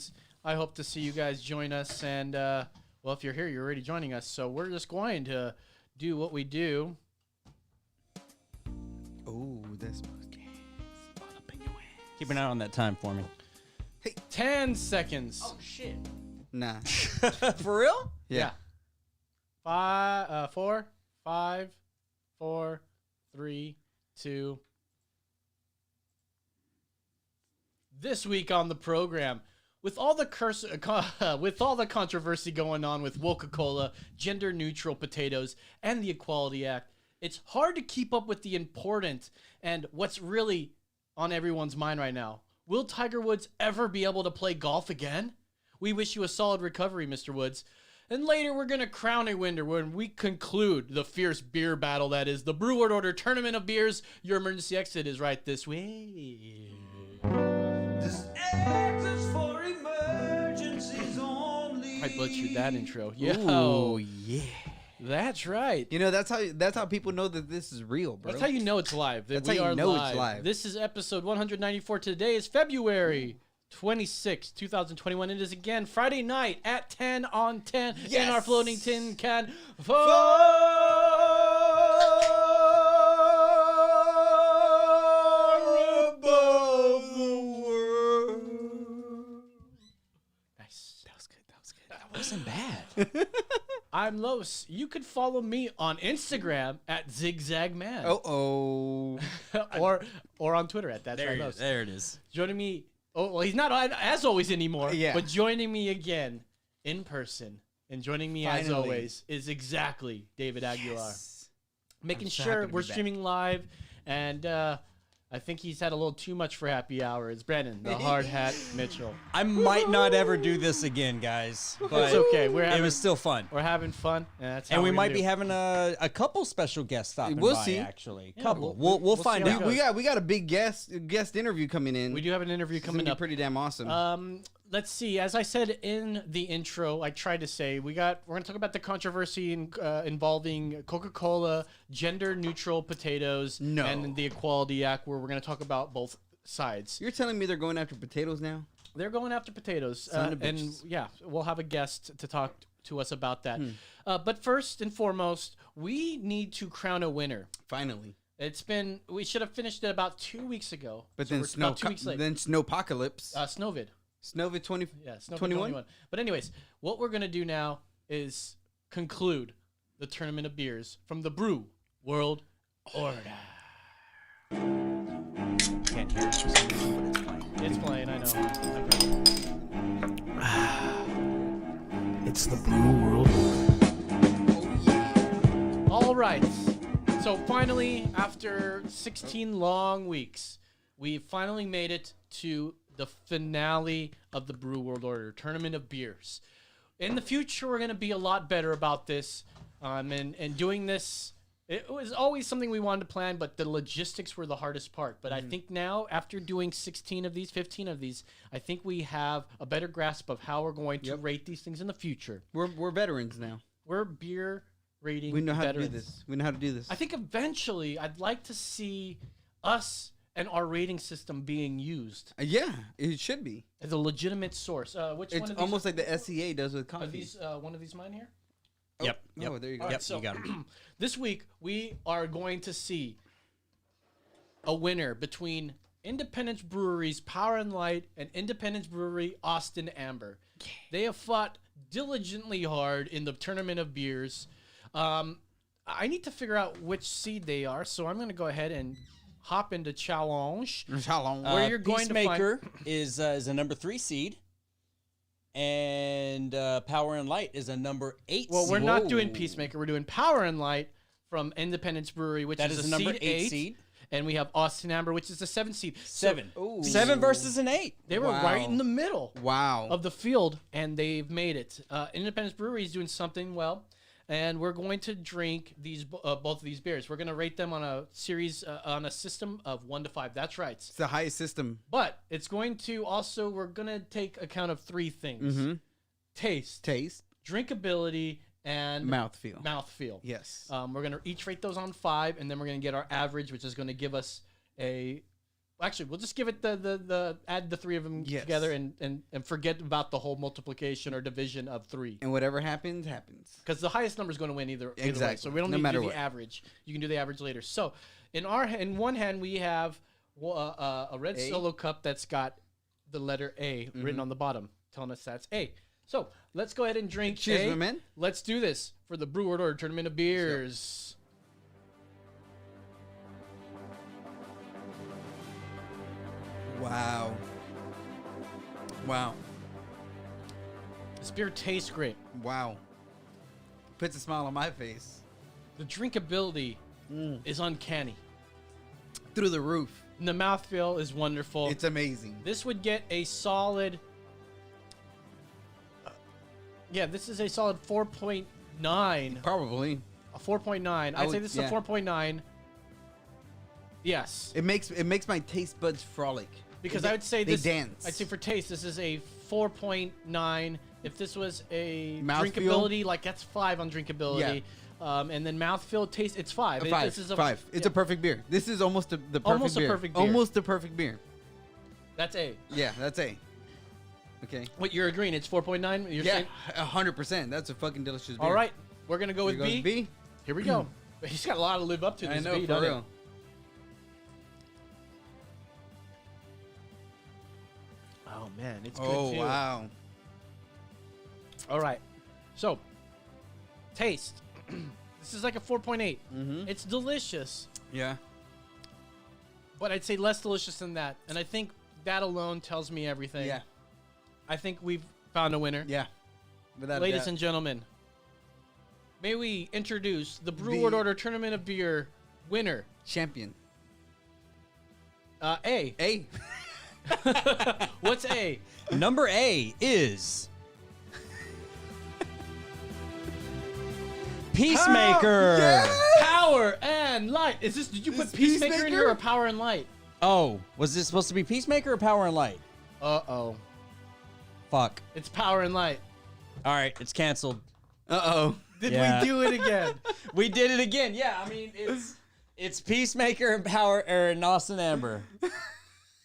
fans. I hope to see you guys join us. And, well, if you're here, you're already joining us. So we're just going to do what we do. Oh, that's Keep an eye on that time for me. Hey, 10 seconds. Oh, shit. Nah. For real? Yeah. 4, 5, 4, 3, 2. This week on the program, with all the controversy going on with Coca-Cola, gender-neutral potatoes, and the Equality Act, it's hard to keep up with the important and what's really on everyone's mind right now. Will Tiger Woods ever be able to play golf again? We wish you a solid recovery, Mr. Woods. And later, we're going to crown a winner when we conclude the fierce beer battle that is the Brew World Order Tournament of Beers. Your emergency exit is right this way. This exit is for emergencies only. I butchered that intro. Yo, Oh, yeah. that's right. You know, that's how people know that this is real, bro. That's how you know it's live. That That's we how you are know it's live. This is episode 194. Today is February 26, 2021. It is again Friday night at 10 on 10 in our floating tin can. Far above the world. Nice. That was good. That was good. That wasn't bad. I'm Los. You could follow me on Instagram at ZigZagMan. or on Twitter at That's Right Los. There it is. Joining me. Oh, well, he's not as always anymore. Yeah. But joining me again in person and joining me as Finally. always is exactly David Aguilar. Making I'm so sure happy to we're be back. streaming live, and I think he's had a little too much for happy hour. It's Brandon, the hard hat Mitchell. I might not ever do this again, guys. But It's okay. it was still fun. We're having fun, and that's how And we we're might gonna be do. having a couple special guests stopping We'll by, see. actually. Yeah, Couple. we'll We'll see find how out. it goes. we got a big guest interview coming in. We do have an interview It's gonna coming be up. pretty damn awesome. Let's see. As I said in the intro, I tried to say we're going to talk about the controversy involving Coca-Cola, gender-neutral potatoes, No. and the Equality Act, where we're going to talk about both sides. You're telling me they're going after potatoes now? They're going after potatoes, Son of and bitches. yeah, we'll have a guest to talk to us about that. But first and foremost, we need to crown a winner. Finally. We should have finished it about 2 weeks ago. But so then we're about 2 weeks late. Snowpocalypse. Snowvid. Snowvid 20. Yeah, Snowvid 21? 21. But anyways, what we're going to do now is conclude the Tournament of Beers from the Brew World Order. Can't hear it for some reason, but it's playing. It's playing, I know. It's the Brew World Order. All right. So finally, after 16 long weeks, we finally made it to the finale of the Brew World Order Tournament of Beers. In the future, we're going to be a lot better about this. And doing this, it was always something we wanted to plan, but the logistics were the hardest part. But I think now, after doing 16 of these, 15 of these, I think we have a better grasp of how we're going to rate these things in the future. We're veterans now. We're beer rating We know how veterans. to do this. We know how to do this. I think eventually I'd like to see us and our rating system being used Yeah, it should be. as a legitimate source. Which one It's of these almost like the SCA does with are coffee. these one of these mine here? Yep. Oh, there you go. All Yep, so you got 'em. this week we are going to see a winner between Independence Brewery's Power and Light and Independence Brewery Austin Amber. They have fought diligently hard in the Tournament of Beers. I need to figure out which seed they are, so I'm going to go ahead and hop into challenge. How long? Where you're going to find- Peacemaker is a number 3 seed, and Power and Light is a number 8 Well, seed. we're not doing Whoa. Peacemaker. We're doing Power and Light from Independence Brewery, which That is is a a number seed 8 seed. And we have Austin Amber, which is a 7 seed. So 7. Ooh. 7 versus an 8. they were Wow. right in the middle Wow. of the field, and they've made it. Independence Brewery is doing something well, and we're going to drink these both of these beers. We're going to rate them on a series on a system of 1 to 5. That's right. It's the highest system. But it's going to also we're going to take account of 3 things: taste, Taste, drinkability, and mouthfeel. mouthfeel. Yes. We're going to each rate those on 5, and then we're going to get our average, which is going to give us a Actually, we'll just give it the add the three of them Yes. together and forget about the whole multiplication or division of 3. And whatever happens, happens. Because the highest number is going to win either way. Exactly. So we don't No need to matter do what. the average. You can do the average later. So in one hand we have a red A. Solo cup that's got the letter A Mm-hmm. written on the bottom, telling us that's A. So let's go ahead and drink. Cheers, A. my man. Let's do this for the Brew World Order Tournament of Beers. Wow. Wow. This beer tastes great. Wow. Puts a smile on my face. The drinkability is uncanny. Through the roof. And the mouthfeel is wonderful. It's amazing. This would get a solid. Yeah, this is a solid 4.9. Probably. A 4.9. I'd say would- this yeah. is a 4.9. Yes. It makes my taste buds frolic. Because They- I would say they this. dance. I'd say for taste, this is a 4.9. If this was a Mouthfeel? drinkability, like that's 5 on drinkability. And then mouthfeel, taste, it's 5. A 5. This is a 5. It's a perfect beer. This is almost the perfect Almost a beer. perfect beer. Almost the perfect beer. That's A. Yeah, that's A. Okay. What, you're agreeing? It's 4.9? You're Yeah, saying? 100%. That's a fucking delicious beer. All right. We're going to go Here with goes B. Here we go. He's got a lot to live up to. This I know, B, for doesn't real. he? Oh man, it's good Oh, too. wow. All right. So, taste. This is like a 4.8. Mm-hmm. It's delicious, Yeah. but I'd say less delicious than that. And I think that alone tells me everything. Yeah. I think we've found a winner. Yeah. Without Ladies a doubt. and gentlemen, may we introduce the Brew The- World Order Tournament of Beer winner, Champion. A. A. What's A? Number A is Peacemaker. Power and Light. Is this? Did you put Is Peacemaker in here Peacemaker? or Power and Light? Oh, was this supposed to be Peacemaker or Power and Light? Uh-oh. Fuck. It's Power and Light. All right, it's canceled. Uh-oh. Did Yeah. we do it again? We did it again. Yeah, I mean it's Peacemaker and Power and Austin Amber.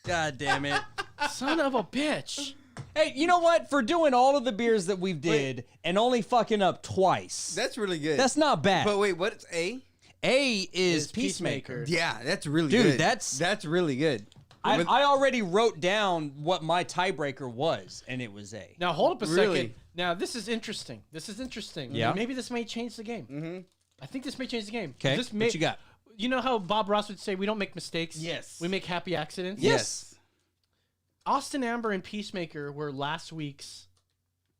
God damn it. Son of a bitch. Hey, you know what? For doing all of the beers that we've did and only fucking up twice, That's really good. that's not bad. But wait, what's A? A is It's Peacemaker. Yeah, that's really Dude, good. that's- really good. With- I already wrote down what my tiebreaker was, and it was A. Now hold up a Really? second. Now this is interesting. This is interesting. Yeah. Maybe this may change the game. Mm-hmm. I think this may change the game. Okay, This what you got? You know how Bob Ross would say we don't make mistakes. Yes. We make happy accidents. Yes. Austin Amber and Peacemaker were last week's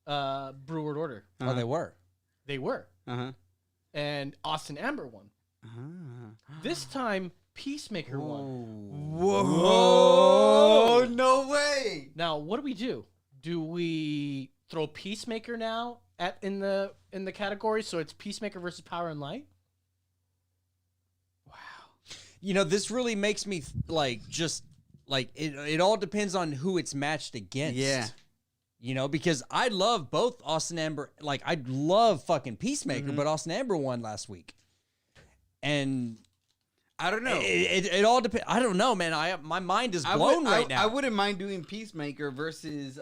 Brew World Order. Oh, they were. They were, Uh-huh. and Austin Amber won. This time Peacemaker won. Whoa! No way! Now what do? Do we throw Peacemaker now in the category so it's Peacemaker versus Power and Light? You know, this really makes me it all depends on who it's matched against. Yeah. You know, because I love both Austin Amber. Like, I love fucking Peacemaker, but Austin Amber won last week. And I don't know. it all depends. I don't know, man. My mind is blown right now. I wouldn't mind doing Peacemaker versus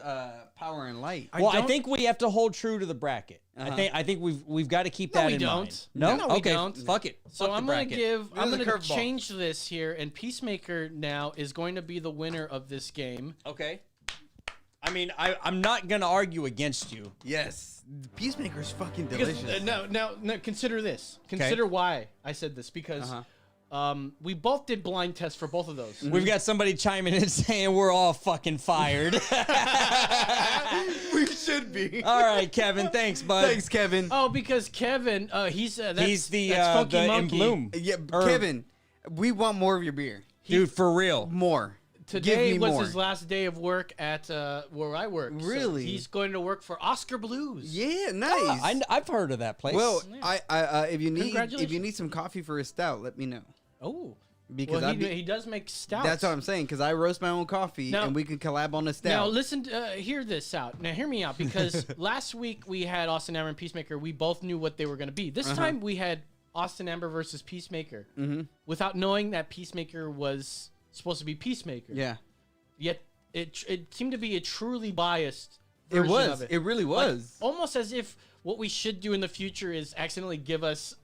Power and Light. Well, I don't- think we have to hold true to the bracket. Uh-huh. I think we've got to keep No, that we in don't. mind. No, No, we okay, don't. fuck it. So Fuck I'm the gonna bracket. give. I'm This is a gonna curveball. change this here, and Peacemaker now is going to be the winner of this game. Okay. I mean, I'm not gonna argue against you. Yes. Peacemaker's fucking Because delicious. no. Consider this. Consider why I said this because we both did blind tests for both of those. We've got somebody chiming in saying we're all fucking fired. We should be. All right, Kevin. Thanks, bud. Thanks, Kevin. Oh, because Kevin, he's He's the that's Funky in Monkey. bloom. Yeah, Or- Kevin, we want more of your beer. Dude, for real. More. Today Give me was more. his last day of work at where I work. So Really? he's going to work for Oscar Blues. Yeah, nice. I've heard of that place. well, Yeah. if you need Congratulations. some coffee for a stout, let me know. Oh, Because well, I'd be- he does make stouts. That's what I'm saying. Because I roast my own coffee, Now- and we can collab on a stout. Now listen, hear this out. Now hear me out because last week we had Austin Amber and Peacemaker. We both knew what they were going to be. This time we had Austin Amber versus Peacemaker without knowing that Peacemaker was supposed to be Peacemaker. Yeah. Yet it seemed to be a truly biased It version was. of it. It really Like, was. almost as if what we should do in the future is accidentally give us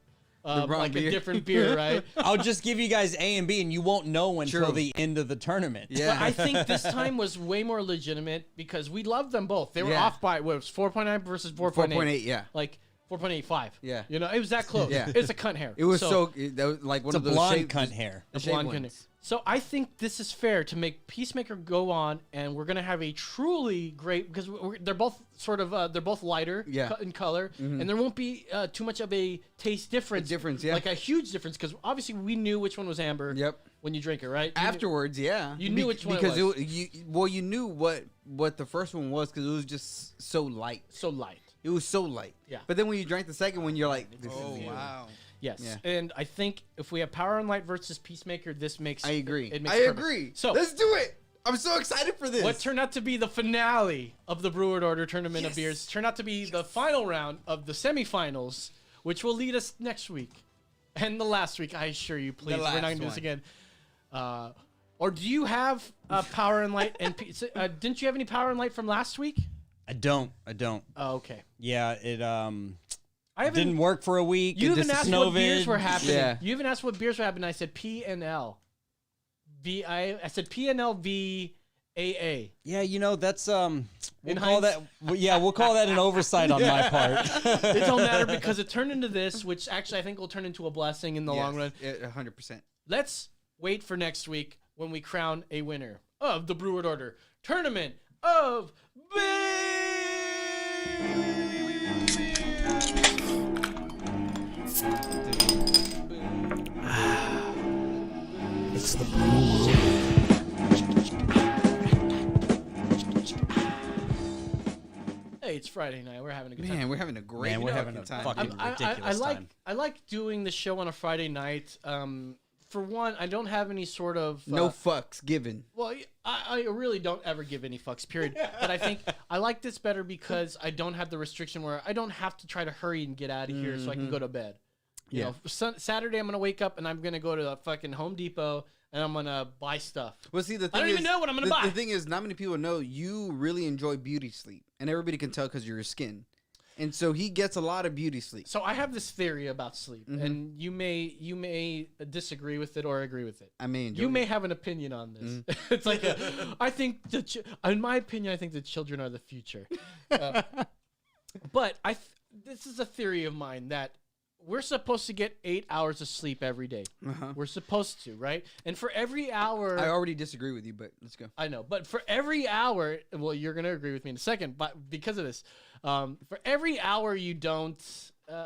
wrong like beer. a different beer, right? I'll just give you guys A and B, and you won't know until True. the end of the tournament. Yeah. But I think this time was way more legitimate because we loved them both. They were Yeah. off by what, it was 4.9 versus 4.8. 4.8. Yeah. Like 4.85. Yeah. You know, it was that close. Yeah. It was a cunt hair. It was that was like one It's a of those blonde shaved- cunt hair. a the shaved blonde cunt hair. ones. So I think this is fair to make Peacemaker go on, and we're gonna have a truly great because they're both sort of they're both lighter Yeah. in color, and there won't be too much of a taste difference. Yeah. Like a huge difference because obviously we knew which one was amber. Yep. When you drink it, right? You knew- Afterwards, yeah. You knew which one it because was. you knew what the first one was because it was just so light. so light. It was so light. Yeah. But then when you drank the second one, you're like, this Oh is wow. Yes, Yeah. and I think if we have Power and Light versus Peacemaker, this makes. I agree. It makes I perfect. agree. So let's do it. I'm so excited for this. what turned out to be the finale of the Breward Order Tournament of Beers turned out to be the final round of the semifinals, which will lead us next week and the last week. I assure you, please, we're not last gonna do this one. again. Or do you have Power and Light? And didn't you have any Power and Light from last week? I don't. Oh, okay. Yeah, it I haven't. didn't work for a week. You It even just asked what beers snowvid. were happening. Yeah. You even asked what beers were happening. I said P and L. I said P and L V A A. Yeah, you know that's we'll In call that. We'll call that an oversight on my part. It don't matter because it turned into this, which actually I think will turn into a blessing in the long run. 100%. Let's wait for next week when we crown a winner of the Breward Order Tournament of It's the Brew World. Hey, it's Friday night. We're having a good time. Man, we're having a great Man, we're having a time. fucking dude. ridiculous time. I like doing the show on a Friday night. For one, I don't have any sort of no fucks given. Well, I really don't ever give any fucks, period. But I think I like this better because I don't have the restriction where I don't have to try to hurry and get out of here so I can go to bed. You know, Saturday I'm going to wake up and I'm going to go to the fucking Home Depot and I'm going to buy stuff. Well, see, the thing I don't is, even know what I'm gonna buy. The thing is, not many people know you really enjoy beauty sleep, and everybody can tell because of your skin. And so he gets a lot of beauty sleep. So I have this theory about sleep, and you may disagree with it or agree with it. I mean, You may have an opinion on this. It's like, I think, in my opinion, I think the children are the future. But this is a theory of mine that we're supposed to get 8 hours of sleep every day. We're supposed to, right? And for every hour, I already disagree with you, but let's go. I know, but for every hour, well, you're gonna agree with me in a second, but because of this, for every hour you don't,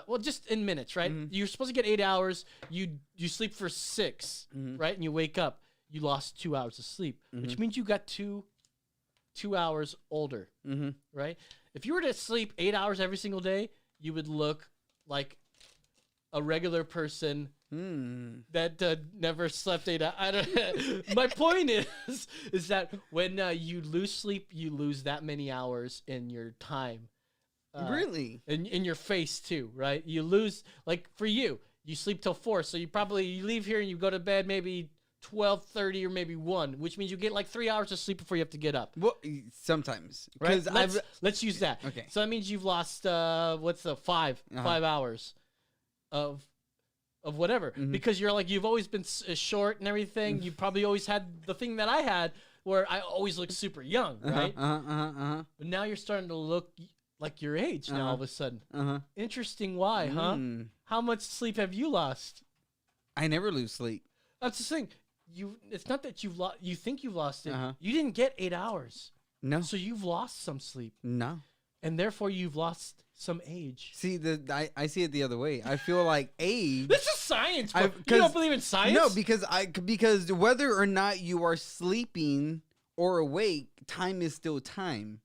well, just in minutes, right? You're supposed to get 8 hours. You sleep for 6, right? And you wake up, you lost 2 hours of sleep, which means you got two hours older, right? If you were to sleep 8 hours every single day, you would look like a regular person that never slept 8 hours. I don't. My point is that when you lose sleep, you lose that many hours in your time. Really? In your face too, right? You lose, like for you sleep till 4, so you leave here and you go to bed maybe 12:30 or maybe 1, which means you get like 3 hours of sleep before you have to get up. Well, sometimes. Right? Because Let's use that. Okay. So that means you've lost what's the 5 hours of whatever because you've always been short and everything. You probably always had the thing that I had where I always look super young, right? But now you're starting to look like your age now all of a sudden. Interesting. Why, huh? How much sleep have you lost? I never lose sleep. That's the thing. It's not that you've lost. You think you've lost it. You didn't get 8 hours, No. so you've lost some sleep, No. and therefore you've lost some age. See, I see it the other way. I feel like age. This is science. Bro. You 'cause- don't believe in science? No, because whether or not you are sleeping or awake, time is still time.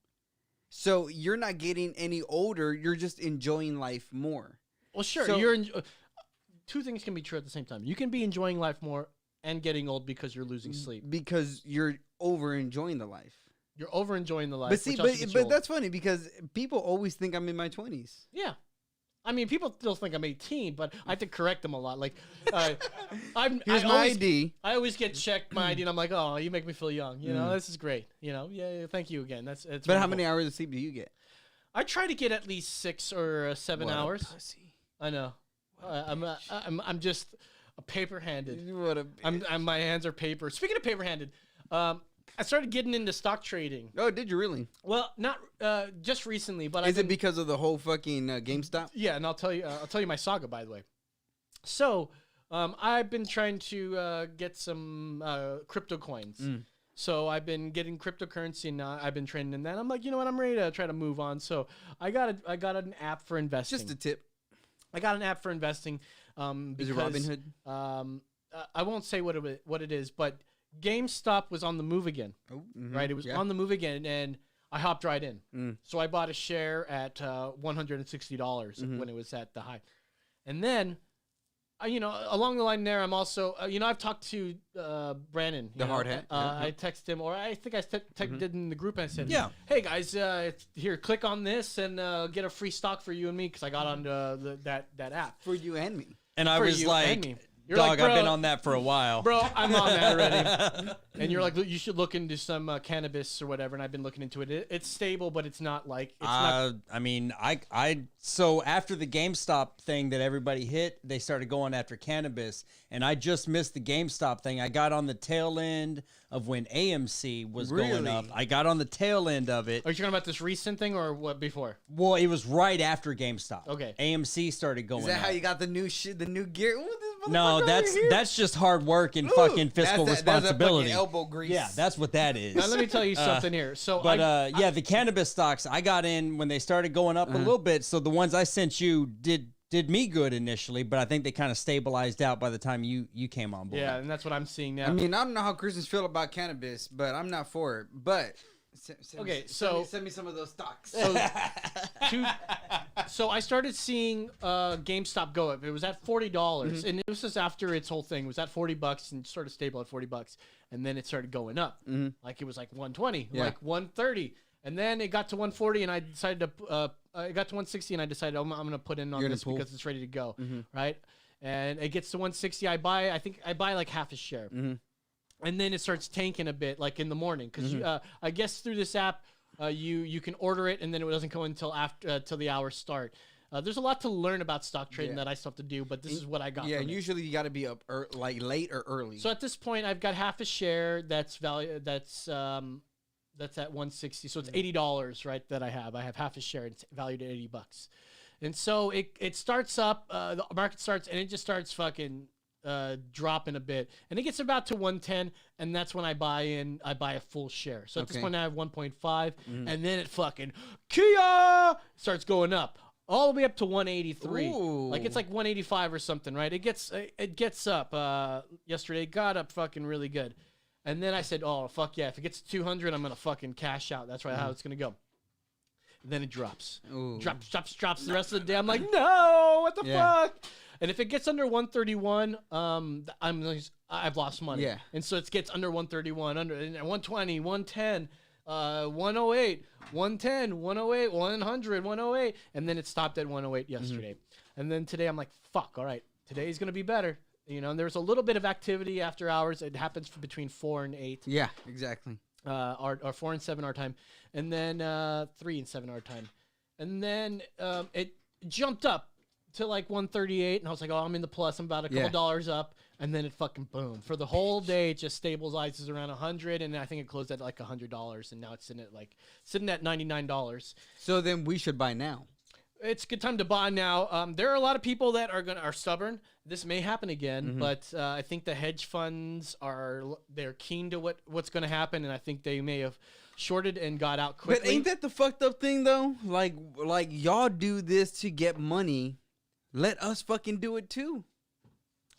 So you're not getting any older. You're just enjoying life more. Well, sure. So- Two things can be true at the same time. You can be enjoying life more and getting old because you're losing sleep. Because you're over enjoying the life. You're over enjoying the life. But see, which also gets you but old. that's funny because people always think I'm in my 20s. yeah. I mean, people still think I'm 18, but I have to correct them a lot. Like, Here's my ID. I always get checked my ID, and I'm like, oh, you make me feel young. You know, this is great. You know, yeah, thank you again. It's But how wonderful. many hours of sleep do you get? I try to get at least 6 or 7 What a hours. pussy. I know. I'm just a paper-handed. What a My hands are paper. Speaking of paper-handed, I started getting into stock trading. Oh, did you really? Well, not just recently, but Is it because of the whole fucking GameStop? yeah, and I'll tell you my saga, by the way. So, I've been trying to get some crypto coins. So I've been getting cryptocurrency, and I've been trading in that. I'm like, you know what? I'm ready to try to move on. So I got an app for investing. Just a tip. I got an app for investing. Is it Robinhood? I won't say what it is, but GameStop was on the move again. Oh, Right, it was on the move again, and I hopped right in. So I bought a share at $160 when it was at the high, and then, along the line there, I'm also, I've talked to Brandon, The hard hat. I texted him, or I think I did in the group. And I said, Yeah. hey guys, here, click on this and get a free stock for you and me because I got onto that app. For you and me. And I For was you and like, me. You're dog, like, I've been "Bro, on that for a while. Bro, I'm on that already. And you're like, "Look, you should look into some cannabis or whatever. And I've been looking into it. It's stable, but it's not like it's not. I mean, so after the GameStop thing that everybody hit, they started going after cannabis, and I just missed the GameStop thing. I got on the tail end of when AMC was going Really? up. I got on the tail end of it. Are you talking about this recent thing or what before? Well, it was right after GameStop. Okay. AMC started going Is that up. how you got the new shit, the new gear? Ooh, this No, motherfucker that's over here. that's just hard work and Ooh, fucking fiscal that's a responsibility. fucking elbow grease. Yeah, that's what that is. Now let me tell you something here. So, But yeah, the cannabis stocks, I got in when they started going up a little bit. So the ones I sent you did me good initially, but I think they kind of stabilized out by the time you came on board. yeah, and that's what I'm seeing now. I mean, I don't know how Christians feel about cannabis, but I'm not for it. But Okay, send me some of those stocks. So I started seeing GameStop go up. It was at $40, and this was after its whole thing. It was at $40 and sort of stable at $40, and then it started going up. Like it was like 120, Yeah. like 130, and then it got to 140, and I decided to. It got to 160, and I decided I'm going to put in on You're gonna this pull? because it's ready to go, right? And it gets to 160. I buy like half a share. And then it starts tanking a bit, like in the morning, because I guess through this app, you can order it, and then it doesnn't go until after till the hours start. There's a lot to learn about stock trading Yeah. that I still have to do, but this is what I got. Yeah, from it. usually you got to be up like late or early. So at this point, I've got half a share that's that's at 160, so it's $80, right? That I have half a share. It's valued at $80, and so it starts up. The market starts, and it just starts fucking dropping a bit, and it gets about to 110, and that's when I buy in. I buy a full share. So at this Okay. point, I have 1.5, and then it fucking Kia starts going up all the way up to 183. Ooh. Like it's like 185 or something, right? It gets up. Yesterday, it got up fucking really good, and then I said, oh fuck yeah! If it gets to 200, I'm gonna fucking cash out. That's right how it's gonna go. And then it drops. Ooh. Drops the rest of the day. I'm like, no, what the Yeah. fuck? And if it gets under 131, I've lost money. Yeah. And so it gets under 131, under 120, 110, 108, 110, 108, 100, 108, and then it stopped at 108 yesterday. And then today I'm like, fuck, all right, today's gonna be better. And there's a little bit of activity after hours. It happens between 4 and 8. Yeah, exactly. Our 4 and 7 our time, and then 3 and 7 our time, and then it jumped up to like 138, and I was like, oh, I'm in the plus. I'm about a couple dollars up, and then it fucking boom. For the whole day, it just stabilizes around 100, and I think it closed at like $100, and now it's sitting at $99. So then we should buy now. It's a good time to buy now. There are a lot of people that are stubborn. This may happen again, but I think the hedge funds they're keen to what's going to happen, and I think they may have shorted and got out quickly. But ain't that the fucked up thing though? Like y'all do this to get money. Let us fucking do it too.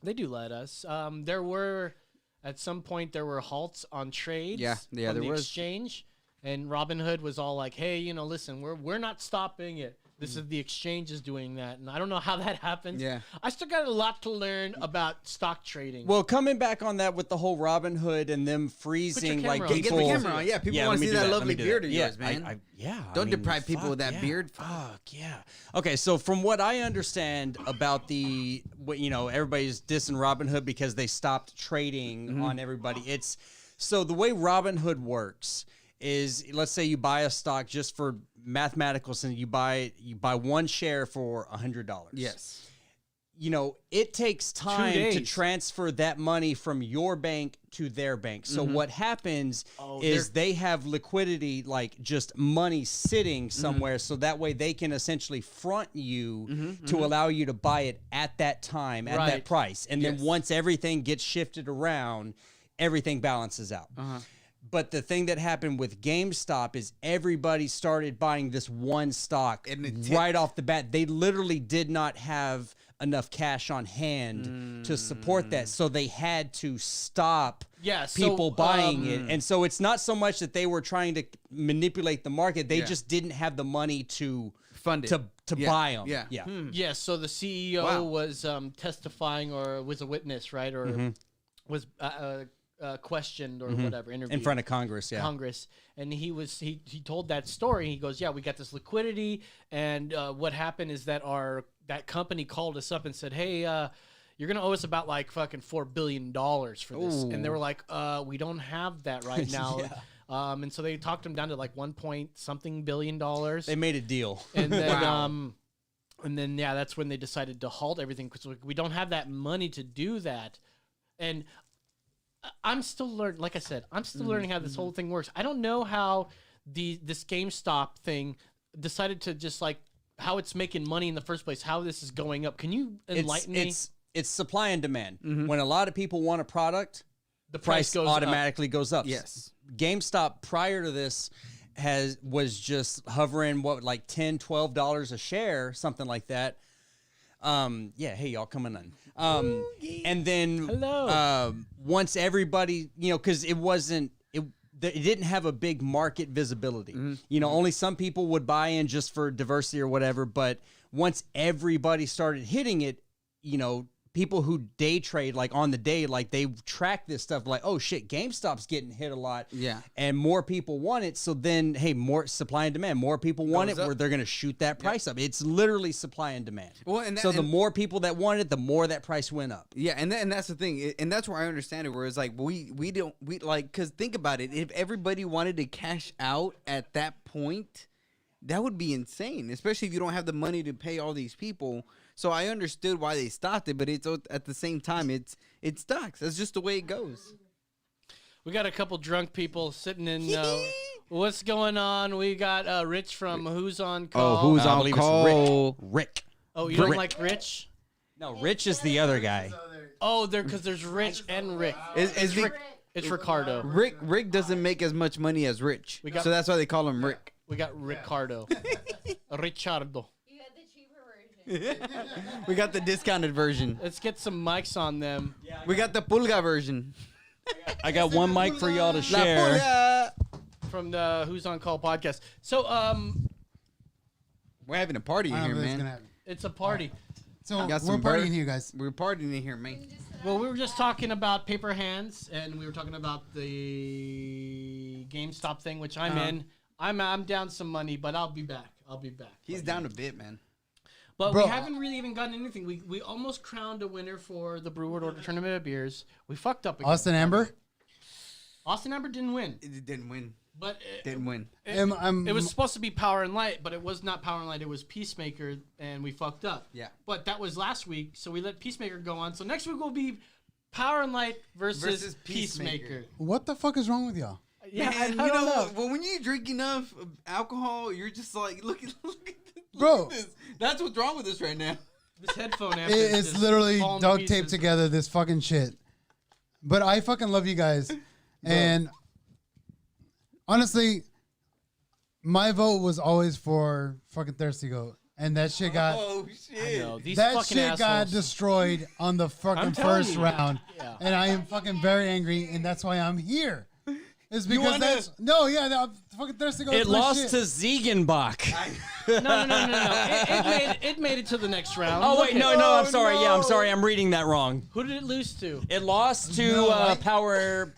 They do let us. At some point there were halts on trades. Yeah, from there the was. exchange, and Robinhood was all like, "Hey, listen, we're not stopping it. This is the exchange is doing that, and I don't know how that happens. Yeah. I still got a lot to learn about stock trading. Well, coming back on that with the whole Robinhood and them freezing like camera on. Get people. the camera on. Yeah, people Yeah, want let to me see do that Let lovely me do beard that. of Yeah, yours, man. yeah. Don't deprive people fuck, of that yeah. beard. Fuck yeah. Okay, so from what I understand about everybody's dissing Robinhood because they stopped trading on everybody. It's so the way Robinhood works is, let's say you buy a stock just for mathematical sense, you buy one share for $100. Yes. It takes time to days. transfer that money from your bank to their bank. So what happens is they have liquidity, like just money sitting somewhere, so that way they can essentially front you to allow you to buy it at that time, at that Right. price. And then Yes. once everything gets shifted around, everything balances out. But the thing that happened with GameStop is everybody started buying this one stock And it right off the bat. They literally did not have enough cash on hand to support that. So they had to stop Yeah, so, people buying it. And so it's not so much that they were trying to manipulate the market. They Yeah. just didn't have the money to Fund it. to Yeah, buy them. yeah. Yeah. Yes, so the CEO Wow. was testifying or was a witness, right? Or was questioned or whatever, interviewed. In front of Congress, yeah. Congress, and he told that story. He goes, "Yeah, we got this liquidity, and what happened is that that company called us up and said, hey, you're gonna owe us about like fucking $4 billion for this," and they were like, "We don't have that right now." And so they talked him down to like 1 billion dollars. They made a deal. And then, Wow. yeah, that's when they decided to halt everything because we don't have that money to do that. And I'm still learning. Like I said, I'm still learning how this whole thing works. I don't know how this GameStop thing decided to just like how it's making money in the first place. How this is going up? Can you enlighten me? It's supply and demand. When a lot of people want a product, The price goes up. automatically goes up. Yes. GameStop prior to this was just hovering like $10-12 a share, something like that. Hey, y'all coming in. And then Hello. once everybody, because it didn't have a big market visibility. Only some people would buy in just for diversity or whatever. But once everybody started hitting it, people who day trade, like on the day, like they track this stuff like, oh shit, GameStop's getting hit a lot. Yeah. And more people want it. So then, hey, more supply and demand. More people want Goes it, up. where they're going to shoot that price up. It's literally supply and demand. Well, and so the more people that wanted it, the more that price went up. Yeah, and that's the thing, and that's where I understand it. Where it's like we like, because think about it, if everybody wanted to cash out at that point, that would be insane. Especially if you don't have the money to pay all these people. So I understood why they stopped it, but it's at the same time it sucks. That's just the way it goes. We got a couple drunk people sitting in. What's going on? We got Rich from Who's on Call. I believe it's Rick. Oh, you don't like Rich? No, Rich is the other guy. Oh, because there's Rich and Rick. Is It's Ricardo. Rick doesn't make as much money as Rich, We got- so that's why they call him Rick. We got Ricardo. Richardo. You had the cheaper version. We got the discounted version. Let's get some mics on them. We got the pulga version. I got one mic for y'all to La share. pulga. From the Who's on Call podcast. So, We're having a party in I don't here, know if it's gonna man. happen. it's a party. So Got we're some butter? partying here, guys. We're partying in here, man. Well, we were just talking about paper hands, and we were talking about the GameStop thing, which I'm in. I'm down some money, but I'll be back. He's down a bit, man. But Bro. we haven't really even gotten anything. We almost crowned a winner for the Brew World Order Tournament of Beers. We fucked up again. Austin Amber. Austin Amber didn't win, It didn't win. but Didn't win. it was supposed to be Power and Light, but it was not Power and Light. It was Peacemaker, and we fucked up. Yeah. But that was last week, so we let Peacemaker go on. So next week will be Power and Light versus Peacemaker. Peacemaker. What the fuck is wrong with y'all? Yeah, Man, I you don't know, know. well, when you drink enough alcohol, you're just like, look at Bro. this. That's what's wrong with us right now. This headphone amp is It's just literally falling to duct taped pieces. together. This fucking shit. But I fucking love you guys, and honestly, my vote was always for fucking Thirsty Goat, and that shit got Oh I shit! know, these that fucking shit got assholes. destroyed on the fucking telling first you. round, Yeah. and I am fucking very angry, and that's why I'm here. It's because wanna- that's no, yeah, fucking Thirsty Goat. It is my lost shit. to Ziegenbach. It made it to the next round. Oh wait, Look at- no, I'm sorry. Yeah, I'm sorry. I'm reading that wrong. Who did it lose to? It lost to No, Power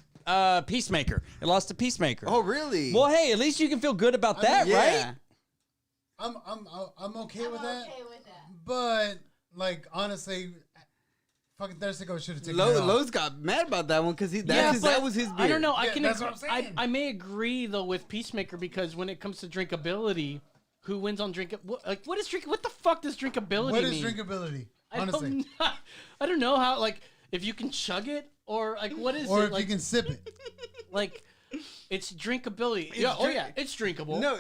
Peacemaker. It lost to Peacemaker. Oh, really? Well, hey, at least you can feel good about I mean, that, yeah. right? I'm okay with that. Okay with that. But like honestly, fucking Thirstigo should have taken it off. Lowe's got mad about that one because Yeah, that but was his beer. I don't know. I Yeah, can. that's what I'm saying. I may agree though with Peacemaker because when it comes to drinkability, who wins on drink? What is drink? What the fuck does drinkability What is mean? drinkability? I Honestly, don't know how. Like if you can chug it or like what is or it? if Like you can sip it. like it's drinkability. Yeah. Oh yeah, it's drinkable. No,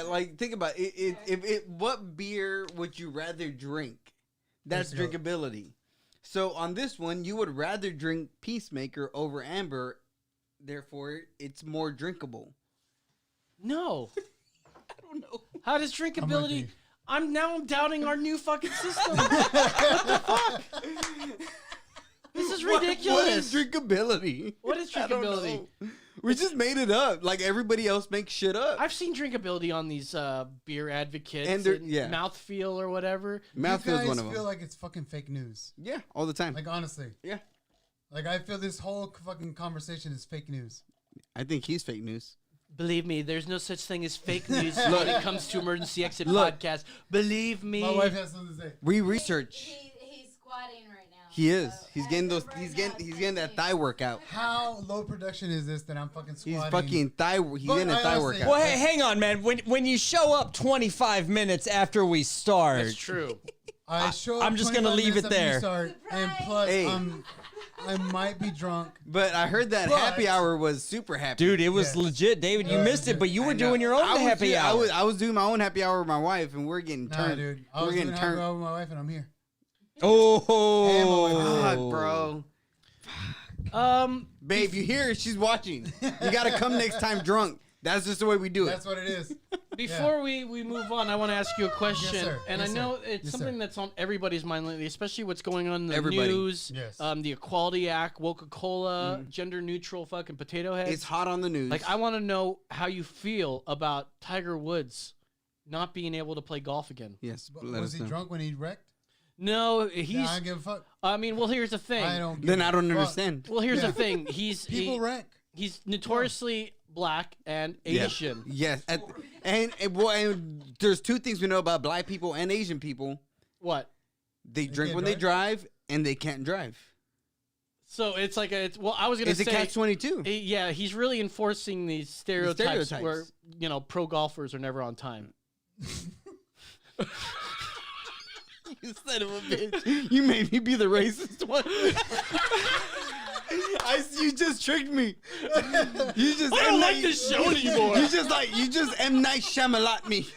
like think about it. What beer would you rather drink? That's Thirstigo. drinkability. So on this one, you would rather drink Peacemaker over Amber, therefore it's more drinkable. No. I don't know. How does with drinkability? you. I'm now doubting our new fucking system. What the fuck? This is ridiculous. What is drinkability? What is I don't drinkability? know. We just made it up, like everybody else makes shit up. I've seen drinkability on these beer advocates And and, they're- yeah. mouthfeel or whatever. Mouthfeel's You guys one of feel them. like it's fucking fake news. Yeah, all the time. Like honestly, Yeah, like I feel this whole fucking conversation is fake news. I think he's fake news. Believe me, there's no such thing as fake news when it comes to Emergency Exit Look. Podcast. Believe me. My wife has something to say. We research. He's squatting right now. He is. So He's as getting of those. right He's now, getting. He's it's getting that thigh workout. How low production is this that I'm fucking He's squatting? fucking thigh. He's But getting a I thigh honestly- workout. Well, hey, hang on, man. When you show up 25 minutes after we start, That's true. I show up I'm just gonna 25 leave minutes it after you there. Start, and Surprise! plus, Hey. I might be drunk. But I heard that But- happy hour was super happy. dude, it was Yes. legit, David. You Yeah, missed it, dude. but you were I know. doing your own I was happy doing- hour. I was doing my own happy hour with my wife, and we're getting Nah, turned. dude. I We're was getting doing happy turned. hour with my wife, and I'm here. Oh, Fuck, bro. Babe, you hear it? She's watching. You gotta come next time drunk. That's just the way we do it. That's what it is. Before we move on, I want to ask you a question. sir. And Yes, I know sir. it's Yes, something sir. that's on everybody's mind lately, especially what's going on in the Everybody. news. Yes. The Equality Act, Coca-Cola, gender neutral fucking potato heads. It's hot on the news. Like, I want to know how you feel about Tiger Woods not being able to play golf again. yes. But Let was us he know. drunk when he wrecked? No, Yeah, he's. I don't give a fuck. I mean, well, here's the thing. I don't. Give Then a I don't fuck. understand. Well, here's Yeah. the thing. People wreck. He's notoriously black and Yeah. Asian. Yes. And there's two things we know about black people and Asian people. What? They drink can't when they drive, and they can't drive. So it's like well, I was gonna It's say a catch-22. Yeah, he's really enforcing these stereotypes, stereotypes. where pro golfers are never on time. You son of a bitch. You made me be the racist one. You just tricked me. You just I don't like this show anymore. You just M Night Shyamalan me.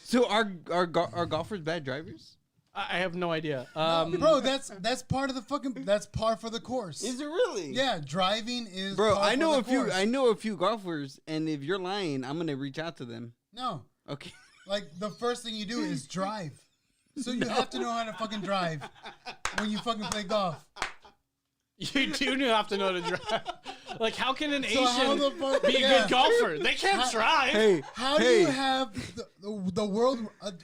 So are golfers bad drivers? I have no idea. Bro, that's part of the fucking. That's par for the course. Is it really? Yeah, driving is. Bro, par I for know the a few. course. I know a few golfers, and if you're lying, I'm gonna reach out to them. No, Okay. like the first thing you do is drive. So you have to know how to fucking drive when you fucking play golf. You do have to know to drive. Like, how can an So how Asian the fuck- be a yeah. good golfer? They can't How- drive. Hey, How do hey. you have the world?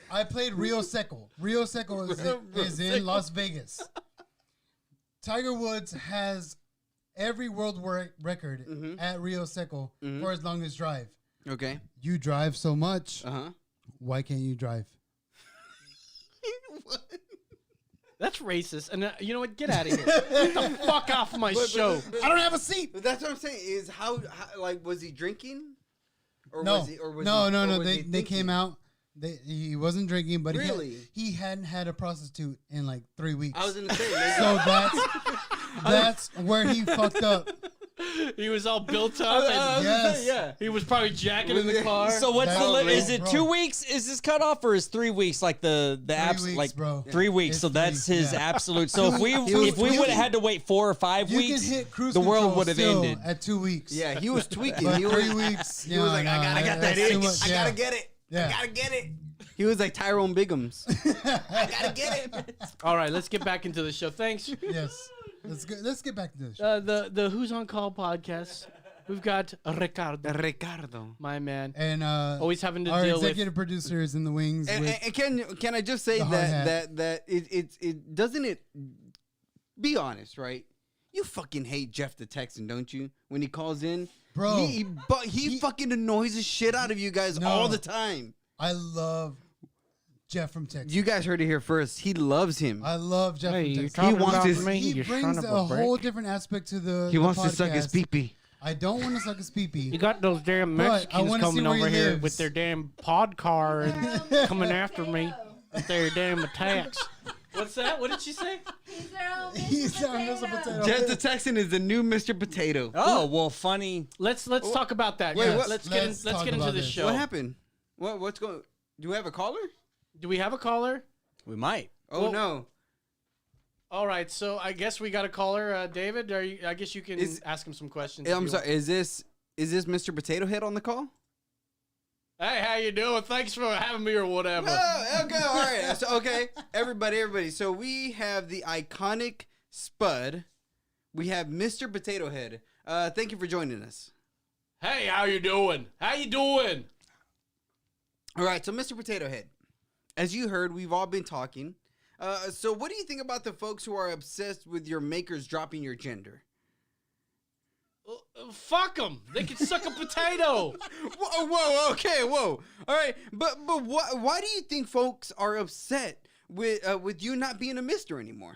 I played Rio Seco. Rio Seco is in Las Vegas. Tiger Woods has every world record at Rio Seco for his longest drive. Okay. You drive so much. Uh-huh. Why can't you drive? That's racist. And you know what? Get out of here. Get the fuck off my show. I don't have a seat. But that's what I'm saying. Is how like was he drinking? Or No, was he, or was no, he, no, or no. was They he they came thinking? out. He wasn't drinking, but Really? he hadn't had a prostitute in like 3 weeks. I was gonna say. Maybe. So that's where he fucked up. He was all built up. And Yes. yeah. He was probably jacking in the car. So what's That's the limit? bro, Is it bro. 2 weeks? Is this cut off or is 3 weeks like the apps weeks, like bro. 3 weeks? It's So that's 3, his yeah. absolute. So if we He was if we would tweaking. have had to wait 4 or 5 You weeks, can hit cruise the world control would have still ended. at 2 weeks. Yeah, he was tweaking. But He was 3 weeks. He was like, I got that that's itch. too much, I yeah. gotta get it. Yeah. I gotta get it. He was like Tyrone Biggums. I gotta get it. All right, let's get back into the show. Thanks. Yes. Let's get back to this. The Who's on Call podcast. We've got Ricardo. my man. And Always having to our deal with. executive producer is in the wings. With, And can I just say the hard hat. that it doesn't it be honest, right? You fucking hate Jeff the Texan, don't you? When he calls in, Bro, he fucking annoys the shit out of you guys all the time. I love Jeff from Texas. You guys heard it here first. He loves him. I love Jeff Hey, from you Texas. talking wants about his- me, He you brings son of a whole brick? different aspect to the He wants to podcast. suck his pee-pee. I don't want to suck his pee-pee. You got those damn But I Mexicans wanna see coming where he over here lives. with their damn pod car and coming after me with their damn attacks. What's that? What did she say? He's our own He's our Mr. potato. Potato. Jeff the Texan is the new Mr. Potato. Oh well, funny. Let's talk about that. Wait, guys. what- Let's let's get talk into about the this. show. What happened? What's going? Do we have a caller? Do we have a caller? We might. Oh Well- no. All right, so I guess we got a caller. David, I guess you can Is- ask him some questions. if I'm you sorry. Is this Mr. Potato Head on the call? want. Hey, how you doing? Thanks for having me or whatever. Oh, okay, all right. So, okay, everybody. So we have the iconic Spud. We have Mr. Potato Head. Thank you for joining us. Hey, how you doing? How you doing? All right, so Mr. Potato Head, as you heard, we've all been talking. So what do you think about the folks who are obsessed with your makers dropping your gender? Fuck them. They can suck a potato. Whoa, okay, whoa. All right, but why do you think folks are upset with you not being a mister anymore?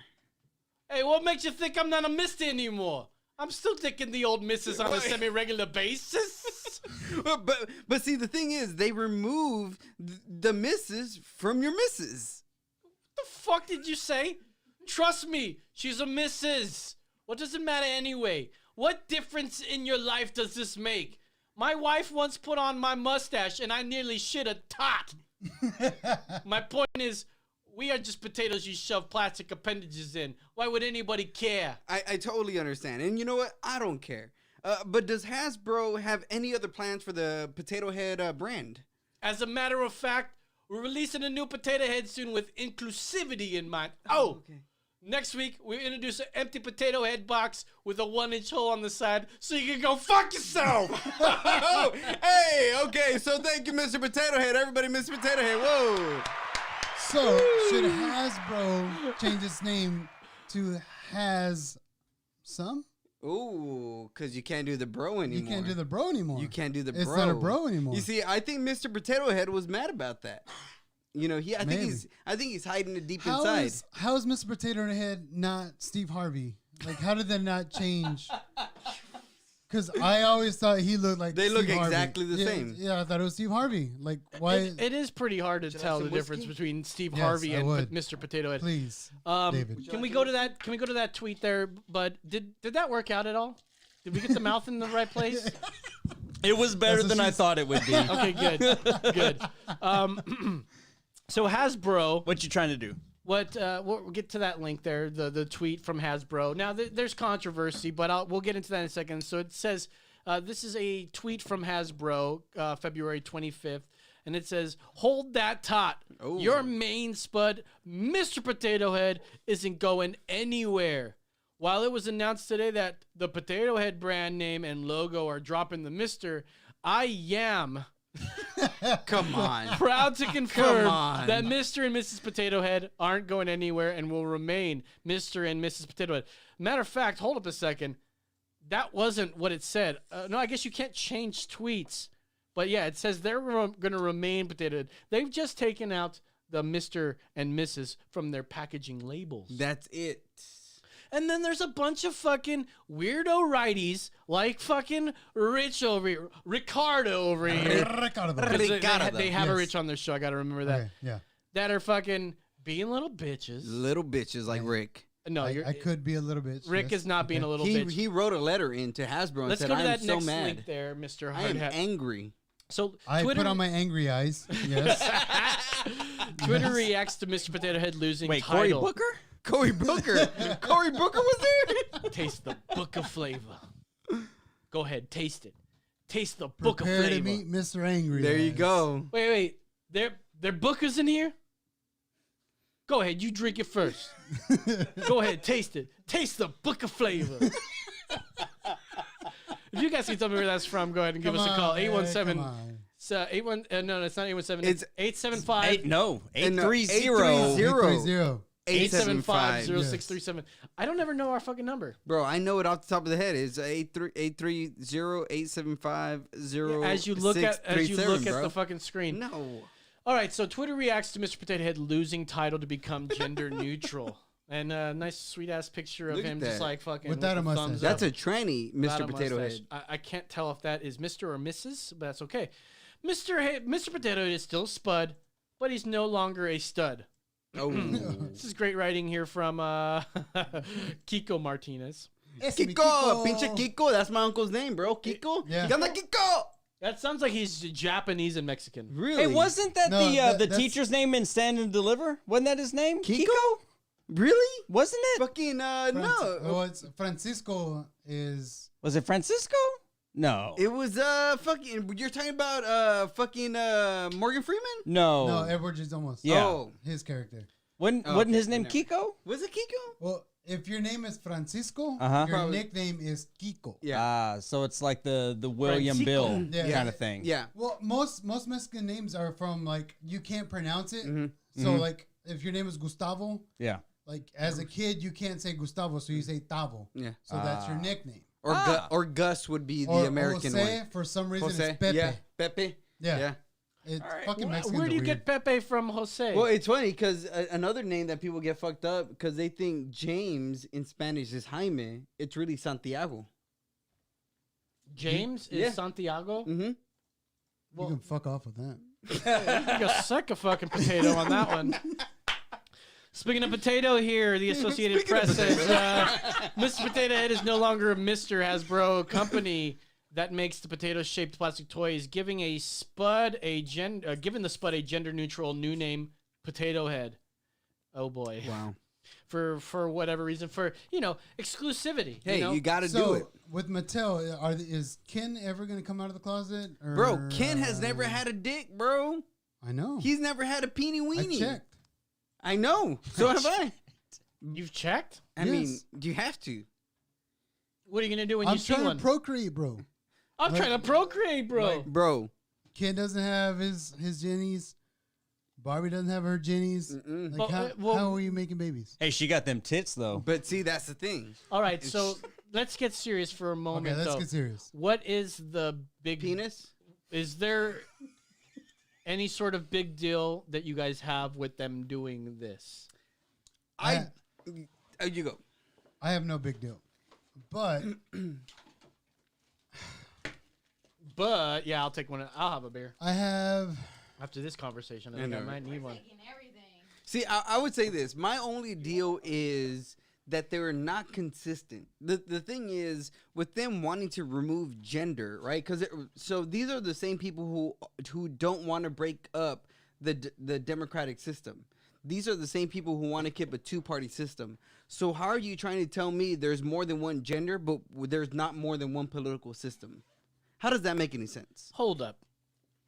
Hey, what makes you think I'm not a mister anymore? I'm still taking the old missus on a semi-regular basis. but see, the thing is, they remove the misses from your misses. What the fuck did you say? Trust me, she's a missus. What does it matter anyway? What difference in your life does this make? My wife once put on my mustache and I nearly shit a tot. My point is, we are just potatoes you shove plastic appendages in. Why would anybody care? I totally understand, and you know what? I don't care. But does Hasbro have any other plans for the Potato Head brand? As a matter of fact, we're releasing a new potato head soon with inclusivity in mind. Oh, okay. Next week, we introduce an empty potato head box with a 1-inch hole on the side so you can go fuck yourself. Oh, hey, okay, so thank you, Mr. Potato Head. Everybody, Mr. Potato Head, whoa. So, should Hasbro change its name to Has Some? Ooh, because you can't do the bro anymore. You can't do the bro anymore. You can't do the It's bro. not a bro anymore. You see, I think Mr. Potato Head was mad about that. You know, I Maybe. think he's hiding it deep How inside. is Mr. Potato Head not Steve Harvey? Like, how did that not change? Because I always thought he looked like They look Steve Harvey. exactly the Yeah, same. Yeah, I thought it was Steve Harvey. Like, why? It is pretty hard to Should I tell have the some difference whiskey? between Steve Yes, Harvey I and would. Mr. Potato Head. Please, Um, David. Can we go to that tweet there? But did that work out at all? Did we get the mouth in the right place? It was better That's what than I she's- thought it would be. Okay, good. So Hasbro, What you trying to do? we'll get to that link there, the tweet from Hasbro. Now there's controversy, but we'll get into that in a second. So it says this is a tweet from Hasbro, February 25th, and it says, "Hold that tot. Ooh. Your main spud, Mr. Potato Head, isn't going anywhere." While it was announced today that the Potato Head brand name and logo are dropping the Mr., I am Come on. proud to confirm on. that Mr. and Mrs. Potato Head aren't going anywhere and will remain Mr. and Mrs. Potato Head. Matter of fact, hold up a second. That wasn't what it said. No, I guess you can't change tweets. But yeah, it says they're going to remain Potato Head. They've just taken out the Mr. and Mrs. from their packaging labels. That's it. And then there's a bunch of fucking weirdo righties like fucking Rich over here, Ricardo over here. Ricardo. 'Cause they have a Yes. Rich on their show. I got to remember that. Okay, yeah. That are fucking being little bitches. Little bitches like Rick. No, I could be a little bit. Rick yes. is not being a little He bitch. he wrote a letter in to Hasbro and Let's said, go to "I'm that so next mad. link there, Mr. I am Hardhat. angry." So I Twitter, put on my angry eyes. Yes. Twitter reacts to Mr. Potato Head losing Wait, Cory title. Booker? Cory Booker. Cory Booker was there. Taste the book of flavor. Go ahead, taste it. Taste the book Prepare of to flavor. meet Mr. Angry. There you Eyes. go. Wait. There bookers in here? Go ahead, you drink it first. Go ahead, taste it. Taste the book of flavor. If you guys can tell me where that's from, go ahead and give Come us a call. on, man, 817. come on. So 81. No, it's not 817. It's- It's 875. 830. 875-0637. I don't ever know our fucking number. Bro, I know it off the top of the head. It's 830-875-0637, As you look at bro. the fucking screen. No. All right, so Twitter reacts to Mr. Potato Head losing title to become gender neutral. And a nice sweet ass picture of Look at him just that. like fucking Without with a the mustache. thumbs That's up. a tranny, Without Mr. a Potato mustache. Head. I can't tell if that is Mr. or Mrs., but that's okay. Mr. Potato Head is still Spud, but he's no longer a stud. Oh. This is great writing here from Kiko Martinez. Es mi Kiko, pinche Kiko. That's my uncle's name, bro. Kiko. Yeah. Ganda Kiko. That sounds like he's Japanese and Mexican. Really? Hey, wasn't that No, the that's- teacher's name in Stand and Deliver? Wasn't that his name? Kiko? Really? Wasn't it? Fucking no. Oh, it's Francisco is. Was it Francisco? No. It was fucking. You're talking about fucking Morgan Freeman? No. No, Edward is almost. Yeah. Oh. His character. Wasn't Oh, his okay, name never. Kiko? Was it Kiko? Well, if your name is Francisco, Uh-huh. your Probably. nickname is Kiko. Yeah. Ah, so it's like the William Francisco. Bill Yeah. kind of thing. Yeah. Well, most Mexican names are from like you can't pronounce it. Mhm. So Mhm. like if your name is Gustavo, Yeah. like as a kid you can't say Gustavo, so you say Tavo. Yeah. So that's your Ah. nickname. Or Ah. or Gus would be the Or American Jose, one. for some reason Jose. it's Pepe. Yeah. Pepe. Yeah. Yeah. It's Alright. fucking Mexicans Where do are you weird. get Pepe from, Jose? Well, it's funny because another name that people get fucked up because they think James in Spanish is Jaime. It's really Santiago. James is Yeah. Santiago. Mm-hmm. You can fuck off with that. You suck a fucking potato on that one. Speaking of potato here, the Associated Speaking of Press says Mr. Potato Head is no longer a Mr. Hasbro company that makes the potato-shaped plastic toys, giving the Spud a gender-neutral new name, Potato Head. Oh boy. Wow. For whatever reason, for exclusivity. Hey, you know? you got to So do it. with Mattel, is Ken ever gonna come out of the closet? Or, Bro, Ken has never had a dick, bro. I know. He's never had a peenie I weenie. checked. I know. So have I. You've checked. I mean, Yes. you have to. What are you gonna do when I'm you see trying one? to procreate, bro. I'm trying to procreate, bro. Like- Bro. Ken doesn't have his jennies. Barbie doesn't have her jennies. Mm-mm. Like Well, how are you making babies? Hey, she got them tits though. But see, that's the thing. All right, so let's get serious for a moment. Okay, let's though. get serious. What is the big Penis? Is there any sort of big deal that you guys have with them doing this? You go. I have no big deal, but But yeah, I'll take one. I'll have a beer I have. after this conversation. I I think I know. might need one. Taking everything. See, I would say this. My only deal is that they're not consistent. The thing is with them wanting to remove gender, right? Because so these are the same people who don't want to break up the democratic system. These are the same people who want to keep a two-party system. So how are you trying to tell me there's more than one gender, but there's not more than one political system? How does that make any sense? Hold up.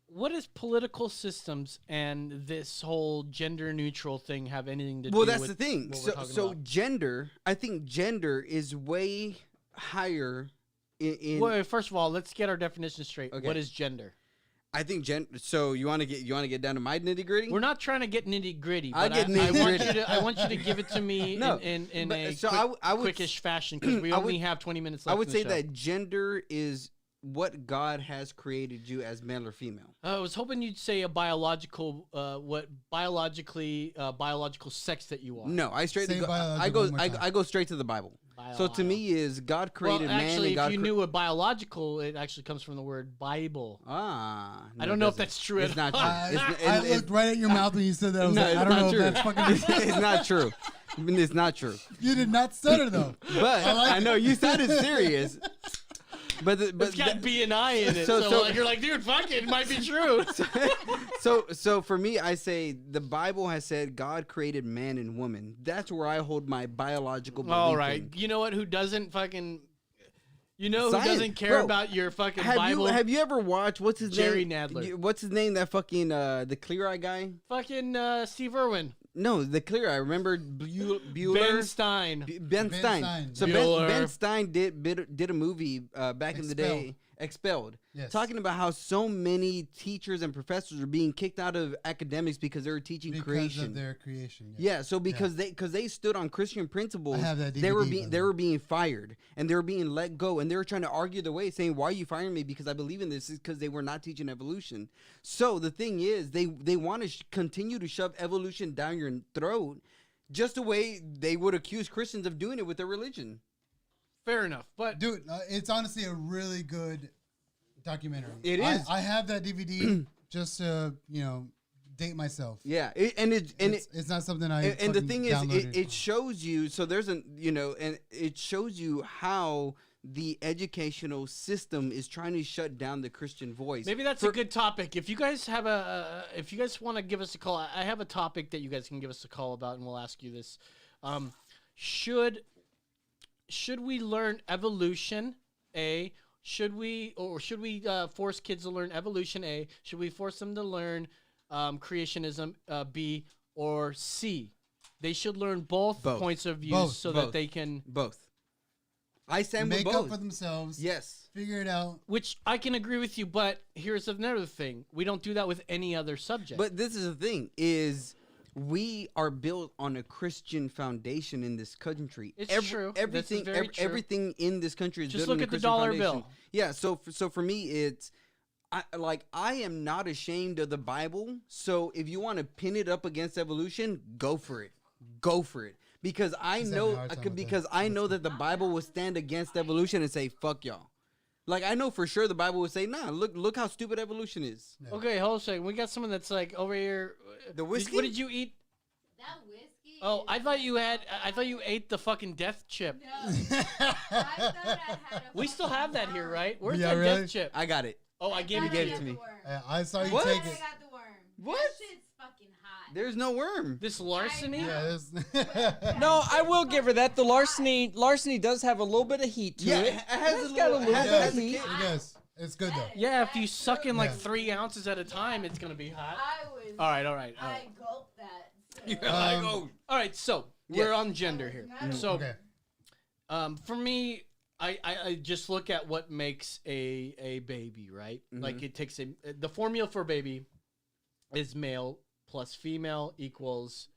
What does political systems and this whole gender neutral thing have anything to do Well, with? that's the thing. what we're talking So about? gender, I think gender is way higher in Wait, first of all, let's get our definition straight. Okay. What is gender? I think so you want to get down to my nitty-gritty? We're not trying to get nitty gritty, I'll but get I want nitty-gritty. you to. I want you to give it to me No, in but- a so quick, I would quickish fashion because we I only would- have 20 minutes I left. would in the say show. that gender is what God has created you as male or female. I was hoping you'd say a biological, biological sex that you are. No, I Say biological one more time. I go straight to the Bible. So to me is God created well, man actually, and God if you knew what biological, it actually comes from the word Bible. Ah. I no, don't it know if doesn't. that's true It's at not true. all. I looked right at your mouth when you said that. I was No, like, it's I don't not know true. if that's fucking. It's not true. It's not true. You did not stutter though. But like I know you sounded serious. But It's got B and I in it, so- so, so- like, you're like, dude, fuck it, it might be true. so for me, I say the Bible has said God created man and woman. That's where I hold my biological belief. All right, in. you know what? Who doesn't fucking? You know who Science, doesn't care bro. about your fucking Have Bible? you ever watched Jerry name? Nadler. What's his name? That fucking the Clear Eye guy. Fucking Steve Irwin. No, the clear. I remember Bueller. Ben Stein. Ben Ben Stein. Stein. So Bueller. Ben Stein did a movie back in the day, Expelled, Yes. talking about how so many teachers and professors are being kicked out of academics because they were teaching because creation. of their creation. Yeah, so because they stood on Christian principles, I have that they were DVD, being by they the were being fired and they were being let go and they were trying to argue their way, saying, "Why are you firing me? Because I believe in this." Is because they were not teaching evolution. So the thing is, they want to continue to shove evolution down your throat, just the way they would accuse Christians of doing it with their religion. Fair enough, but Dude, it's honestly a really good documentary. It is. I have that DVD just to date myself. Yeah, It's not something I. and the fucking thing is, downloaded. it shows you. So there's and it shows you how the educational system is trying to shut down the Christian voice. maybe that's a good topic. If you guys have if you guys want to give us a call, I have a topic that you guys can give us a call about, and we'll ask you this: should we learn evolution? A. Should we force kids to learn evolution? A. Should we force them to learn creationism? B or C? They should learn both Both. points of view Both. so Both. that they can. Both. I stand make with up both. for themselves. Yes. Figure it out. Which I can agree with you, but here's another thing: we don't do that with any other subject. But this is the thing: is we are built on a Christian foundation in this country. It's true. This is Everything, very true. everything in this country is Just built look on a at the Christian dollar foundation. bill. Yeah. So for me, it's I am not ashamed of the Bible. So if you want to pin it up against evolution, go for it. Go for it. Because I He's having a know hard time with because that. I know that the Bible will stand against evolution and say fuck y'all. Like I know for sure the Bible would say, nah, look how stupid evolution is. okay, hold on a second. We got someone that's like over here. The whiskey? What did you eat? That whiskey. Oh, is I thought you ate the fucking death chip. No. I thought I had a We still have that here, right? Where's Yeah, that really? death chip? I got it. Oh, I gave I it gave to it you. to me. The worm. I saw you What? take I it. got the worm. What? That shit's fucking hot. There's no worm. This larceny? Yeah. No, I will give her that. The larceny does have a little bit of heat to Yeah, it. it has It's a got little- a little it bit has of a heat. kick. It does. It's good though. Yeah, if you suck in like Yeah. 3 ounces at a time, it's gonna be hot. I was. All right, all right, all I right. gulped that. So. You're like, oh. All right, so we're on gender here. So, Okay. for me, I just look at what makes a baby, right? Like it takes the formula for a baby is male plus female equals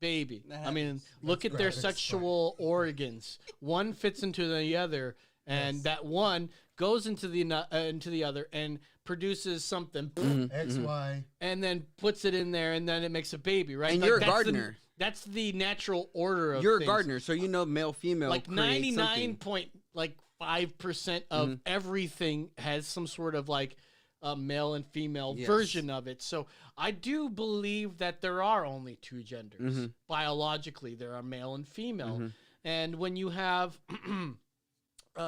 baby. I mean, look at their That's sexual organs. One fits into the other, and that one goes into the other and produces something, XY. and then puts it in there, and then it makes a baby, right? And Like, you're a that's gardener. That's the natural order of You're a things. gardener, so you know male, female. Like create something. 99.5% of everything has some sort of like a male and female Yes. version of it. So I do believe that there are only two genders. Biologically, there are male and female. And when you have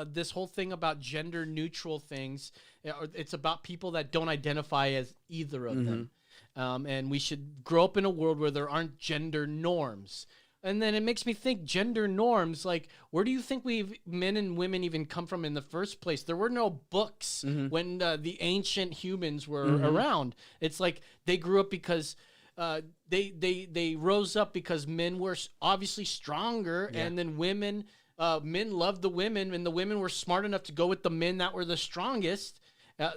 this whole thing about gender neutral things, it's about people that don't identify as either of them. And we should grow up in a world where there aren't gender norms. And then it makes me think gender norms, like, where do you think men and women even come from in the first place? There were no books when the ancient humans were around. It's like they grew up because they rose up because men were obviously stronger, and then men loved the women, and the women were smart enough to go with the men that were the strongest.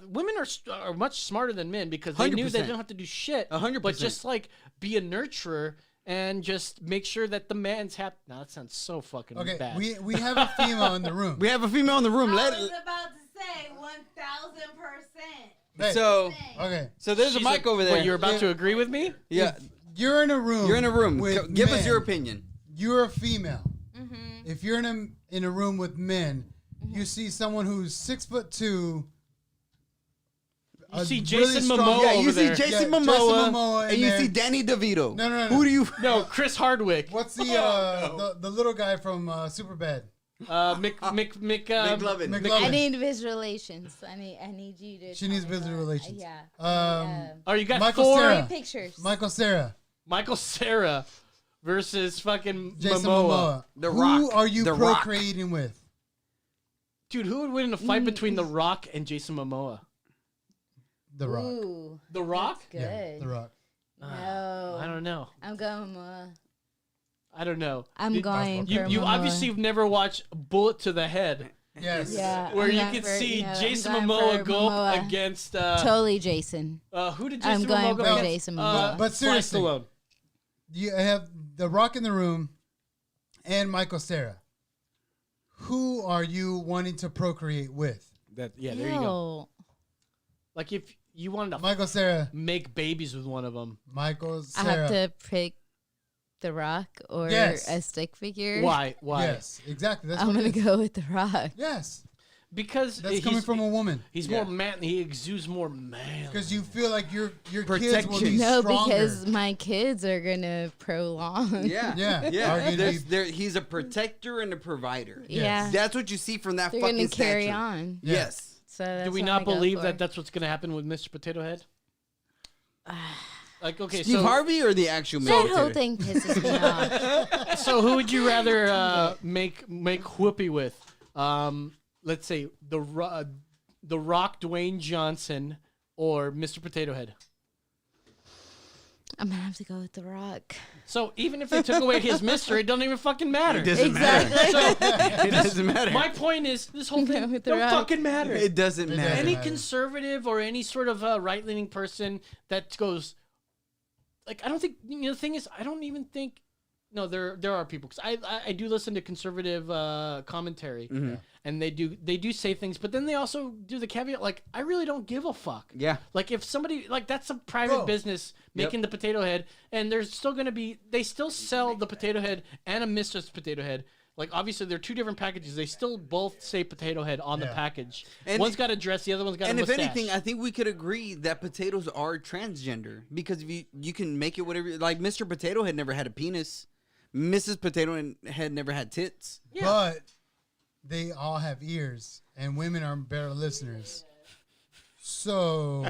Women are much smarter than men because they knew they 100%. didn't have to do shit. 100%. But just like be a nurturer and just make sure that the man's happy. Now that sounds so fucking Okay. bad. We have a female in the room. We have a female in the room. I Let was it. about to say 1000%. Hey, So, okay. so there's She's a mic over there. What, you're about to agree with me? Yeah, You're in a room. you're in a room. with Give us your men. opinion. You're a female. Mm-hmm. If you're in a room with men, you see someone who's 6'2". You see really Jason strong- Momoa Yeah, over you see there. Jason Yeah, Momoa, Jason Momoa in and you there. see Danny DeVito. No, no, no. Who do you? No, Chris Hardwick. What's the the little guy from Superbad? McLovin. McLovin. I need visualizations. I need you to. She tell needs me visual about- relations. Yeah. Oh, you got Michael four. Cera. Pictures. Michael Cera, Michael Cera versus fucking Jason Momoa. Momoa. The Who Rock. are you The Rock. procreating with? Dude, who would win in a fight between The Rock and Jason Momoa? The Rock. Ooh. The Rock? Good. Yeah, The Rock. No. I don't know. I'm going. I don't know. I'm going. You for obviously Momoa. have never watched Bullet to the Head, Yes. Yeah. where I'm you going can for- see I'm Jason going Momoa for go up Momoa. against Totally Jason. who did I'm Jason going Momoa go for against? Jason Momoa. But Sly seriously, Stallone. you have The Rock in the Room and Michael Cera. Who are you wanting to procreate with? There you go. Ew. Like if you wanted to Michael Cera. make babies with one of them, Michael I Cera. have to pick The Rock or Yes. a stick figure. why? Yes, exactly. That's I'm what gonna it is. go with The Rock. Yes, Because that's he's, coming from a woman. he's more man. He exudes more man. Because you feel like your kids will Protection. be No, stronger. because my kids are gonna prolong. Yeah, Yeah, yeah. are gonna There's- be- there, he's a protector and a provider. Yeah. That's what you see from that They're fucking gonna carry statue. on. Yes. So that's Do we what not I'm gonna go believe for. that that's what's going to happen with Mr. Potato Head? Like, okay, Steve so Harvey or the actual That military? whole thing pisses me off. so who would you rather make whoopee with? Let's say the Rock, Dwayne Johnson, or Mr. Potato Head. I'm gonna have to go with The Rock. So even if they took away his Mister, it doesn't even fucking matter. It doesn't Exactly. matter. It doesn't matter. My point is, this whole Go thing with The don't Rock. fucking matter. It doesn't It matter. doesn't Any matter. conservative or any sort of right-leaning person that goes, like, I don't think, the thing is, I don't even think, no, there are people, because I do listen to conservative commentary, Mm-hmm. and they do say things, but then they also do the caveat, like, I really don't give a fuck. Yeah. Like, if somebody, like, that's a private Bro. business making the potato head, and there's still going to be, they still sell the potato head and a Mistress Potato Head. Like, obviously, they're two different packages. They still both say potato head on the Yeah. package. And- One's got a dress, the other one's got And a if mustache. anything, I think we could agree that potatoes are transgender because if you can make it whatever. Like Mr. Potato Head never had a penis, Mrs. Potato Head never had tits. Yeah. But they all have ears, and women are better listeners. So,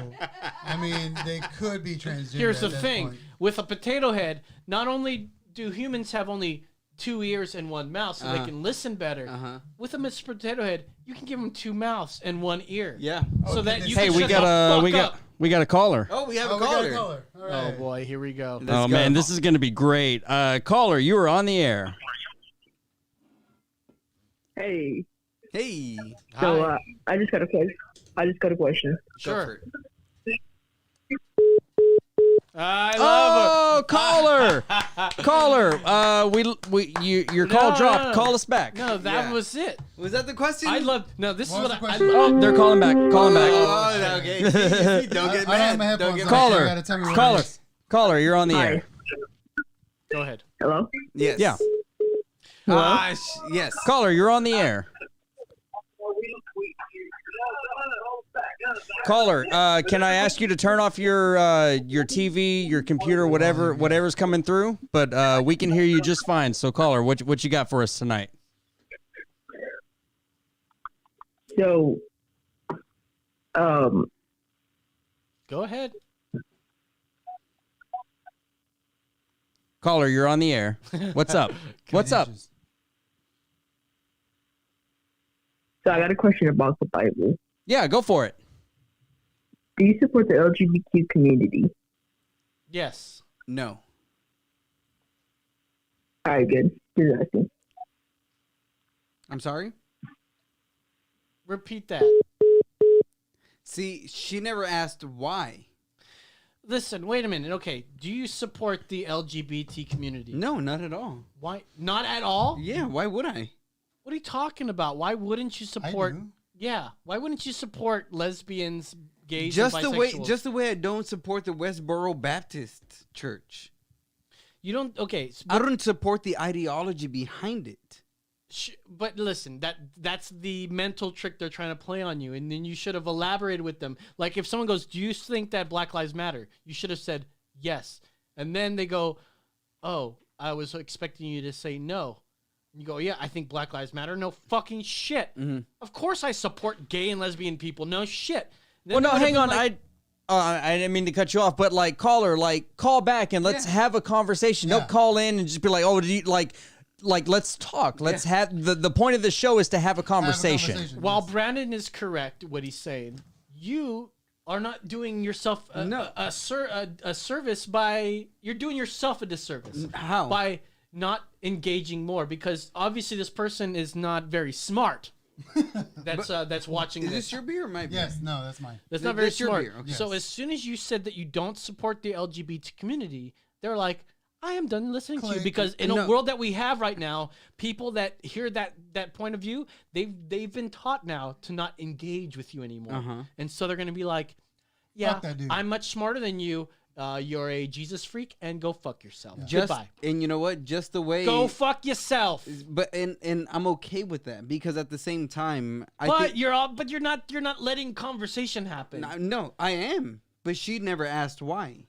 I mean, they could be transgender. Here's the at that thing: point. with a potato head, not only do humans have only 2 ears and 1 mouth, so they Uh-huh. can listen better. Uh-huh. With a Mr. Potato Head, you can give them 2 mouths and 1 ear. Yeah. So Okay, that this- you Hey, can we shut got the a fuck we got up. we got a caller. Oh, we have Oh, a we got caller. a caller. All Oh right. boy, here we go. Let's Oh go. man, this is going to be great. Caller, you are on the air. Hey, Hey. so Hi. I just got a question. Go Sure. for it. I love Oh, caller, caller. Your call No, dropped. no. Call us back. No, that Yeah. was it. Was that the question? I love. No, this What is was what the I question? love. Oh, they're calling back. Calling back. Oh, okay. See, don't get I don't have my mad. Don't headphones get on. mad. Caller, You gotta tell me what it caller, is. caller. You're on the Hi. air. Go ahead. Hello? Yes. Yeah. Yes. Caller, you're on the air. Caller, can I ask you to turn off your TV, your computer, whatever's coming through? But we can hear you just fine. So, caller, what you got for us tonight? So, Go ahead. Caller, you're on the air. What's up? What's up? so I got a question about the Bible. Yeah, go for it. Do you support the LGBTQ community? Yes. No. All right, good. Just asking. I'm sorry. Repeat that. See, she never asked why. Listen, wait a minute. Okay, do you support the LGBT community? No, not at all. Why? Not at all? Yeah, why would I? What are you talking about? Why wouldn't you support? do. Yeah. Why wouldn't you support lesbians, gays, Just and the bisexuals? way I don't support the Westboro Baptist Church. You don't. Okay. I don't support the ideology behind it. But listen, that's the mental trick they're trying to play on you, and then you should have elaborated with them. Like if someone goes, "Do you think that Black Lives Matter?" You should have said yes, and then they go, "Oh, I was expecting you to say no." And you go, "Yeah, I think Black Lives Matter." No fucking shit. Mm-hmm. Of course, I support gay and lesbian people. No shit. Then Well, no, they would've hang been on. like- I didn't mean to cut you off, but like, caller, like, call back and let's have a conversation. Yeah. Don't call in and just be like, oh, do you like, let's talk. Let's have the point of the show is to have a Have a conversation. conversation, While yes. Brandon is correct, what he's saying, you are not doing yourself a service by you're doing yourself a disservice. How? By not engaging more, because obviously this person is not very smart. That's watching Is this. this your beer or my beer? Yes, no, that's mine. That's not very That's your smart. beer, okay. So Yes. as soon as you said that you don't support the LGBT community, they're like, I am done listening to you, Click. because in a No. world that we have right now, people that hear that point of view, they've been taught now to not engage with you anymore, Uh-huh. and so they're gonna be like, yeah, Fuck that dude. I'm much smarter than you. You're a Jesus freak, and go fuck yourself. Just, Goodbye. and you know what? Just the way. Go fuck yourself. But and I'm okay with that because at the same time, I But think you're not letting conversation happen. no, I am. But she never asked why.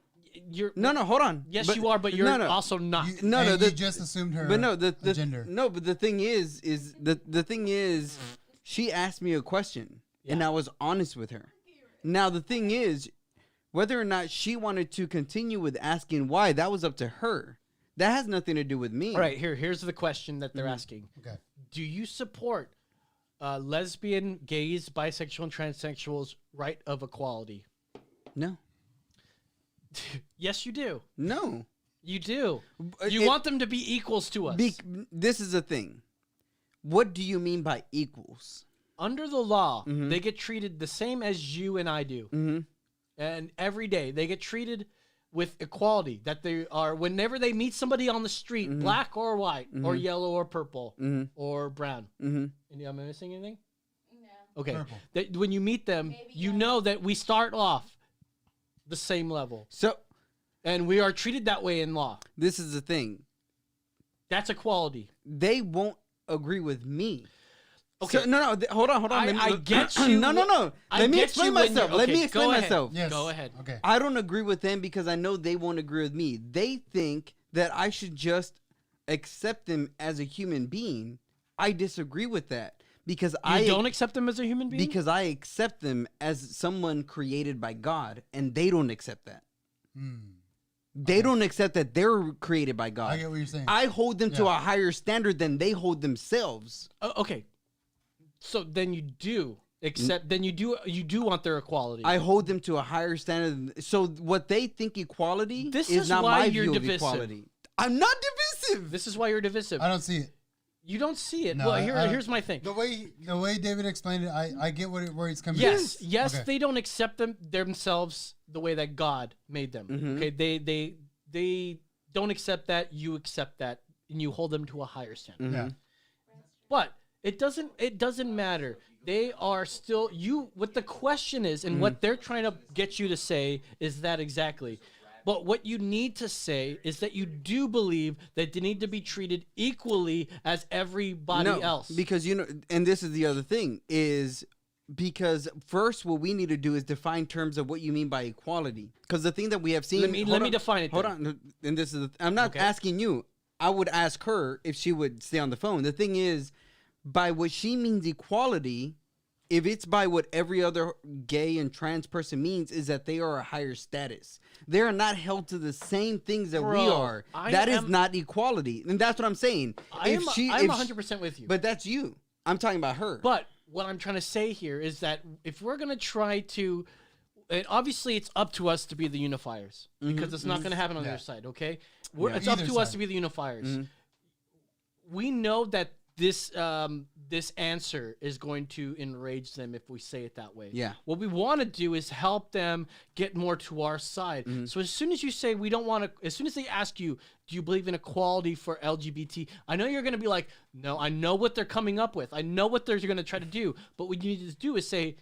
You're No, hold on. Yes, you are, but you're no, no. also not. You, No, and no, you the- just assumed her. But no, the gender. No, but the thing is the thing is, she asked me a question, and I was honest with her. Now the thing is, whether or not she wanted to continue with asking why, that was up to her. That has nothing to do with me. All right, here's the question that they're asking. Okay. Do you support lesbian, gays, bisexual, and transsexuals' right of equality? No, Yes, you do. no. You do. Uh, You it- want them to be equals to us. This is the thing. What do you mean by equals? Under the law, they get treated the same as you and I do. Mm-hmm. And every day they get treated with equality, that they are, whenever they meet somebody on the street, Mm-hmm. black or white or yellow or purple or brown. Mm-hmm. Am I missing anything? No. Okay. Purple. That when you meet them, you know that we start off the same level, So and we are treated that way in law. this is the thing. That's equality. They won't agree with me. Okay. So, no, hold on. I get you. No. I Let me get explain you when myself. you're- Let me okay, explain go ahead. myself. Yes. Go ahead. Okay. I don't agree with them because I know they won't agree with me. They think that I should just accept them as a human being. I disagree with that because You don't accept them as a human being? because I accept them as someone created by God, and they don't accept that. They don't accept that they're created by God. I get what you're saying. I hold them to Yeah. a higher standard than they hold themselves. Okay. So then you do accept. Then you do want their equality. I hold them to a higher standard. So what they think equality This is is not why my you're view divisive. of equality. I'm not divisive. This is why you're divisive. I don't see it. You don't see it. No, well, I don't- here's my thing. The way David explained it, I get where he's coming Yes, from. yes, Okay. they don't accept themselves the way that God made them. Mm-hmm. Okay, they don't accept that. You accept that, and you hold them to a higher standard. Yeah. But it doesn't matter. They are still you. What the question is, and what they're trying to get you to say is that exactly. But what you need to say is that you do believe that they need to be treated equally as everybody else. Because and this is the other thing is because first what we need to do is define terms of what you mean by equality. Because the thing that we have seen. Let me hold on, define it Hold then. on, and this is. I'm not Okay. asking you. I would ask her if she would stay on the phone. The thing is, by what she means equality, if it's by what every other gay and trans person means, is that they are a higher status. They are not held to the same things that we Bro, are. I That is am- not equality, and that's what I'm saying. I'm 100% with you. But that's you. I'm talking about her. But what I'm trying to say here is that if we're going to try to, and obviously it's up to us to be the unifiers because it's not going to happen on Yeah. their side, okay? Yeah. It's up Either to us side. to be the unifiers. We know that this answer is going to enrage them if we say it that way. Yeah. What we want to do is help them get more to our side. So as soon as you say we don't want to, as soon as they ask you, do you believe in equality for LGBT? I know you're going to be like, no, I know what they're coming up with. I know what they're going to try to do. But what you need to do is say,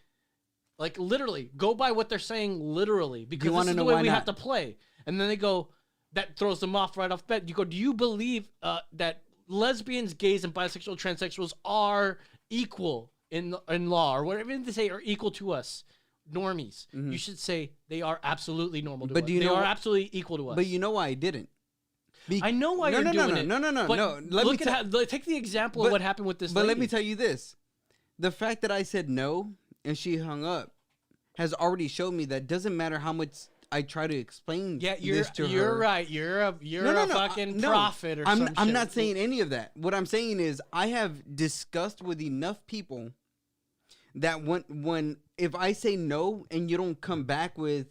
like literally, go by what they're saying literally because this wanna is the know way why we not? have to play. And then they go, that throws them off right off the bat. You go, do you believe that lesbians, gays, and bisexual, transsexuals are equal in law or whatever they say are equal to us, normies? You should say they are absolutely normal to But us. do you they know are what- absolutely equal to us. But you know why I didn't. I know why you're doing it. No. But Let me look at take the example of what happened with this. But let lady. me tell you this: the fact that I said no and she hung up has already showed me that doesn't matter how much I try to explain. Yeah, this to you're her. right. You're a fucking no. prophet or I'm some I'm shit. not saying any of that. What I'm saying is I have discussed with enough people that when if I say no and you don't come back with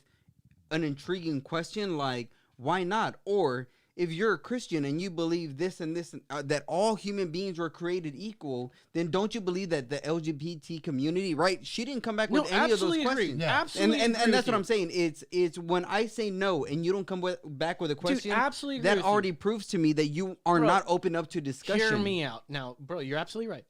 an intriguing question like why not, or if you're a Christian and you believe this and this, that all human beings were created equal, then don't you believe that the LGBT community, right? She didn't come back No, with any of those absolutely agree. questions. Yeah. Absolutely And agree that's with what you. I'm saying. It's when I say no and you don't come back with a question, absolutely agree that with you. already proves to me that you are Bro, not open up to discussion. Hear me out. Now, bro, you're absolutely right.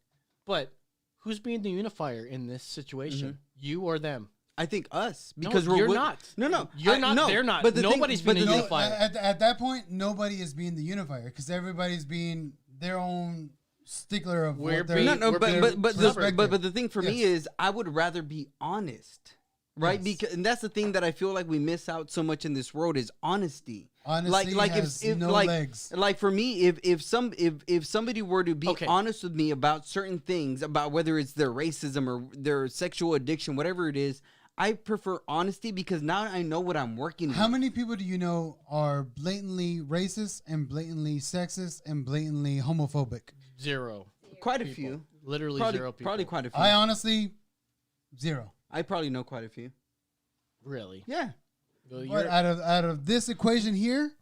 But who's being the unifier in this situation? You or them? I think us No, because you're we're not. No, You're I- not. no, They're not. But the Nobody's thing, being but the the unifier. At that point, nobody is being the unifier because everybody's being their own stickler of We're what they're. being- No, we're but being but perspective. but the thing for me Yes. is I would rather be honest, right? Yes. Because and that's the thing that I feel like we miss out so much in this world is honesty. Honesty has no like legs. like for me, if somebody were to be Okay. honest with me about certain things, about whether it's their racism or their sexual addiction, whatever it is, I prefer honesty because now I know what I'm working How with. many people do you know are blatantly racist and blatantly sexist and blatantly homophobic? Zero. Quite a few. Literally Probably, zero people. probably quite a few. I honestly, zero. I probably know quite a few. Really. Yeah. Well, But out of this equation here,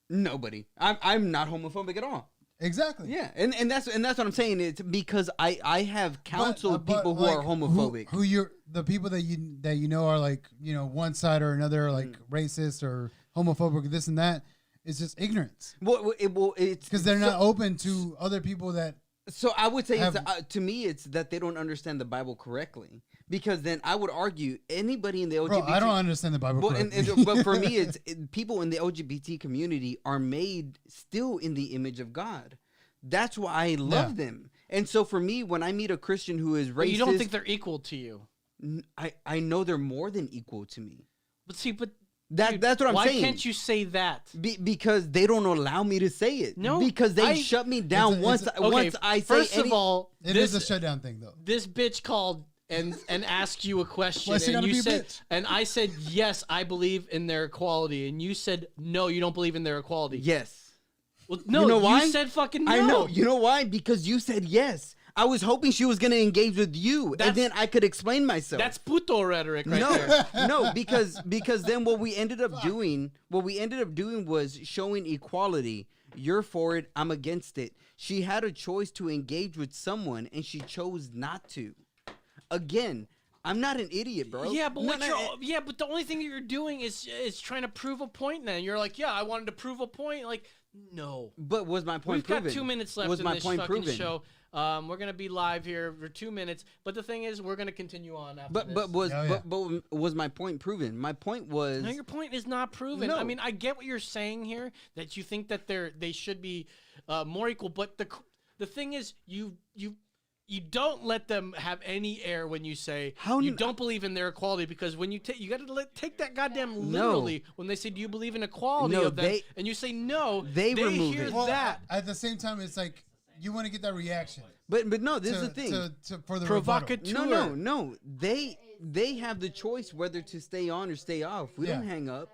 Nobody. I'm not homophobic at all. exactly. Yeah, and that's what I'm saying. It's because I have counseled But, people who like, are homophobic. Who you're the people that you know are like one side or another, like racist or homophobic, this and that. It's just ignorance It's because they're so- not open to other people that. So I would say have- to me, it's that they don't understand the Bible correctly. Because then I would argue anybody in the LGBT. Bro, I don't understand the Bible. But, correctly. but for me, it's people in the LGBT community are made still in the image of God. That's why I love them. And so for me, when I meet a Christian who is racist, But you don't think they're equal to you. I know they're more than equal to me. But see, dude, That's what I'm why saying. can't you say that? Because they don't allow me to say it. No, because they I- shut me down It's a- once I say first any, of all, It is a shutdown thing, though. this bitch called and asked you a question, Why she and gotta you be a said, bitch? and I said yes, I believe in their equality, and you said no, you don't believe in their equality. yes. Well, no, You know why? You said fucking no. I know. You know why? Because you said yes. I was hoping she was gonna engage with you, and That's- then I could explain myself. That's puto rhetoric right there. No, because then what we ended up doing was showing equality. You're for it, I'm against it. She had a choice to engage with someone, and she chose not to. Again, I'm not an idiot, bro. Yeah, but No, what no, you're, but the only thing that you're doing is trying to prove a point. Then you're like, yeah, I wanted to prove a point. Like, no. But was my point We've proven? got 2 minutes left Was in my this point fucking proven? show. We're gonna be live here for 2 minutes, but the thing is, we're gonna continue on after But this. but was my point proven? My point was No, your point is not proven. No. I mean, I get what you're saying here, that you think that they should be more equal, but the thing is, you don't let them have any air when you say How you n- don't believe in their equality, because when you got to take that goddamn No. literally when they say, do you believe in equality No, of them, they- and you say no, they remove hear it. Well, that. at the same time, it's like you want to get that reaction. but no. This to, is the thing. for the Provocateur. rebuttal. No. They have the choice whether to stay on or stay off. We don't Yeah. hang up.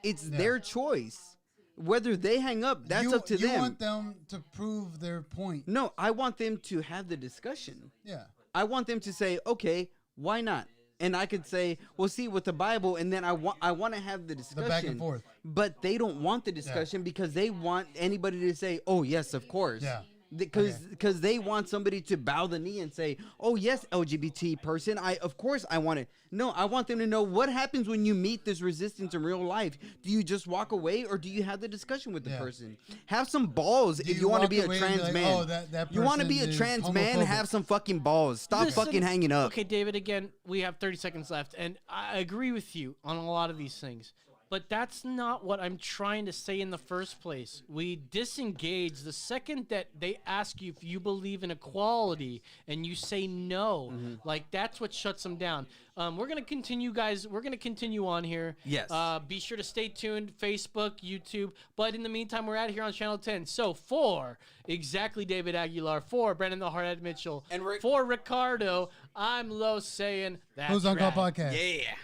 It's their choice. Whether they hang up, that's up to you them. want them to prove their point. No, I want them to have the discussion. Yeah. I want them to say, okay, why not? And I could say, well, see, with the Bible, and then I want to have the discussion. back and forth. But they don't want the discussion because they want anybody to say, oh, yes, of course. Yeah. Because they want somebody to bow the knee and say, oh, yes, LGBT person, of course I want it. No, I want them to know what happens when you meet this resistance in real life. Do you just walk away or do you have the discussion with the Yeah. person? Have some balls if you you want to walk be a away and be trans like, man. "Oh, that you want to be a person is trans man? homophobic." Have some fucking balls. Stop Listen- fucking hanging up. Okay, David, again, we have 30 seconds left, and I agree with you on a lot of these things. But that's not what I'm trying to say in the first place. We disengage the second that they ask you if you believe in equality and you say no. Like, that's what shuts them down. We're going to continue, guys. We're going to continue on here. Yes. Be sure to stay tuned, Facebook, YouTube. But in the meantime, we're out here on Channel 10. So for exactly David Aguilar, for Brandon the Hardhead Mitchell, And Rick- for Ricardo, I'm Lo saying that's Who's on Call right. Podcast? Yeah.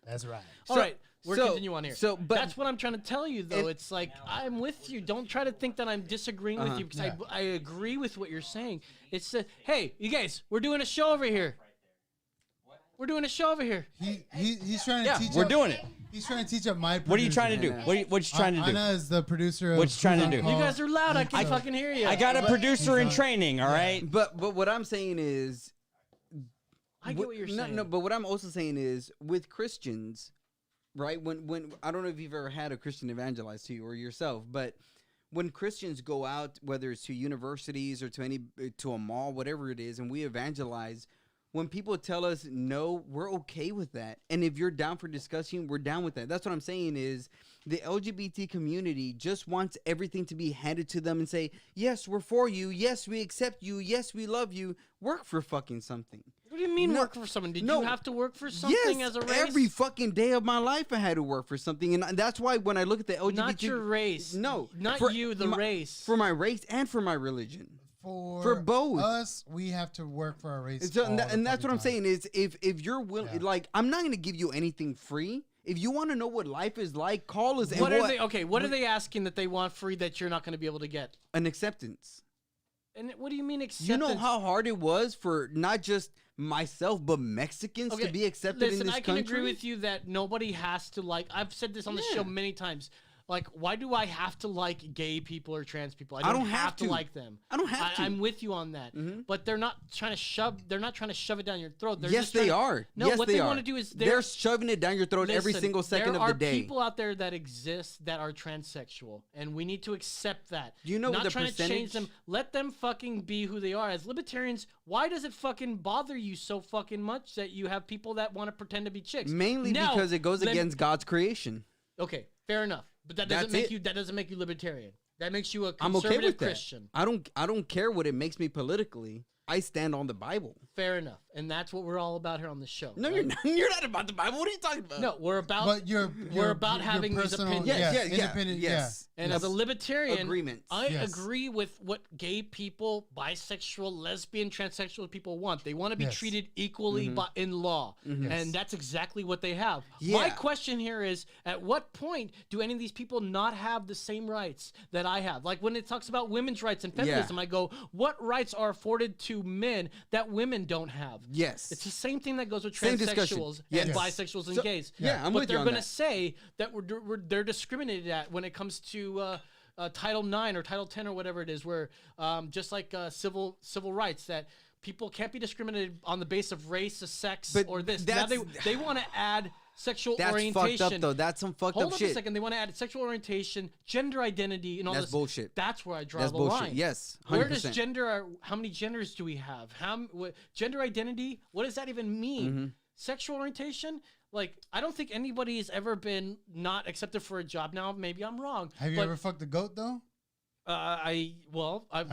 That's right. All right, we're so- continue on here. so, but- that's what I'm trying to tell you, though. And- It's like I'm with you. Don't try to think that I'm disagreeing with you because Yeah. I agree with what you're saying. It's hey, you guys, we're doing a show over here. We're doing a show over here. He's trying to Yeah, teach. we're up- doing it. He's trying to teach up my. What are you trying to do? Yeah. What you trying to do? Anna is the producer. Of What you trying to Who's do? on You You Call. guys are loud. I can fucking hear you. I got a producer in He's training. All right. But what I'm saying is, I get what you're saying. No, but what I'm also saying is with Christians, right? When I don't know if you've ever had a Christian evangelize to you or yourself, but when Christians go out, whether it's to universities or to a mall, whatever it is, and we evangelize, when people tell us no, we're okay with that. And if you're down for discussion, we're down with that. That's what I'm saying is the LGBT community just wants everything to be handed to them and say, yes, we're for you. Yes, we accept you. Yes, we love you. Work for fucking something. What do you mean No, work for someone? Did no. you have to work for something Yes, as a race? every fucking day of my life I had to work for something. And that's why when I look at the LGBT... Not your race. No. Not for you, the race. For my race and for my religion. For both. us, we have to work for our race. And, so, all the and that's what fucking I'm time. saying is if you're willing, Yeah. like, I'm not going to give you anything free. If you want to know what life is like, call us. What and are they? Okay, what are they asking that they want free that you're not going to be able to get? An acceptance. And what do you mean acceptance? You know how hard it was for not just myself, but Mexicans to be accepted listen, in this I can country? agree with you that nobody has to like. I've said this on the Yeah. show many times. Like, why do I have to like gay people or trans people? I don't have have to to. like them. I don't have to. I'm with you on that. But they're not trying to shove. They're not trying to shove it down your throat. They're Yes, just trying they to- are. No, yes, what they want to do is they're shoving it down your throat every Listen, single second there of the are day. people out there that exist that are transsexual, and we need to accept that. Do you know Not the trying to change them. percentage- Let them fucking be who they are. As libertarians, why does it fucking bother you so fucking much that you have people that want to pretend to be chicks? Mainly Now, because it goes let- against God's creation. Okay, fair enough, but that doesn't That's make it. you. That doesn't make you libertarian. That makes you a I'm conservative okay with that. Christian. I don't care what it makes me politically. I stand on the Bible. Fair enough, and that's what we're all about here on the show. No, right? you're not. You're not about the Bible. What are you talking about? No, we're about. But we're about having these personal- opinions. Yes, Yeah, yes, independent, yes. And as a libertarian, Agreements. I Yes. agree with what gay people, bisexual, lesbian, transsexual people want. They want to be Yes. treated equally in law. Yes. And that's exactly what they have. My Yeah. question here is, at what point do any of these people not have the same rights that I have? Like when it talks about women's rights and feminism, I go, what rights are afforded to men that women don't have? Yes. It's the same thing that goes with Same discussion. transsexuals Yes. and bisexuals and So- gays. yeah, I'm but with you they're on gonna that. say that they're discriminated at when it comes to Title IX or Title 10 or whatever it is, where just like civil rights, that people can't be discriminated on the basis of race, or sex, But or this. Now that's- they want to add sexual That's orientation. fucked up, though. That's some fucked Hold up up shit. a second. They want to add sexual orientation, gender identity, and all That's this. bullshit. That's where I draw That's the bullshit. line. Yes, Where does 100%. gender? How many genders do we have? Gender identity? What does that even mean? Mm-hmm. Sexual orientation? Like, I don't think anybody has ever been not accepted for a job. Now, maybe I'm wrong. Have you but, ever fucked a goat though? I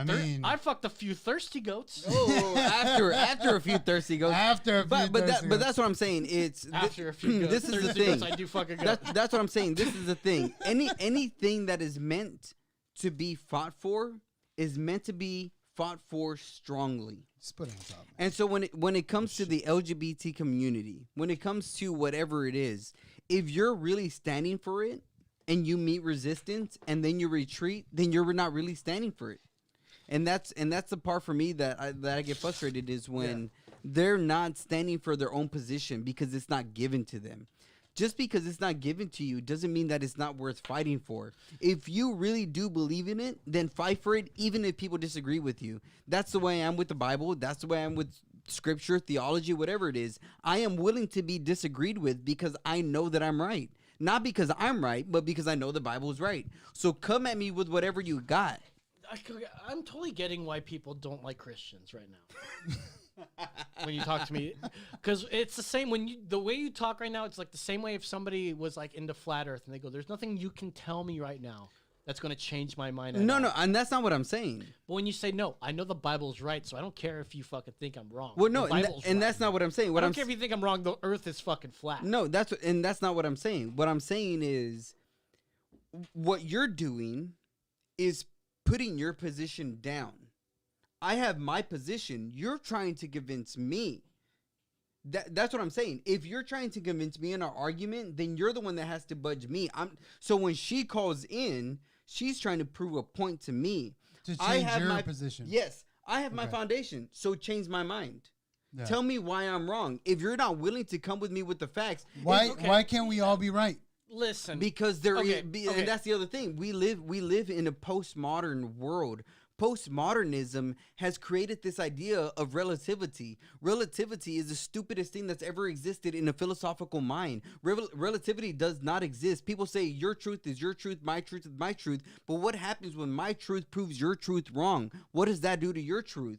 mean- I fucked a few thirsty goats. Oh, after a few thirsty goats. After a few but thirsty goats. that's what I'm saying. It's After a few goats. This is the Thirsty thing. goats, I do fuck a goat. That's what I'm saying. This is the thing. Anything that is meant to be fought for is meant to be fought for strongly. Just put it on top. Man. And so when it comes to the LGBT community, when it comes to whatever it is, if you're really standing for it and you meet resistance and then you retreat, then you're not really standing for it. And that's the part for me that I get frustrated is when they're not standing for their own position because it's not given to them. Just because it's not given to you doesn't mean that it's not worth fighting for. If you really do believe in it, then fight for it, even if people disagree with you. That's the way I am with the Bible. That's the way I'm with scripture, theology, whatever it is. I am willing to be disagreed with because I know that I'm right. Not because I'm right, but because I know the Bible is right. So come at me with whatever you got. I'm totally getting why people don't like Christians right now. When you talk to me, because it's the same the way you talk right now. It's like the same way if somebody was like into flat Earth and they go, "There's nothing you can tell me right now that's going to change my mind." at No, all." no, and that's not what I'm saying. But when you say no, I know the Bible's right, so I don't care if you fucking think I'm wrong. Well, no, The Bible's and right. that's not what I'm saying. I What don't I'm care if you think I'm wrong. The Earth is fucking flat. No, that's not what I'm saying. What I'm saying is what you're doing is putting your position down. I have my position. You're trying to convince me. That's what I'm saying. If you're trying to convince me in our argument, then you're the one that has to budge me. So when she calls in, she's trying to prove a point to me. To I change have your my position. Yes, I have my Okay. foundation. So change my mind. Yeah. Tell me why I'm wrong. If you're not willing to come with me with the facts, Why can't we all be right? Listen, because there is, okay. and that's the other thing. We live in a postmodern world. Postmodernism has created this idea of relativity. Relativity is the stupidest thing that's ever existed in a philosophical mind. Relativity does not exist. People say your truth is your truth, my truth is my truth. But what happens when my truth proves your truth wrong? What does that do to your truth?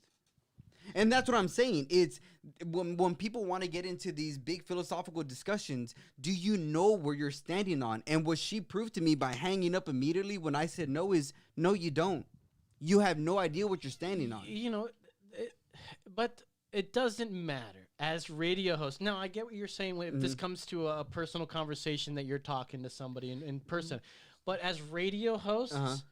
And that's what I'm saying. It's when people want to get into these big philosophical discussions, do you know where you're standing on? And what she proved to me by hanging up immediately when I said no is, no, you don't. You have no idea what you're standing on. You know, but it doesn't matter as radio hosts. Now, I get what you're saying when if this comes to a personal conversation that you're talking to somebody in person. But as radio hosts,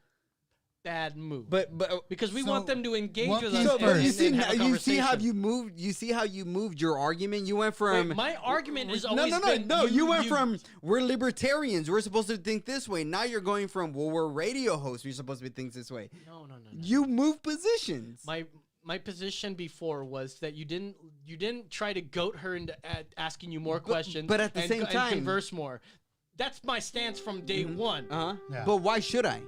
bad move. But because we So, want them to engage what with came us. first? but and, you and see, have a you see how conversation. you moved. You see how you moved your argument. You went from Wait, my argument is no, always no, no, been no. You went from we're libertarians. We're supposed to think this way. Now you're going from we're radio hosts. We're supposed to think this way. no. You move positions. My position before was that you didn't try to goat her into asking you more questions, but at the and same time- and converse more. That's my stance from day one. Yeah. But why should I?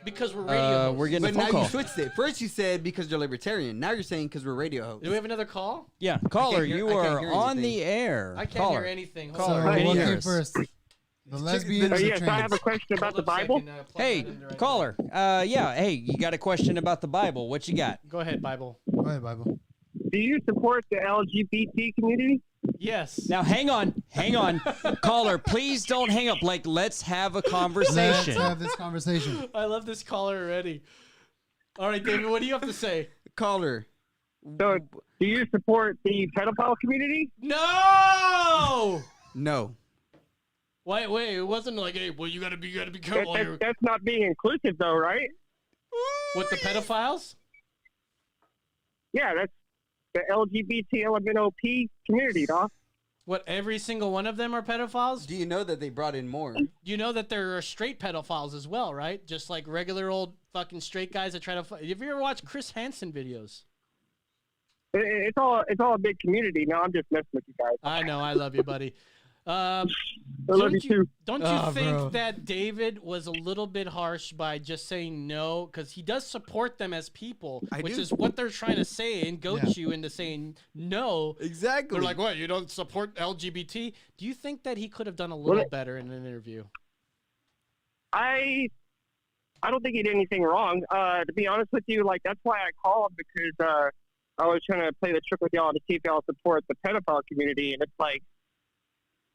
Because we're radio hosts. We're getting a But phone now call. you switched it. First you said because you're libertarian. Now you're saying because we're radio hosts. Do we have another call? Yeah, caller, hear- you I can't are hear on anything. the air. I can't Caller. hear anything. Hold Caller, on. So can you what hear came us? first? The lesbians or Yes, I have a trans? question about the Hold up a Bible. second, plug Hey, that in right caller. Yeah. Hey, you got a question about the Bible? What you got? now. Go ahead, Bible. Go ahead, Bible. Do you support the LGBT community? Yes. Now, hang on. Caller, please don't hang up. Like, let's have a Let's conversation. have this conversation. I love this caller already. All right, David, what do you have to say? Caller. So, do you support the pedophile community? No. No. Wait. It wasn't like, hey, well, you gotta be careful here That's not being inclusive, though, right? with the pedophiles. Yeah, that's the LGBT LMNOP community, dog. What? Every single one of them are pedophiles? Do you know that they brought in more? You know that there are straight pedophiles as well, right? Just like regular old fucking straight guys that try to. Have you ever watched Chris Hansen videos? It's all a big community. No, I'm just messing with you guys. I know. I love you, buddy. I love you too. Don't you Oh, think bro. that David was a little bit harsh by just saying no? Because he does support them as people, I which do. is what they're trying to say and goad Yeah. you into saying no. Exactly. They're like, what? You don't support LGBT? Do you think that he could have done a little better in an interview? I don't think he did anything wrong. To be honest with you, like that's why I called because I was trying to play the trick with y'all to see if y'all support the pedophile community, and it's like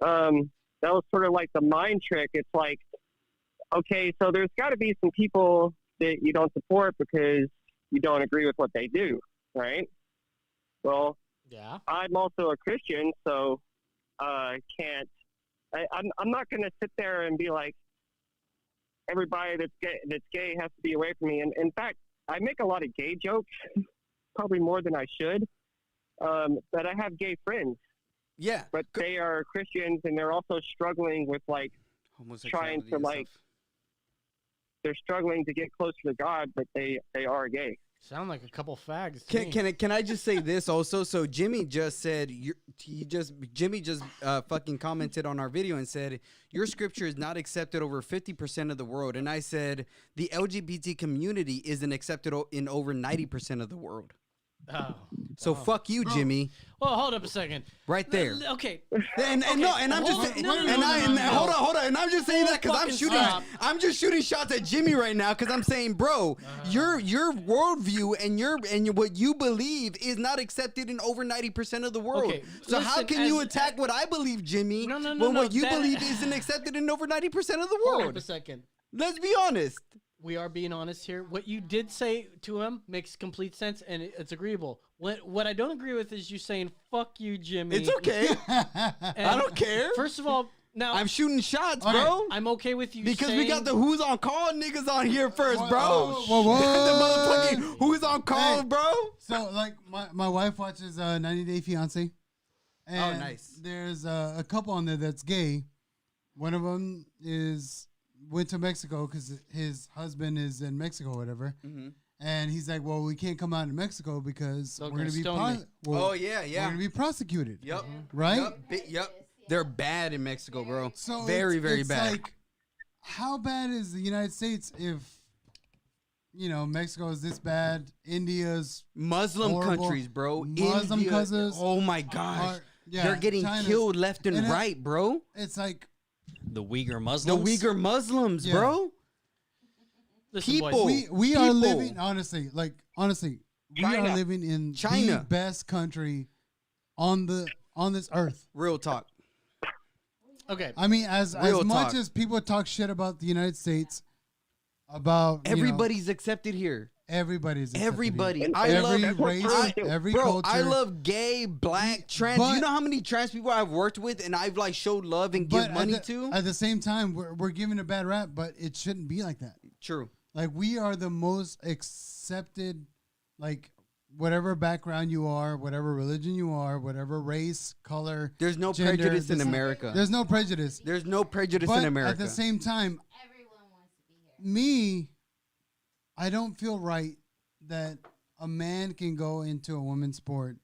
that was sort of like the mind trick. It's like, okay, so there's got to be some people that you don't support because you don't agree with what they do, right? Well, Yeah. I'm also a Christian, so I'm not going to sit there and be like, everybody that's gay has to be away from me. And in fact, I make a lot of gay jokes, probably more than I should. But I have gay friends, Yeah. but they are Christians, and they're also struggling with like Homosexuality to, and like, stuff. they're struggling to get closer to God, but they are gay. Sound like a couple fags. To me. Can I just say this also? So Jimmy just said Jimmy just fucking commented on our video and said your scripture is not accepted over 50% of the world, and I said the LGBT community isn't accepted in over 90% of the world. Oh. So fuck you, Jimmy, Well, hold up a second. right there. Okay. And no, and I'm just Hold on. hold on, and I'm just saying that because Fucking I'm just shooting shots at Jimmy right now because I'm saying, bro, your worldview and what you believe is not accepted in over 90% of the world. Okay, So how listen, can you as- attack what I believe, Jimmy, No, when no, what you that- believe isn't accepted in over 90% of the Hold up a world? second. Let's be honest. We are being honest here. What you did say to him makes complete sense, and it's agreeable. What I don't agree with is you saying "fuck you, Jimmy." It's okay. And I don't care. First of all, now I'm shooting shots, Okay. bro. I'm okay with you Because saying, we got the who's on call niggas on here first, bro. Whoa, whoa. The motherfucking who's on call, Hey. bro. So, like, my wife watches 90 Day Fiance. And nice. There's a couple on there that's gay. One of them went to Mexico because his husband is in Mexico or whatever. And he's like, well, we can't come out in Mexico because They're we're going to gonna be stone me. Oh yeah, we're yeah. going to be prosecuted. Yep. Right? Yep. They're bad in Mexico, bro. So very, it's, very it's bad. Like, how bad is the United States if Mexico is this bad? India's Muslim horrible. countries, bro. Muslim India, cousins oh my gosh. are- yeah, They're getting China's- killed left and and it- right, bro. It's like The Uyghur The Muslims. Uyghur Muslims, Yeah. bro. Listen, People. boys, we are People. living honestly, we are China. living in the China. best country on this earth. Real talk. okay. I mean, as Real much talk. as people talk shit about the United States, about Everybody's accepted here. everybody's accepted Everybody. here. I every love race, I- every bro, culture. I love gay, black, trans. But- you know how many trans people I've worked with and I've like showed love and give money to? At the same time, we're giving a bad rap, but it shouldn't be like that. True. Like, we are the most accepted, like, whatever background you are, whatever religion you are, whatever race, color. There's no gender, prejudice in this- America. There's no prejudice. There's no prejudice But in America. at the same time, Everyone wants to be here. I don't feel right that a man can go into a women's sport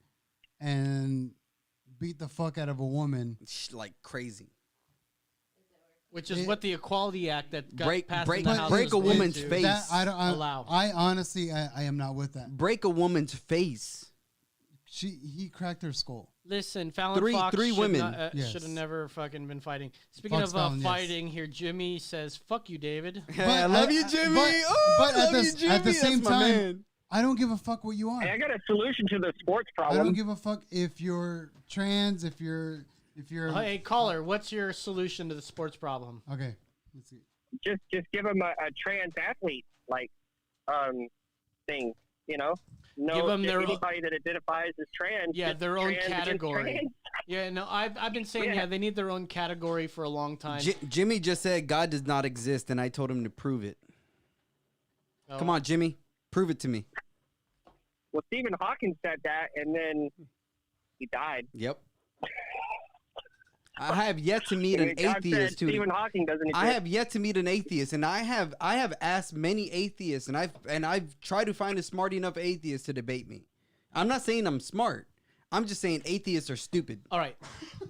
and beat the fuck out of a woman. Like crazy. Which is it- what the Equality Act that got Break- passed break- in the but House break was a made woman's to face. That allow. I honestly, I am not with that. Break a woman's face. He cracked her skull. Listen, Fallon Three- Fox three should women. not- Yes. should have never fucking been fighting. Speaking Fox of Fallon, yes. fighting here, Jimmy says, "Fuck you, David." I love you, Jimmy. but I at love the- you, Jimmy. at the same That's my time, man. I don't give a fuck what you are. Hey, I got a solution to the sports I don't problem. give a fuck if you're trans, if you're Hey, caller, what's your solution to the sports problem? okay. Let's see. Just give them a trans athlete thing. No, Give 'em their own- anybody that identifies as trans. Yeah, just their own trans against category. trans. Yeah, no, I've been saying Yeah. they need their own category for a long time. Jimmy just said God does not exist, and I told him to prove it. Oh. Come on, Jimmy. Prove it to me. Well, Stephen Hawking said that, and then he died. Yep. I have yet to meet I an mean, God said atheist who. Stephen Hawking doesn't exist. I have yet to meet an atheist, and I have asked many atheists, and I've tried to find a smart enough atheist to debate me. I'm not saying I'm smart. I'm just saying atheists are stupid. All right,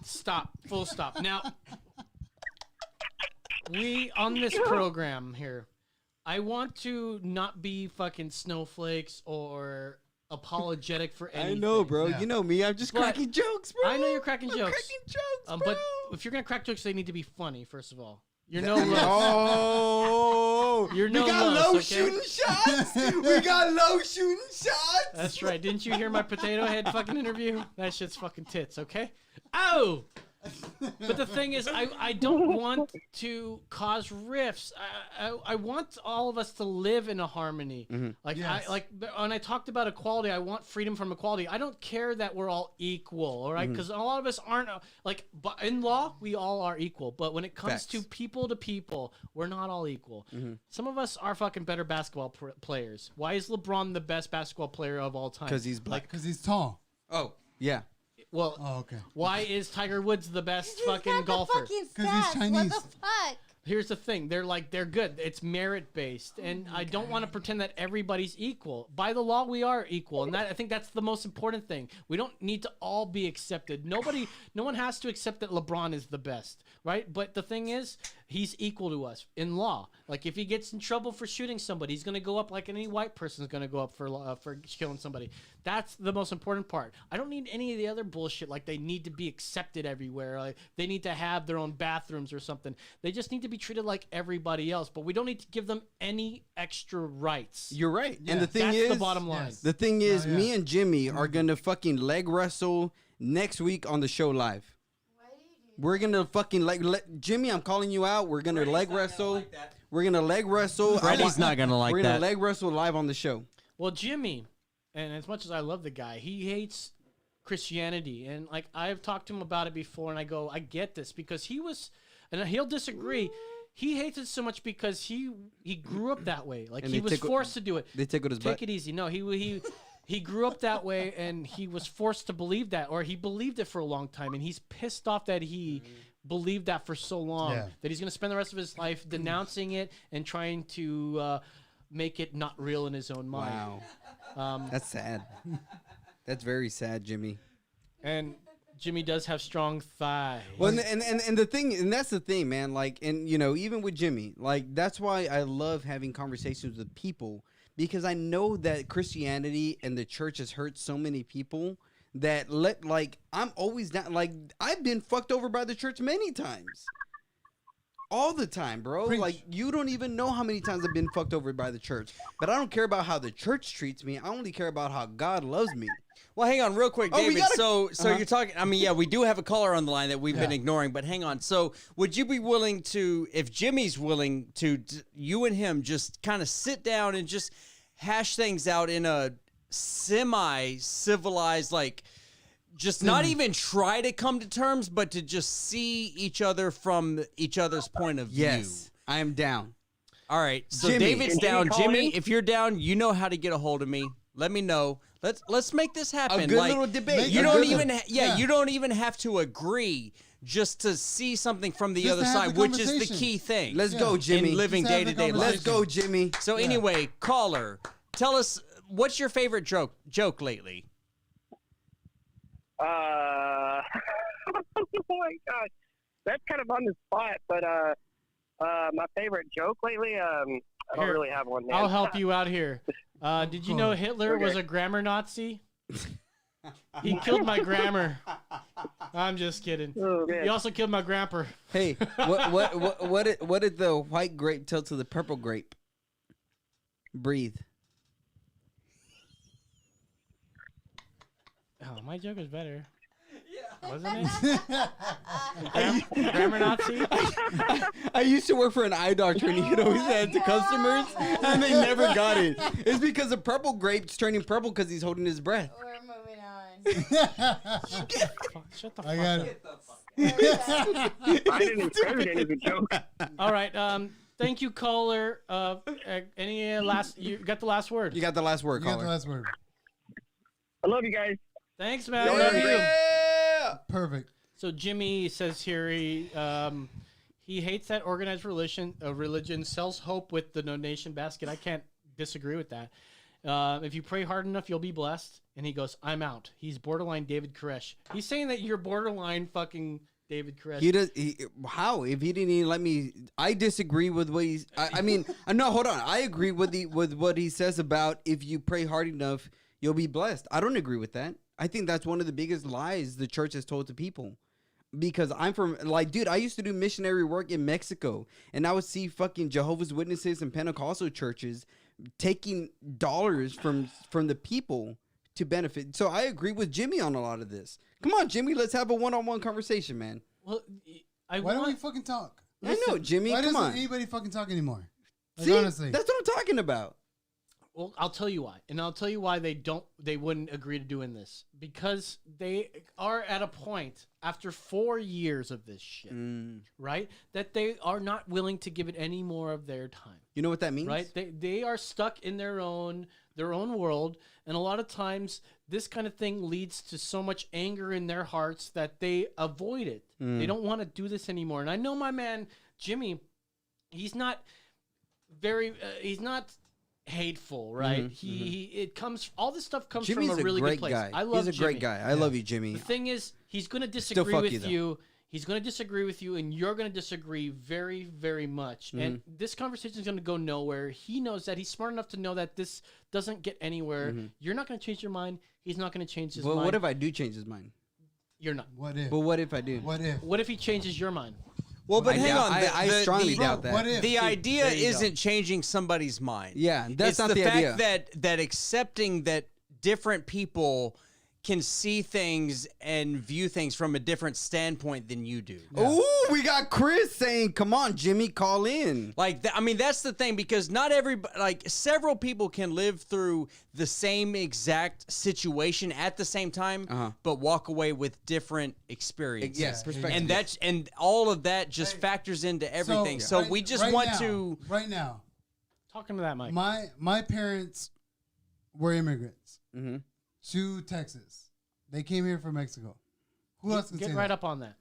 stop. Full stop. Now, we on this program here, I want to not be fucking snowflakes or apologetic for anything. I know, bro. Yeah. You know me. I'm just But- cracking jokes, bro. I know you're cracking I'm jokes. cracking jokes, bro. But if you're gonna crack jokes, they need to be funny. First of all, you're no love. Oh, You're no we got less, low okay? shooting shots. We got low shooting shots. That's right. Didn't you hear my potato head fucking interview? That shit's fucking tits, okay? Oh! But the thing is, I don't want to cause rifts. I want all of us to live in a harmony. Like Yes. when I talked about equality, I want freedom from equality. I don't care that we're all equal, all right? Because a lot of us aren't but in law we all are equal. But when it comes to Facts. people, we're not all equal. Some of us are fucking better basketball players. Why is LeBron the best basketball player of all time? Because he's black. Because he's tall. Oh, yeah. Well, Oh, okay. why is Tiger Woods the best He's fucking got the golfer? fucking 'Cause he's stats. Chinese. What the fuck? Here's the thing: they're good. It's merit based, and I don't want to pretend that everybody's equal. By the law, we are equal, and I think that's the most important thing. We don't need to all be accepted. No one has to accept that LeBron is the best, right? But the thing is, he's equal to us in law. Like if he gets in trouble for shooting somebody, he's gonna go up like any white person is gonna go up for killing somebody. That's the most important part. I don't need any of the other bullshit. Like they need to be accepted everywhere. Like they need to have their own bathrooms or something. They just need to be treated like everybody else. But we don't need to give them any extra rights. You're right. And the thing That's is, the bottom line. Yes. the thing is, Oh, yeah. me and Jimmy are gonna fucking leg wrestle next week on the show live. We're gonna fucking Jimmy. I'm calling you out. We're gonna leg wrestle. We're gonna leg wrestle. Freddie's not gonna like We're gonna that. leg wrestle live on the show. Well, Jimmy, and as much as I love the guy, he hates Christianity. And like I've talked to him about it before, and I go, I get this because he was, and he'll disagree. He hates it so much because he grew up that way. Like And he they was tickle- forced to do it. They tickled his Take butt. it easy. No, he grew up that way, and he was forced to believe that, or he believed it for a long time, and he's pissed off that he believed that for so long Yeah. that he's going to spend the rest of his life denouncing it and trying to make it not real in his own mind. Wow. That's sad. That's very sad, Jimmy. And Jimmy does have strong thighs. Well, and the thing, and that's the thing, man. Like, and even with Jimmy, like that's why I love having conversations with people, because I know that Christianity and the church has hurt so many people that I'm always down. Like, I've been fucked over by the church many times. All the time, bro. Preach. Like, you don't even know how many times I've been fucked over by the church. But I don't care about how the church treats me. I only care about how God loves me. Well, hang on real quick, Oh, we David. gotta- So you're talking, I mean, yeah, we do have a caller on the line that we've been Yeah. ignoring, but hang on. So would you be willing to, if Jimmy's willing to, you and him just kind of sit down and just hash things out in a semi-civilized, like, just not even try to come to terms, but to just see each other from each other's point of view? Yes, I am down. All right. So Jimmy. David's Can Jimmy down. call Jimmy, in? if you're down, you know how to get a hold of me. Let me know. Let's make this happen. A good Like, little debate. You A don't good even one. Yeah. you don't even have to agree just to see something from the Just other to have side, the which is the conversation. key thing. Let's go, Jimmy. in living Just have the day-to-day life. Let's go, Jimmy. So anyway, caller, tell us what's your favorite joke lately? Oh my god, that's kind of on the spot. But my favorite joke lately, I don't Here, really have one. Man. I'll help you out here. Did you know Hitler was Okay. a grammar Nazi? He killed my grammar. I'm just kidding. Oh, man. He also killed my grandpa. Hey, what did the white grape tell to the purple grape? Breathe. Oh, my joke was better. Wasn't it? Grammar Nazi? I used to work for an eye doctor, and he'd always say it to customers, and they never got it. It's because the purple grape's turning purple because he's holding his breath. We're moving on. Fuck, shut the fuck I got up. it. I didn't include any of the jokes. All right. Thank you, caller. Any last? You got the last word. You got the last word, You got the caller. last word. I love you guys. Thanks, man. Yeah, Love you. Yeah. Perfect. So Jimmy says here he hates that organized religion sells hope with the donation basket. I can't disagree with that. If you pray hard enough, you'll be blessed. And he goes, I'm out. He's borderline David Koresh. He's saying that you're borderline fucking David Koresh. He does. How? If he didn't even let me, I disagree with what he's. I mean, no, hold on. I agree with what he says about if you pray hard enough, you'll be blessed. I don't agree with that. I think that's one of the biggest lies the church has told to people. Because I'm from, like, dude, I used to do missionary work in Mexico, and I would see fucking Jehovah's Witnesses and Pentecostal churches taking dollars from the people to benefit. So I agree with Jimmy on a lot of this. Come on, Jimmy, let's have a one-on-one conversation, man. Well, I Why don't we want, fucking talk? I know, Jimmy. Why Come doesn't on. anybody fucking talk anymore? Like, See, honestly. that's what I'm talking about. well, I'll tell you why, and I'll tell you why they wouldn't agree to doing this, because they are at a point after 4 years of this shit, right? That they are not willing to give it any more of their time. You know what that means? Right? They are stuck in their own world, and a lot of times this kind of thing leads to so much anger in their hearts that they avoid it. They don't want to do this anymore. And I know my man Jimmy, he's not he's not hateful, right? It comes, all this stuff comes Jimmy's from a really great good place. guy. I love He's a Jimmy. great guy. I love you, Jimmy. The thing is, he's going to disagree fuck with you, though. you. He's going to disagree with you, and you're going to disagree very, very much. And this conversation is going to go nowhere. He knows that. He's smart enough to know that this doesn't get anywhere. You're not going to change your mind. He's not going to change his Well, mind. what if I do change his mind? You're not. What if? But what if I do? What if? What if he changes your mind? Well, but I hang doubt- on. I strongly doubt that. What if? The idea there you go. isn't changing somebody's mind. Yeah, that's it's not the the fact idea. that accepting that different people can see things and view things from a different standpoint than you do. Ooh, we got Chris saying, "Come on, Jimmy, call in." Like, I mean, that's the thing, because not everybody, like, several people can live through the same exact situation at the same time, but walk away with different experiences. Yes, perspective. And all of that just factors into everything. So right- we just right want now- to. Right now, Talking to that mic. my parents were immigrants Mhm. to Texas. They came here from Mexico. Who else can Get say right that? up on that.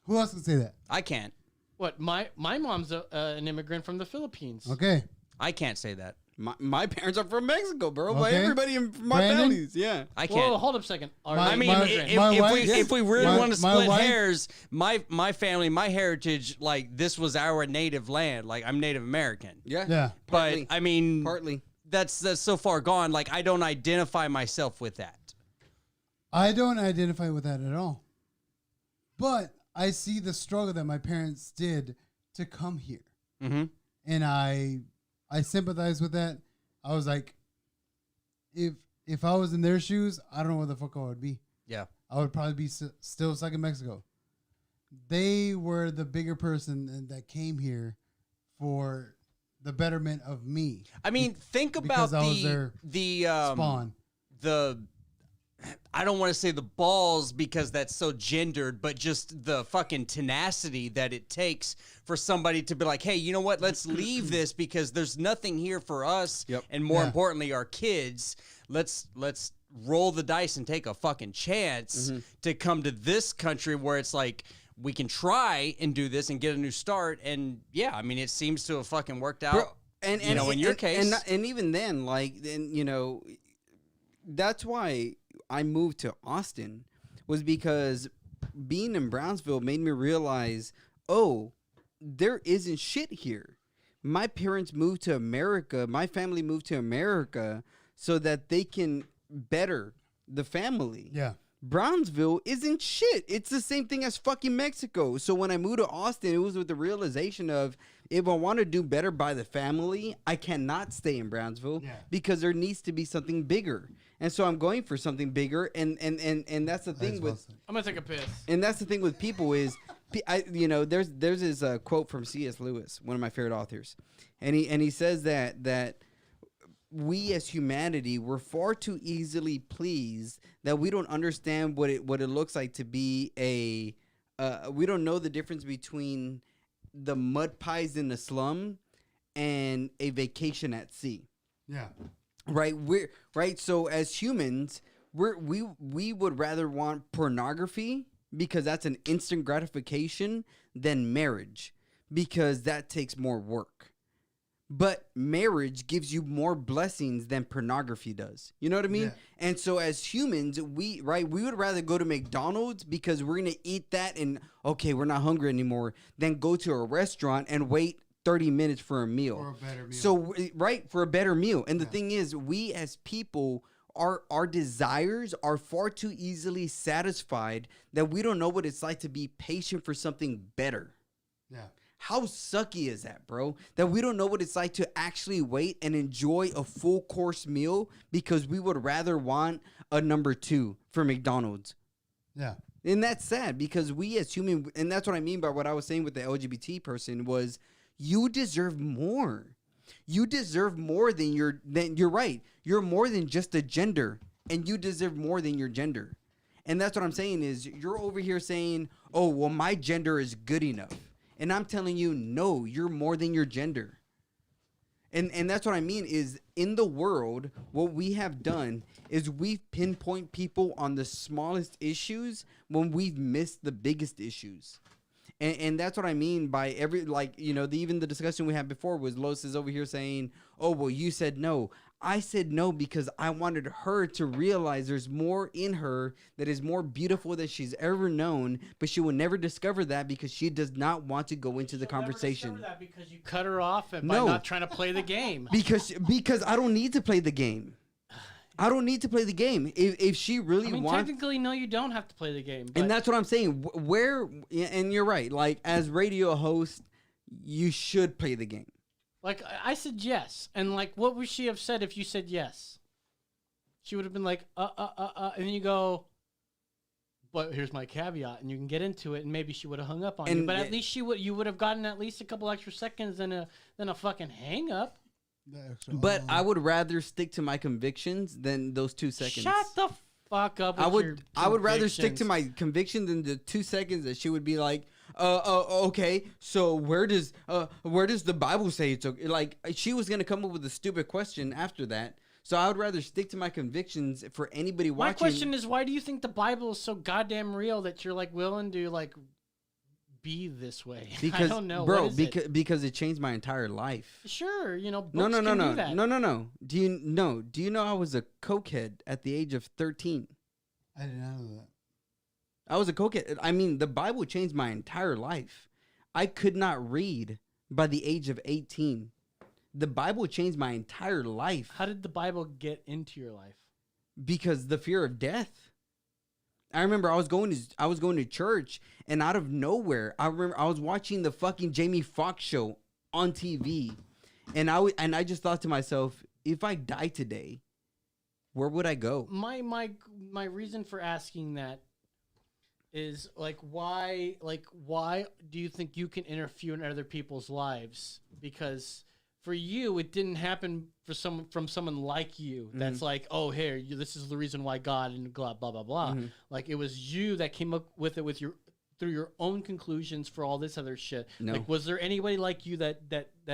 Who else can say that? I can't. What? My mom's an immigrant from the Philippines. Okay. I can't say that. My parents are from Mexico, bro. But Okay. everybody in my Brandon? family's, yeah. I can't. Whoa, hold up a second. My- I mean, my- if we really my- want to my split wife- hairs, my family, my heritage, like this was our native land. Like I'm Native American. Yeah. Yeah. Partly. But I mean, Partly. that's so far gone. Like I don't identify myself with that. I don't identify with that at all. But I see the struggle that my parents did to come here. Mm-hmm. And I sympathize with that. I was like, if I was in their shoes, I don't know where the fuck I would be. Yeah. I would probably be still stuck in Mexico. They were the bigger person that came here for the betterment of me. I mean, think about Because I was their the Spawn. the I don't want to say the balls because that's so gendered, but just the fucking tenacity that it takes for somebody to be like, hey, you know what? Let's leave this because there's nothing here for us. Yep. And more Yeah. importantly, our kids. Let's roll the dice and take a fucking chance to come to this country where it's like we can try and do this and get a new start. And yeah, I mean, it seems to have fucking worked out. Bro, and you know, in your and, case, and even then, like, then you know, that's why I moved to Austin, was because being in Brownsville made me realize, oh, there isn't shit here. My parents moved to America. My family moved to America so that they can better the family. Yeah. Brownsville isn't shit. It's the same thing as fucking Mexico. So when I moved to Austin, it was with the realization of, if I want to do better by the family, I cannot stay in Brownsville because there needs to be something bigger. And so I'm going for something bigger. And that's the thing with, I'm gonna take a piss. and that's the thing with people is, there's this quote from C.S. Lewis, one of my favorite authors, and he says that we as humanity, we're far too easily pleased that we don't understand what it looks like to be we don't know the difference between the mud pies in the slum and a vacation at sea. Yeah. Right. So as humans, we would rather want pornography because that's an instant gratification than marriage because that takes more work. But marriage gives you more blessings than pornography does. You know what I mean? Yeah. And so as humans, we would rather go to McDonald's because we're going to eat that and, okay, we're not hungry anymore, than go to a restaurant and wait 30 minutes for a meal. For a better meal. So, for a better meal. And the thing is, we as people, our desires are far too easily satisfied that we don't know what it's like to be patient for something better. Yeah. How sucky is that, bro? That we don't know what it's like to actually wait and enjoy a full course meal because we would rather want a number 2 for McDonald's. Yeah. And that's sad because we as human, and that's what I mean by what I was saying with the LGBT person, was you deserve more. You deserve more than you're right. You're more than just a gender, and you deserve more than your gender. And that's what I'm saying is you're over here saying, oh, well, my gender is good enough. And I'm telling you, no, you're more than your gender. And that's what I mean is in the world, what we have done is we've pinpoint people on the smallest issues when we've missed the biggest issues. And that's what I mean by even the discussion we had before was Los is over here saying, oh, well, you said no. I said no because I wanted her to realize there's more in her that is more beautiful than she's ever known, but she will never discover that because she does not want to go into the conversation. Never discover that because you cut her off and No. by not trying to play the game. Because I don't need to play the game. I don't need to play the game. If she really I mean, wants, technically, no, you don't have to play the game. But and that's what I'm saying. And you're right. Like as radio host, you should play the game. like I said yes, and like what would she have said if you said yes? She would have been like, and then you go, but here's my caveat, and you can get into it, and maybe she would have hung up on you. And But at least you would have gotten at least a couple extra seconds than a fucking hang up. But I would rather stick to my convictions than those 2 seconds. Shut the fuck up. With I would rather stick to convictions. my conviction than the 2 seconds that she would be like, okay, so where does the Bible say it's okay? Like she was gonna come up with a stupid question after that. So I would rather stick to my convictions for anybody watching. My question is, why do you think the Bible is so goddamn real that you're like willing to like be this way? Because, I don't know, bro, what is it? because it changed my entire life. Sure, you know, books No, can do that. no. Do you know I was a cokehead at the age of 13? I did not know that. I was a cokehead. I mean, the Bible changed my entire life. I could not read by the age of 18. The Bible changed my entire life How did the Bible get into your life? because the fear of death. I remember I was going to church, and out of nowhere, I remember I was watching the fucking Jamie Foxx show on TV, and I just thought to myself, if I die today, where would I go? My reason for asking that is why do you think you can interfere in other people's lives? Because for you, it didn't happen from someone like you. That's like, oh, here, this is the reason why God and blah blah blah blah. Like it was you that came up with it through your own conclusions for all this other shit. No. Like, was there anybody like you that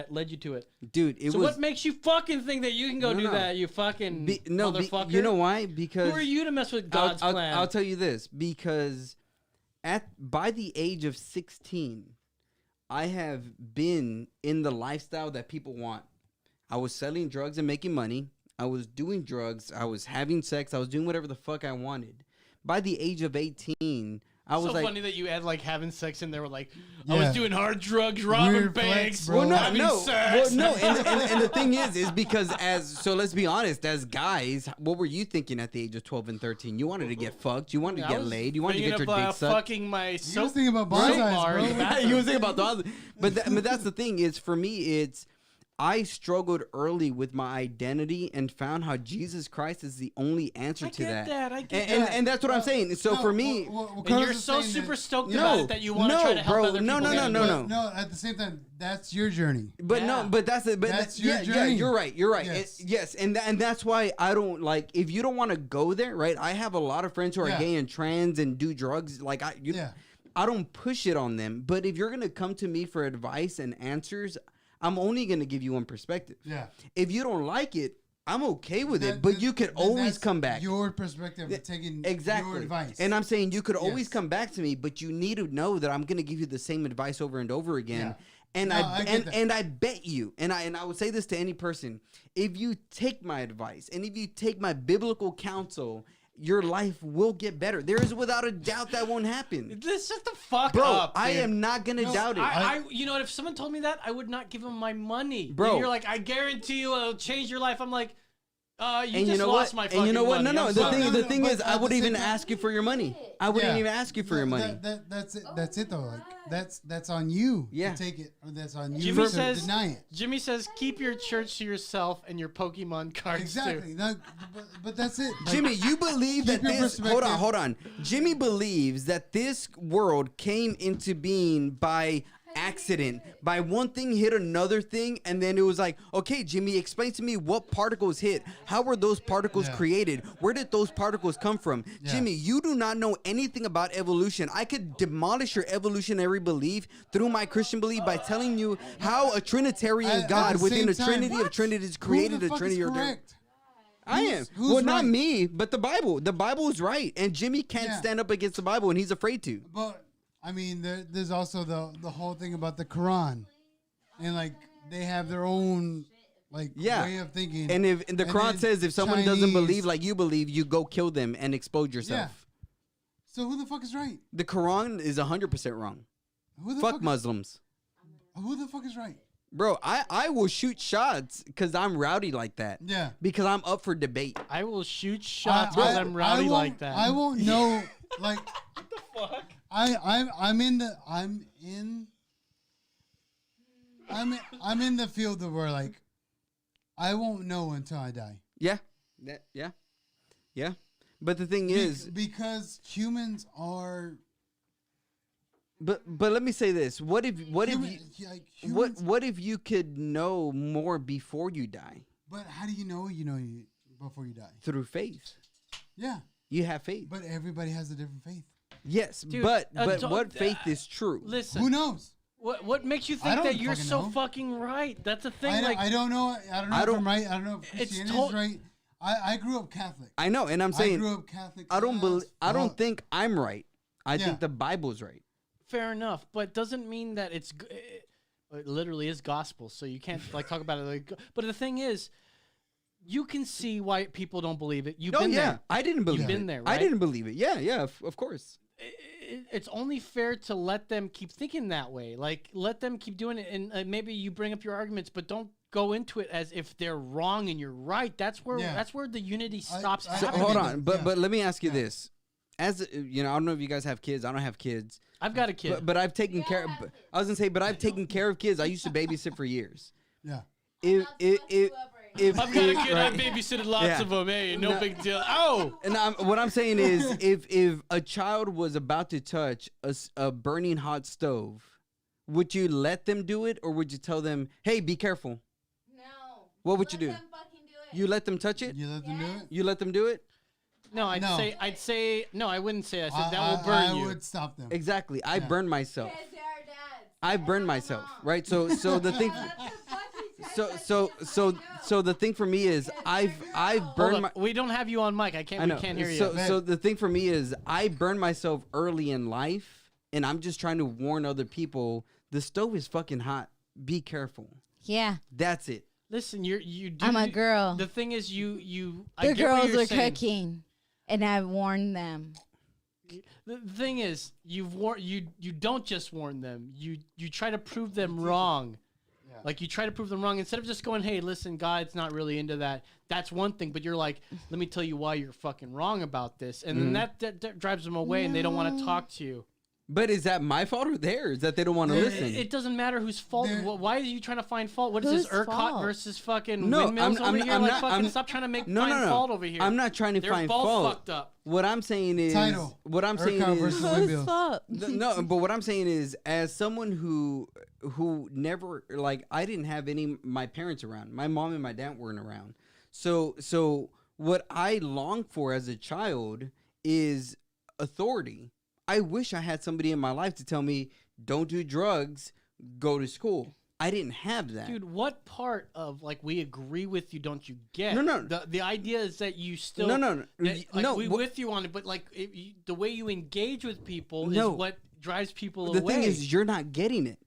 led you to it? Dude, So what makes you fucking think that you can go do that? You fucking motherfucker. you know why? Because who are you to mess with God's plan? I'll tell you this, because by the age of 16, I have been in the lifestyle that people want. I was selling drugs and making money. I was doing drugs. I was having sex. I was doing whatever the fuck I wanted. By the age of 18, I was so funny that you had having sex in there. I Yeah. was doing hard drugs, robbing Weird banks, flex, bro. having sex. And the thing is because so let's be honest, as guys, what were you thinking at the age of 12 and 13? You wanted to get fucked. You wanted to I get was laid. You wanted to get your thinking dick about sucked. fucking my You was soap thinking about soap bonsais, bar in the bro. bathroom. You was thinking about the but that's the thing is for me I struggled early with my identity and found how Jesus Christ is the only answer to that. I get And, that. and that's what I'm saying. So for me, And you're so super stoked about No, it that you want to no, try to help bro, other no, people. no, get no, into no, it. No, at the same time, that's your journey. but Yeah. no, but that's it. But That's your yeah, journey. you're right. You're right. Yes. Yes, and that's why I don't if you don't want to go there, right? I have a lot of friends who are Yeah. gay and trans and do drugs. Yeah. I don't push it on them. But if you're gonna come to me for advice and answers, I'm only gonna give you one perspective. Yeah. If you don't like it, I'm okay with That- it. But that- you could that- always that's come back. Your perspective of taking Exactly. your advice. And I'm saying you could always Yes. come back to me, but you need to know that I'm going to give you the same advice over and over again. Yeah. And No, I get that. and I bet you, and I would say this to any person, if you take my advice and if you take my biblical counsel, your life will get better. There is without a doubt that won't happen. This shut the fuck Bro, up. I dude. am not going to doubt it. You know what? If someone told me that, I would not give them my money. Bro. And you're like, I guarantee you it'll change your life. I'm like, you and just you know lost what? my fucking And you know what? money. No, I'm the sorry. thing, No, the thing but is, I at the wouldn't same even time- ask you for your money. I wouldn't Yeah. even ask you for your money. That's it. That's it though. That's on you Yeah. to take it, or that's on you Jimmy to says, deny it. Jimmy says, keep your church to yourself and your Pokemon cards Exactly. too. No, but that's it. Like, Jimmy, you believe that keep your this. Hold perspective. on. Jimmy believes that this world came into being by accident, by one thing hit another thing, and then it was like, okay, Jimmy, explain to me what particles hit. How were those particles Yeah. created? Where did those particles come from? Yeah. Jimmy, you do not know anything about evolution. I could demolish your evolutionary belief through my Christian belief by telling you how a Trinitarian At God the within same a time, Trinity of what? Trinities Who created the a fuck Trinity. is Or correct? I am. Who's Well, not right? me, but the Bible. The Bible is right, and Jimmy can't Yeah. stand up against the Bible, and he's afraid to. But I mean, there's also the whole thing about the Quran, and they have their own Yeah. way of thinking. And if the Quran then says if someone doesn't Chinese- believe like you believe, you go kill them and explode yourself. So who the fuck is right? The Quran is 100% wrong. Who the Fuck fuck Muslims. Who the fuck is right? Bro, I will shoot shots because I'm rowdy like that. Yeah. Because I'm up for debate. I will shoot shots because I'm rowdy won't- like that. I won't know. Like What the fuck? I'm in the field of where I won't know until I die. Yeah. Yeah. But the thing is, Because humans are but let me say this. What if humans, what if you could know more before you die? But how do you know before you die? Through faith. Yeah. You have faith. But everybody has a different faith. Yes, Dude, but don't- what faith is true? Listen, Who knows? what makes you I think don't that you're fucking so know. fucking right? That's the thing. I don't know. I don't know I if don't- I'm right. I don't know if It's Christianity to- is right. I grew up Catholic. I know, and I'm I saying grew up Catholic. I don't Well, think I'm right. I Yeah. think the Bible's right. fair enough, but doesn't mean that it literally is gospel. So you can't like talk about it. Like, but the thing is, you can see why people don't believe it. You've been there. I didn't believe You've it. been there, I right? didn't believe it. Yeah, of course. It's only fair to let them keep thinking that way. Like, let them keep doing it, and maybe you bring up your arguments, but don't go into it as if they're wrong and you're right. That's where the unity stops. So, happening. hold on, but let me ask you this: as you know, I don't know if you guys have kids. I don't have kids. I've got a kid. But I've taken care. I was gonna say, but I've taken care of kids. I used to babysit for years. Yeah. If I've got a kid. right. I've babysitted lots Yeah. of them. Hey, no big deal. Oh, And what I'm saying is, if a child was about to touch a burning hot stove, would you let them do it, or would you tell them, "Hey, be careful"? No. What would you Let do? them fucking do it. You let them touch it? You let them do it? You let them do it? no, I'd No. say no. I wouldn't say. I said that will burn I you. would stop them. Exactly. I burned myself. Yes, they are dads. I burned myself. Right. So the thing. Let them fucking So the thing for me is I've Hold burned up. my. We don't have you on mic. I I know. can't hear you. So the thing for me is I burned myself early in life, and I'm just trying to warn other people. The stove is fucking hot. Be careful. Yeah. That's it. Listen, you do. I'm a girl. The thing is, I The get what girls you're are saying. cooking, and I've warned them. The thing is, you don't just warn them. You try to prove them wrong. Like, you try to prove them wrong instead of just going, "Hey, listen, God's not really into that." That's one thing, but you're like, "Let me tell you why you're fucking wrong about this," and then that drives them away, and they don't want to talk to you. But is that my fault or theirs that they don't want to listen? It doesn't matter whose fault. Why are you trying to find fault? What is this, Whose ERCOT fault? versus fucking No, windmills I'm over here? not- Fucking I'm- stop trying to no, find no. fault over here. I'm not trying to They're find both fault. fucked up. What I'm saying is Title. What I'm saying ERCOT is versus Whose windmills. fault? no, but what I'm saying is, as someone who never, like, I didn't have my parents around. My mom and my dad weren't around. So what I longed for as a child is authority. I wish I had somebody in my life to tell me, "Don't do drugs, go to school." I didn't have that. Dude, what part of, like, we agree with you don't you get? No. The idea is that you still... No. Like, we what- with you on it, but, like, the way you engage with people No. is what drives people the away. thing is, you're not getting it.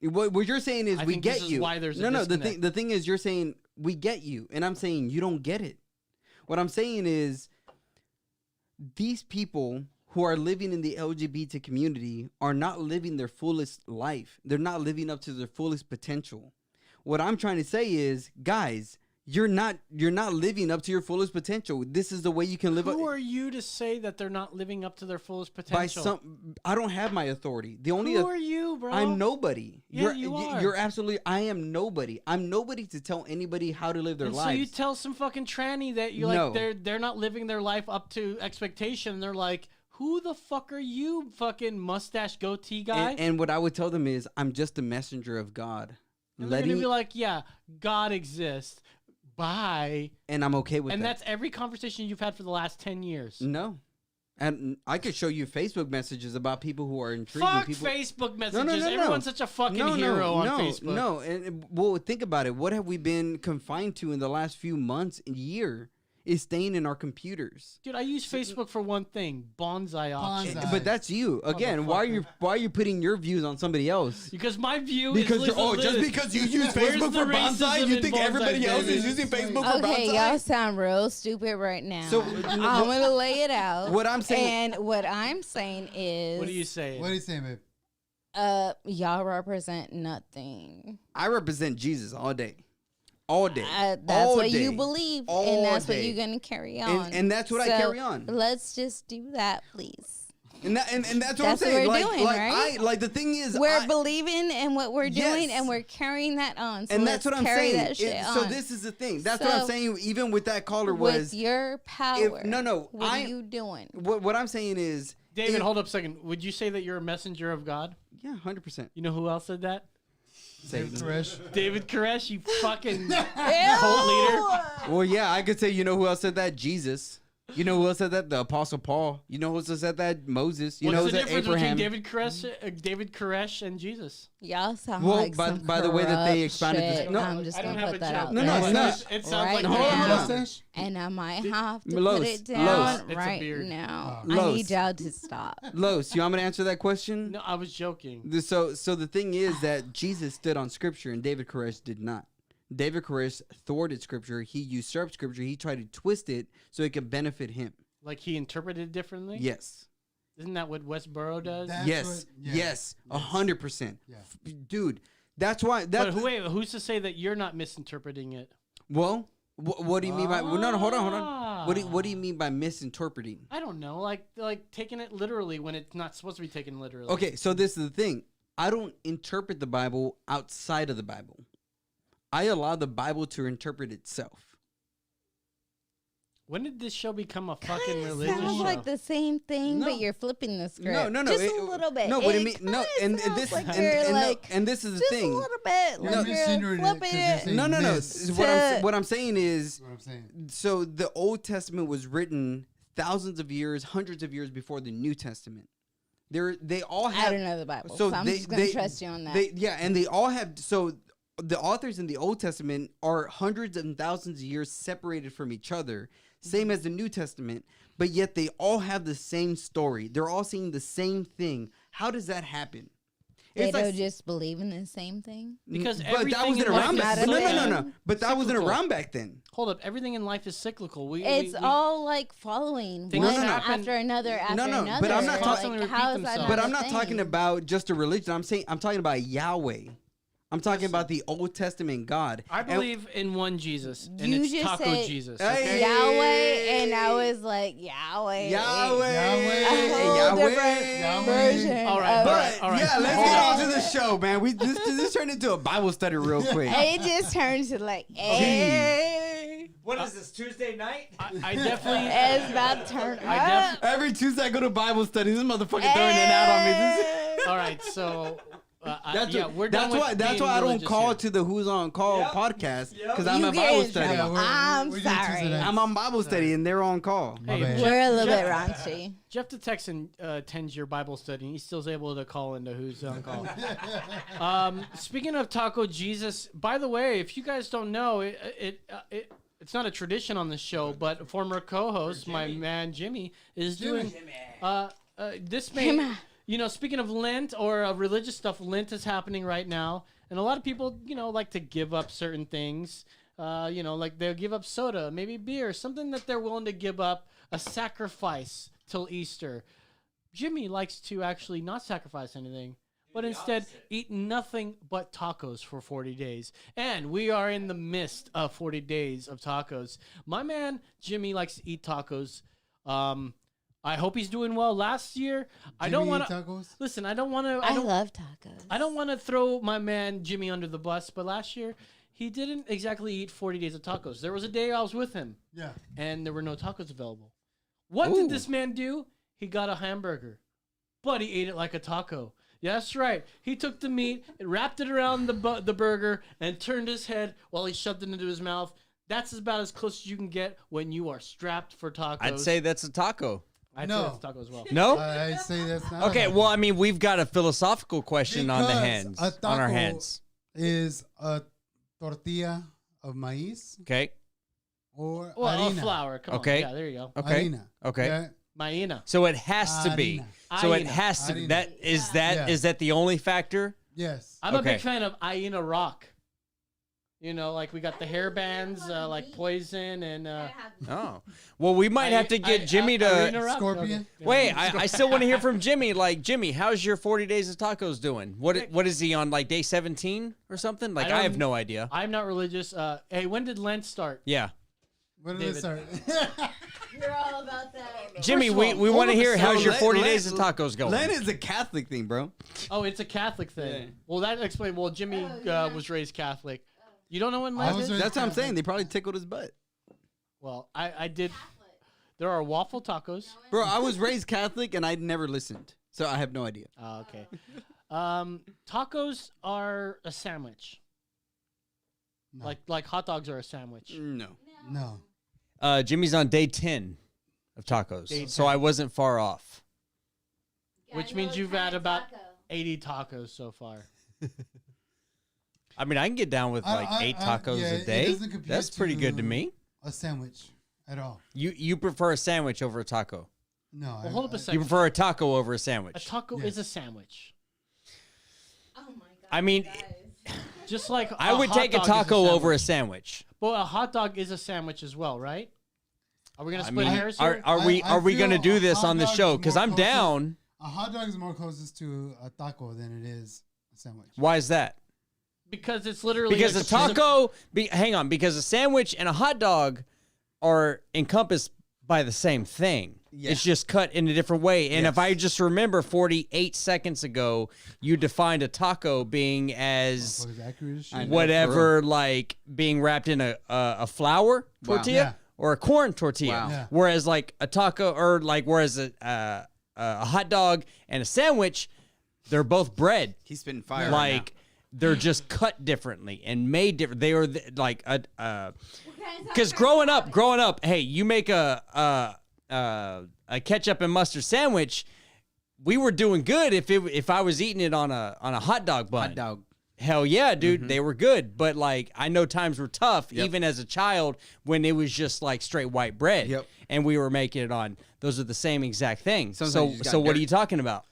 What you're saying is I we think get this is you. why there's a no. disconnect. The thing is, you're saying we get you, and I'm saying you don't get it. What I'm saying is, these people who are living in the LGBT community are not living their fullest life. They're not living up to their fullest potential. What I'm trying to say is, guys, you're not living up to your fullest potential. This is the way you can live. Who are you to say that they're not living up to their fullest by potential? I don't have my authority. The only Who are you, bro? I'm nobody. Yeah, you are. You're absolutely. I am nobody. I'm nobody to tell anybody how to live their And lives. so you tell some fucking tranny that you No. like they're not living their life up to expectation. And they're like, who the fuck are you, fucking mustache goatee guy? and what I would tell them is, I'm just a messenger of God. And they're gonna be like, yeah, God exists. Bye. And I'm okay with And that. that's every conversation you've had for the last 10 years. No. And I could show you Facebook messages about people who are intrigued. Fuck people. Facebook No, messages. no. Everyone's such a fucking hero on Facebook. No, and well, think about it. What have we been confined to in the last few months and year? Is staying in our computers. Dude, I use Facebook for one thing: bonsai options. Bonsai. But that's you again. Why are you putting your views on somebody else? Because my view Because is you're, listen, just listen. because you use Where's Facebook the for bonsai, racism you in think bonsai, everybody else is David? using Facebook for Okay, bonsai? y'all sound real stupid right now. So, I'm gonna lay it out. What I'm saying- and what I'm saying is, What are you saying? What are you saying, babe? y'all represent nothing. I represent Jesus all day. All day. That's All what you day. believe, All and that's day. what you're gonna carry on. And that's what I carry on. Let's just do that, please. And that's what I'm That's what saying. we're like, doing, like right? the thing is, We're believing in what we're doing, Yes. and we're carrying that on. So and let's that's what I'm carry saying. That shit So on. this is the thing. That's what I'm So, saying. Even with that caller with was your power. no, what I- are you doing? what I'm saying is, David, hold up a second. Would you say that you're a messenger of God? Yeah, 100%. You know who else said that? Dave Koresh. David Koresh, you fucking Ew! cult leader. Well, yeah, I could say, you know who else said that? Jesus. You know who else said that? The Apostle Paul. You know who else said that? Moses. You What's know the who said difference Abraham. between David Koresh, and Jesus? Y'all sound Well, like by- some by the way that they corrupt expounded this- shit. no, I'm just I don't gonna have put a that joke. out No, there. no, it's not. It sounds Right like Hold on, hold on. Mustache? And I might have to Los, put it Los. down It's a right beard. now. Los. I need y'all to stop. Los, you want me to answer that question? No, I was joking. So the thing is that Jesus stood on Scripture and David Koresh did not. David Koresh thwarted Scripture. He usurped Scripture. He tried to twist it so it could benefit him. Like he interpreted it differently? Yes. Isn't that what Westboro does? That's Yes. what- yeah. Yes. 100%. Yeah. Dude, that's why. But wait, who's to say that you're not misinterpreting it? Well, what do you mean by? Well, no, hold on, hold on. Ah. What do you mean by misinterpreting? I don't know, like taking it literally when it's not supposed to be taken literally. Okay, so this is the thing. I don't interpret the Bible outside of the Bible. I allow the Bible to interpret itself. When did this show become a fucking Kinda religious sounds show? like the same thing, No. but you're flipping the script. No, just it- a little bit. No, what do you It mean? No, kinda and this sounds like and, you're and, like, and this is the just thing. a little bit. You're Like misgendering you're it flipping 'cause you're it. saying No. miss. What I'm saying is, That's what I'm saying. so the Old Testament was written thousands of years, hundreds of years before the New Testament. They all I have. don't know the Bible, so I'm just gonna trust you on that. And they all have. So the authors in the Old Testament are hundreds and thousands of years separated from each other, same as the New Testament. But yet they all have the same story. They're all saying the same thing. How does that happen? They It's like- don't just believe in the same thing. Because but that everything wasn't in life around is back. cyclical. No. But that wasn't Cyclical. around back then. Hold up, everything in life is cyclical. It's all like following Things one happen- after another after No, another. but I'm not Constantly like, repeat how is that themselves. But not I'm a not thing? talking about just a religion. I'm talking about Yahweh. I'm talking about the Old Testament God. I And- believe in one Jesus, and You it's just Taco said- Jesus. Hey. Okay? Yahweh, and I was like Yahweh. Yahweh. A whole Yahweh. different Yahweh. version. All right, of all it. right, all right. Yeah, let's Hold get on. on to the show, man. This turned into a Bible study real quick. It just turns to like, hey, What is this, Tuesday night? I definitely. it's about to turn I up. Every Tuesday I go to Bible study. This motherfucker throwing it out on me. This- All right, so That's yeah, what- we're done with that's being why I don't religious call here. to the Who's on Call Yep. podcast Yep. because I'm You at get Bible in study. trouble. I'm doing sorry. Tuesday nights. I'm on Bible study and they're on call. My Hey, bad. We're a little bit Jeff- raunchy. Jeff the Texan attends your Bible study, and he still's able to call into Who's on Call. Speaking of Taco Jesus, by the way, if you guys don't know, it's not a tradition on the show, but a former co-host, my man Jimmy, is doing. This may, Jimmy. you know, speaking of Lent or religious stuff, Lent is happening right now, and a lot of people, you know, like to give up certain things. You know, like they'll give up soda, maybe beer, something that they're willing to give up, a sacrifice till Easter. Jimmy likes to actually not sacrifice anything, but instead eat nothing but tacos for 40 days. And we are in the midst of 40 days of tacos. My man Jimmy likes to eat tacos. I hope he's doing well. Last year, I don't Jimmy want eat to tacos? listen. I don't want to. I love tacos. I don't want to throw my man Jimmy under the bus, but last year he didn't exactly eat 40 days of tacos. There was a day I was with him, Yeah. and there were no tacos available. What Ooh. did this man do? He got a hamburger, but he ate it like a taco. Yeah, that's right. He took the meat, and wrapped it around the burger, and turned his head while he shoved it into his mouth. That's about as close as you can get when you are strapped for tacos. I'd say that's a taco. I'd No. say that's taco as well. No? I say that's not. Okay, a well, I mean, we've got a philosophical question on the Because hands, a on our taco hands. is a tortilla of maíz Okay, or Well, harina. flour. Come Okay. on. Yeah, there you go. okay, Harina. okay. Yeah. Maina. So it has to be. Harina. So it Harina. has to be. Harina. That is that is Yeah. that the only factor? Yes. I'm a Okay. big fan of Aina Rock. You know, like we got the hair bands, like Poison and. Oh, well, we might have to get Jimmy Arena to. Rock? Scorpion? Okay. Wait, I still want to hear from Jimmy. Like, Jimmy, how's your 40 days of tacos doing? What is he on, like day 17 or something? Like, I have don't- no idea. I'm not religious. Hey, when did Lent start? Yeah, When did it start? You're all about that. Jimmy, First of all, we want to hold hear on. how's your Lent- 40 Lent- days of tacos going. Lent is a Catholic thing, bro. Oh, it's a Catholic thing. Yeah. Well, that explains. Well, Jimmy was raised Catholic. You don't know when I Lent was is? raised- That's what I'm saying. They probably tickled his butt. Well, I did. There are waffle tacos. Bro, I was raised Catholic and I never listened. So I have no idea. Oh, okay. Tacos are a sandwich. No. Like hot dogs are a sandwich. No. No. Jimmy's on day 10. of tacos. Day So 10. I wasn't far off. Which means you've had about 80 tacos so far. I mean, I can get down with like 8 tacos yeah, a it day. doesn't compare That's pretty good to to- me. A sandwich at all? You prefer a sandwich over a taco. No. Well, hold up a You second. prefer a taco over a A sandwich. taco Yes. is a sandwich. Oh my god. I mean, Just like I would take a taco over a sandwich. Well, a hot dog is a sandwich as well, right? Are we gonna I split mean, hairs are, here? are we I are we feel gonna do a this hot on the dog show? is Because more I'm closer- down. A hot dog is more closest to a taco than it is a sandwich. Why is that? Because it's literally Because like a taco, hang on, because a sandwich and a hot dog are encompassed by the same thing. Yeah. It's just cut in a different way. And if Yes. I just remember 48 seconds ago, you defined a taco being as Motherfucker's accurate as shit. I know. whatever, like being wrapped in a flour tortilla Yeah. or a corn tortilla. Wow. Yeah. Whereas like a taco or like whereas a hot dog and a sandwich, they're both bread. He's spitting fire. Like they're just cut differently and made different. They are like because growing up, hey, you make a ketchup and mustard sandwich. We were doing good if I was eating it on a hot dog bun. hot dog. Hell yeah, dude, they were good. But like I know times were tough, Yep. even as a child, when it was just like straight white bread. Yep. And we were making it on. Those are the same exact thing. Sometimes So you just got so what are dirt. you talking about?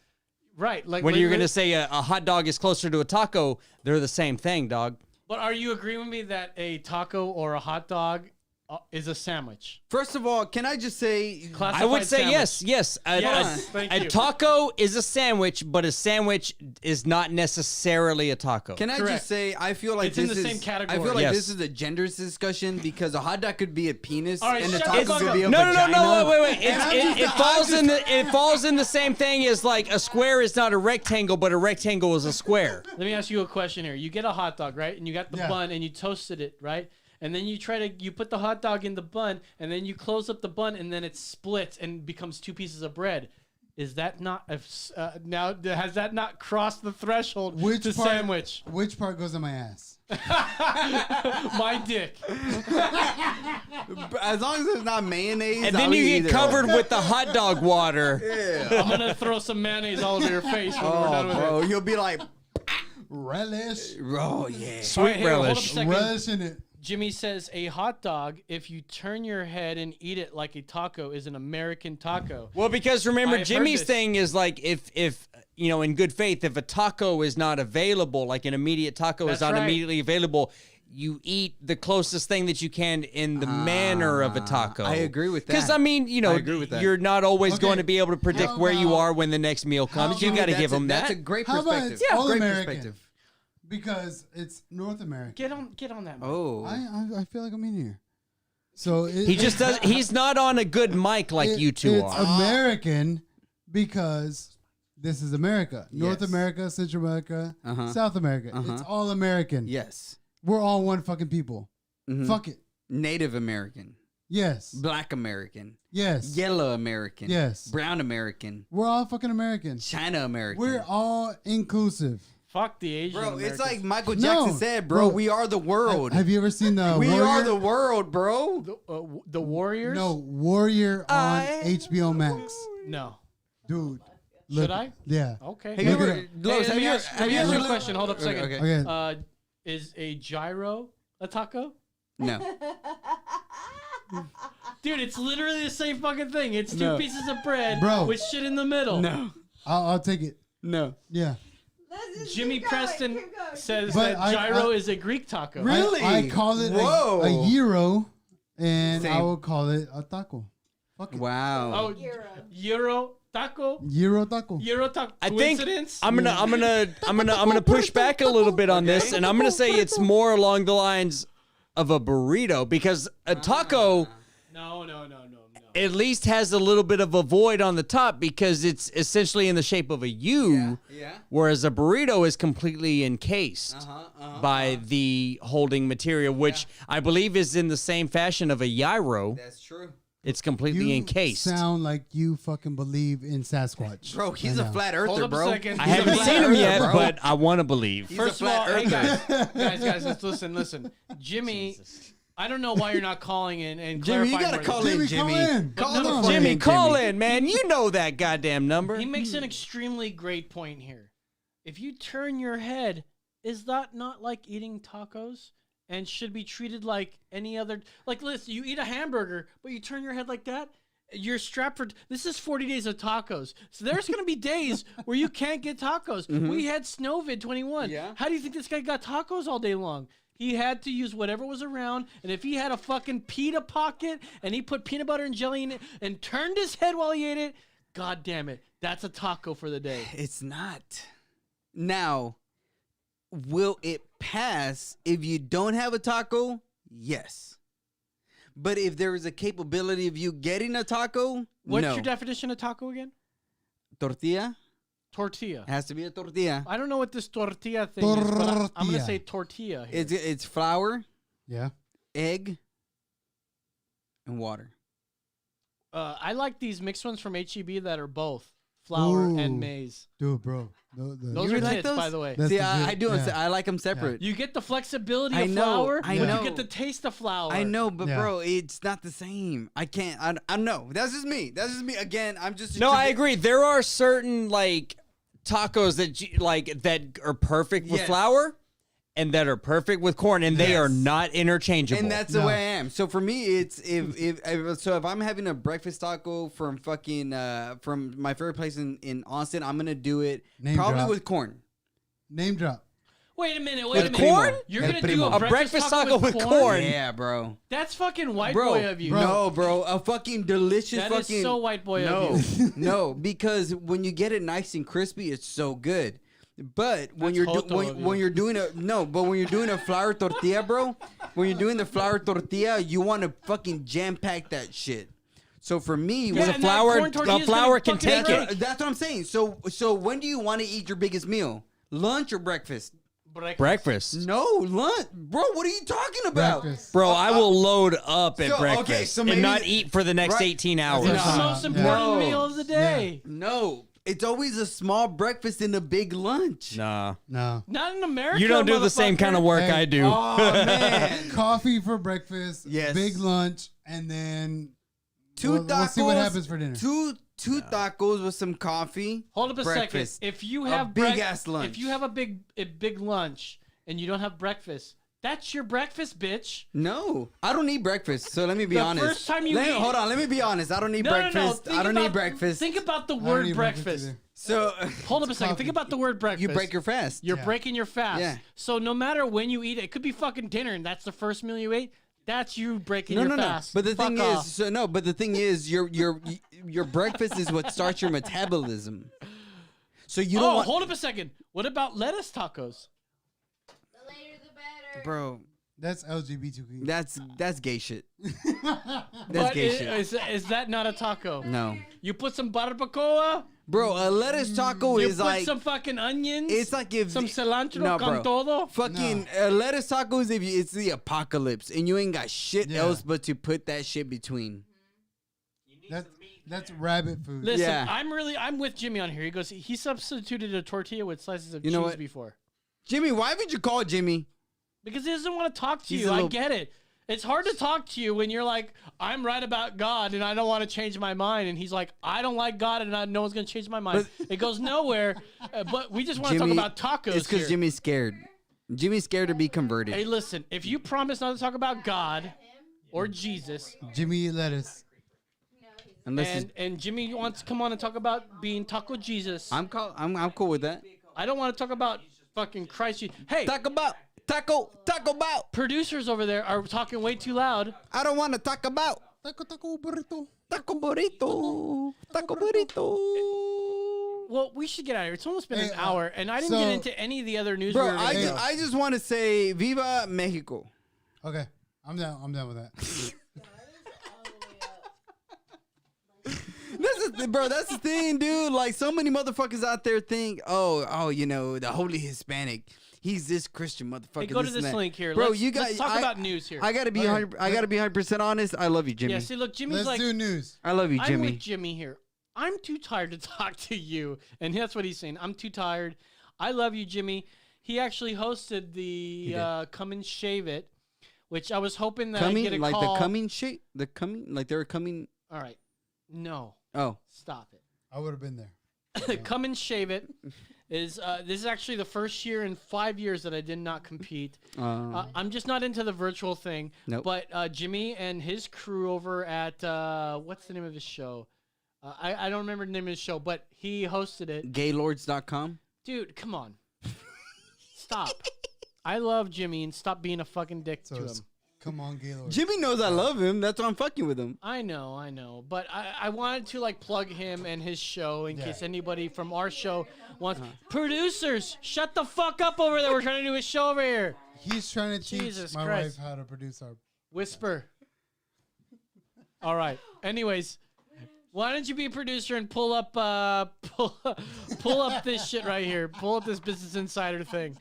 right. Like When you're literally- gonna say a hot dog is closer to a taco, they're the same thing, dog. But are you agreeing with me that a taco or a hot dog is a sandwich? First of all, can I just say, Classified I would say sandwich. yes. Yes, thank A you. taco is a sandwich, but a sandwich is not necessarily a taco. can I Correct. just say, I feel like It's in this the is same category. I feel like Yes. this is a genders discussion because a hot dog could be a penis All right, and a shut taco the fuck could up. be a no, vagina. wait. And I'm just- It falls in the same thing as like a square is not a rectangle, but a rectangle is a square. Let me ask you a question here. You get a hot dog, right? And you got the Yeah. bun and you toasted it, right? And then you put the hot dog in the bun and then you close up the bun and then it splits and becomes 2 pieces of bread. Is that not now has that not crossed the threshold Which to part, sandwich? Which part goes in my ass? My dick. As long as it's not mayonnaise, And then I'll you eat get either covered one. with the hot dog water. I'm gonna throw some mayonnaise all over your face when we're done Oh, with bro, it. you'll be like, Relish. oh yeah. All right, Sweet here, hold up a relish. second. Relish in it. Jimmy says a hot dog, if you turn your head and eat it like a taco, is an American taco. Well, because remember, I've heard Jimmy's this. thing is like if you know, in good faith, if a taco is not available, like an immediate taco is That's not right. immediately available, you eat the closest thing that you can in the manner of a taco. I agree with Because that. I mean, you know, I agree with that. you're not always Okay, going to be able to predict how where you about- are when the next meal comes. You about- got to That's give them That's that. a great How about perspective. it's all great American? perspective. Because it's North America. Get on that. Mic. Oh, I feel like I'm in here. So He just does. He's not on a good mic like you two it's are. American because this is America. North Yes. America, Central America, Uh-huh. South America. Uh-huh. It's all American. yes. We're all one fucking people. Mhm. Fuck it. Native American, Yes. Black American, Yes. Yellow American, Yes. Brown American, We're all fucking Americans. China American. We're all inclusive. Fuck the Asian Bro, it's Americans. like Michael No, Jackson said, bro. bro. We are the world. Have you ever seen the we Warrior? are the world, bro. the Warriors. No, Warrior on HBO Max. No. Dude. Should look- I? Yeah. Okay. Have you Look it ever, up. Lowe's, Let me ask you a looked- question. Hold up a second. Okay. Okay. Is a gyro a taco? No. Dude, it's literally the same fucking thing. It's 2 No. pieces of bread Bro. with shit in the middle. No. I'll take it. No. Yeah. Jimmy Preston says But that I- gyro I- is a Greek taco. Really? I call it Whoa. a gyro, and I Same. will call it a taco. Fuck it. Wow. Oh, gyro taco. Gyro taco. Gyro taco. I think Coincidence? I'm gonna push back a little bit on this, and I'm gonna say it's more along the lines of a burrito because a taco No. at least has a little bit of a void on the top because it's essentially in the shape of a U, Yeah. whereas a burrito is completely encased Uh-huh. by the holding material, which I believe is in the same fashion of a gyro. That's true. It's completely You encased. sound like you fucking believe in Sasquatch. Bro, he's right a now. flat Hold earther, up a bro. second. I He's a haven't flat seen him earther, yet, bro. but I want to believe. He's First a of all, flat hey earther. guys, guys, let's listen. Jimmy I don't know why you're not calling in and Jimmy, you clarifying gotta where call this- in, Jimmy, Jimmy. call in. But Call number in. four- Jimmy, call Jimmy. in, man. You know that goddamn number. He makes an extremely great point here. If you turn your head, is that not like eating tacos and should be treated like any other? Like, listen, you eat a hamburger, but you turn your head like that. You're strapped for. This is 40 days of tacos. So there's going to be days where you can't get tacos. We had Snowvid 21. Yeah. How do you think this guy got tacos all day long? He had to use whatever was around, and if he had a fucking pita pocket and he put peanut butter and jelly in it and turned his head while he ate it, god damn it, that's a taco for the day. It's not. Now, will it pass if you don't have a taco? Yes. But if there is a capability of you getting a taco, What's no. your definition of taco again? Tortilla? Tortilla. It has to be a tortilla. I don't know what this tortilla thing is, but I'm going to Tortilla. say tortilla here. It's flour, Yeah. egg, and water. I like these mixed ones from HEB that are both flour Ooh. and maize. Dude, bro. Those You are really like tits, those? by the way. That's See, the I good- do. yeah. I like them separate. You get the flexibility I of know, flour, I but know. you get the taste of flour. I know, but Yeah. bro, it's not the same. I can't. I know. That's just me. That's just me. Again, I'm just. No, I agree. There are certain like tacos that that are perfect with Yes. flour and that are perfect with corn, and they are Yes. not interchangeable. And that's the No. way I am. So for me, it's if I'm having a breakfast taco from fucking from my favorite place in Austin, I'm gonna do it Name probably drop. with corn. Name drop. Wait a minute. With Wait a minute. corn? You're El going to do Primo. a A breakfast taco with corn? corn. Yeah, bro. That's fucking white Bro, boy of you. no, bro, a fucking delicious That is fucking. so white boy no, of you. no, because when you get it nice and crispy, it's so good. But when That's you're Joto of you. when you're doing when you're doing a flour tortilla, bro, when you're doing the flour tortilla, you want to fucking jam pack that shit. So for me, Yeah, a and that flour- corn tortilla's a flour gonna can fucking take break. it. that's what I'm saying. So when do you want to eat your biggest meal? Lunch or breakfast? breakfast. No, lunch, bro. What are you talking about? Breakfast. Bro, I will load up at So, okay, breakfast so maybe and not the- eat for the next right. 18 hours. It's the Nah. most important No. meal of the day. No, it's always a small breakfast and a big lunch. Nah. No. Not in America. You don't do the same kind of work Hey. I do. Oh man, Coffee for breakfast. Yes. Big lunch, and then two we'll, tacos. we'll see what happens for dinner. Two tacos with some coffee. Hold up a breakfast. second. If you A have big-ass lunch. if you have a big lunch and you don't have breakfast, that's your breakfast, bitch. No, I don't need breakfast. So let me be The honest. first time you eat- hold on, let me be honest. I don't need No, breakfast. Think I don't about- need breakfast. Think about the I don't word eat breakfast. either. So Hold up a second. Think coffee. about the word breakfast. you break your fast. You're Yeah. breaking your fast. Yeah. So no matter when you eat it could be fucking dinner, and that's the first meal you ate. That's you breaking No, your no, no. fast. But the Fuck thing off. is, but the thing is, your breakfast is what starts your metabolism. So you don't want, hold up a second. What about lettuce tacos? The later the better. bro. That's LGBTQ. That's gay shit. That's But gay shit. is that not a taco? No, You put some barbacoa. bro. A lettuce taco You is put like some fucking onions. it's like if some cilantro No, con bro. todo. fucking lettuce tacos. If it's the apocalypse and you ain't got shit Yeah. else but to put that shit between. That's rabbit food. Listen, Yeah. I'm with Jimmy on here. He goes, he substituted a tortilla with slices of You know cheese what? before. Jimmy, why haven't you called Jimmy? Because he doesn't want to talk to He's you. a I little- get it. It's hard to talk to you when you're like, I'm right about God and I don't want to change my mind. And he's like, I don't like God and no one's going to change my mind. It goes nowhere. But we just want to talk Jimmy- about tacos It's because here. Jimmy's scared. Jimmy's scared to be converted. Hey, listen, if you promise not to talk about God or Jesus, Jimmy eat lettuce. Unless it's, and Jimmy wants to come on and talk about being Taco Jesus, I'm cool with that. I don't want to talk about fucking Christ. Hey, Taco Bell. producers over there are talking way too loud. I don't want to talk about Taco burrito. taco burrito. Well, we should get out of here. It's almost been Hey, an hour, and I didn't so- get into any of the other news. Bro, we were gonna go. I just want to say Viva Mexico. Okay, I'm down. I'm down with that. That's the thing, dude. Like, so many motherfuckers out there think, you know, the holy Hispanic. He's this Christian motherfucker. Hey, go to and this that. link here. Bro. Let's talk about news here. I gotta be Okay. 100% honest. I love you, Jimmy. Yeah, see, look, Jimmy's Let's like, do news. I love you, I'm Jimmy. with Jimmy here. I'm too tired to talk to you, and that's what he's saying. I'm too tired. I love you, Jimmy. He actually hosted the Come and Shave It, which I was hoping that I'd get a Coming like call. the coming shit. The coming like they were coming. All right, no, Oh, stop it. I would have been there. Come and shave it. This is actually the first year in 5 years that I did not compete. I'm just not into the virtual thing. Nope. But Jimmy and his crew over at what's the name of his show? I don't remember the name of his show, but he hosted it. gaylords.com. Dude, come on. Stop. I love Jimmy, and stop being a fucking dick So to him. it's, come on, Gaylord. Jimmy knows I love him. That's why I'm fucking with him. I know. But I wanted to like plug him and his show in case anybody from our show wants. Producers, shut the fuck up over there. We're trying to do a show over here. He's trying to teach Jesus my Christ. wife how to produce our. Whisper. All right. Anyways, why don't you be a producer and pull up pull up this shit right here. Pull up this Business Insider thing.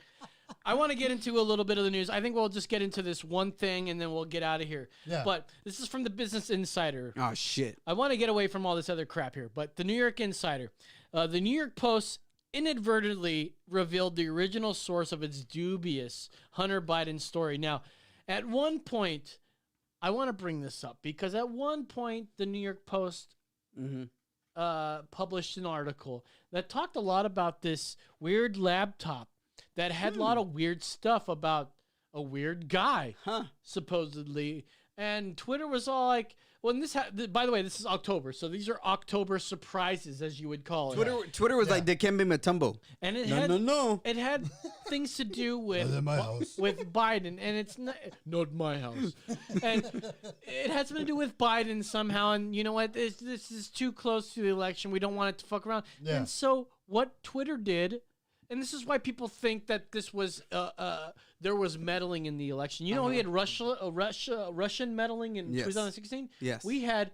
I want to get into a little bit of the news. I think we'll just get into this one thing and then we'll get out of here. Yeah. But this is from the Business Insider. Oh shit. I want to get away from all this other crap here, but the New York Insider. The New York Post inadvertently revealed the original source of its dubious Hunter Biden story. Now, at one point, I want to bring this up because at one point, the New York Post published an article that talked a lot about this weird laptop that had a lot of weird stuff about a weird guy, supposedly. And Twitter was all like, well, by the way, this is October, so these are October surprises, as you would call it. Twitter was like Dikembe Mutombo. And it No. it had things to do with Not in my house. with Biden, and it's not my house. And it had something to do with Biden somehow. And you know what? This is too close to the election. We don't want it to fuck around. Yeah. And so what Twitter did, and this is why people think that this was there was meddling in the election. You know, we had Russian meddling in Yes. 2016. Yes. We had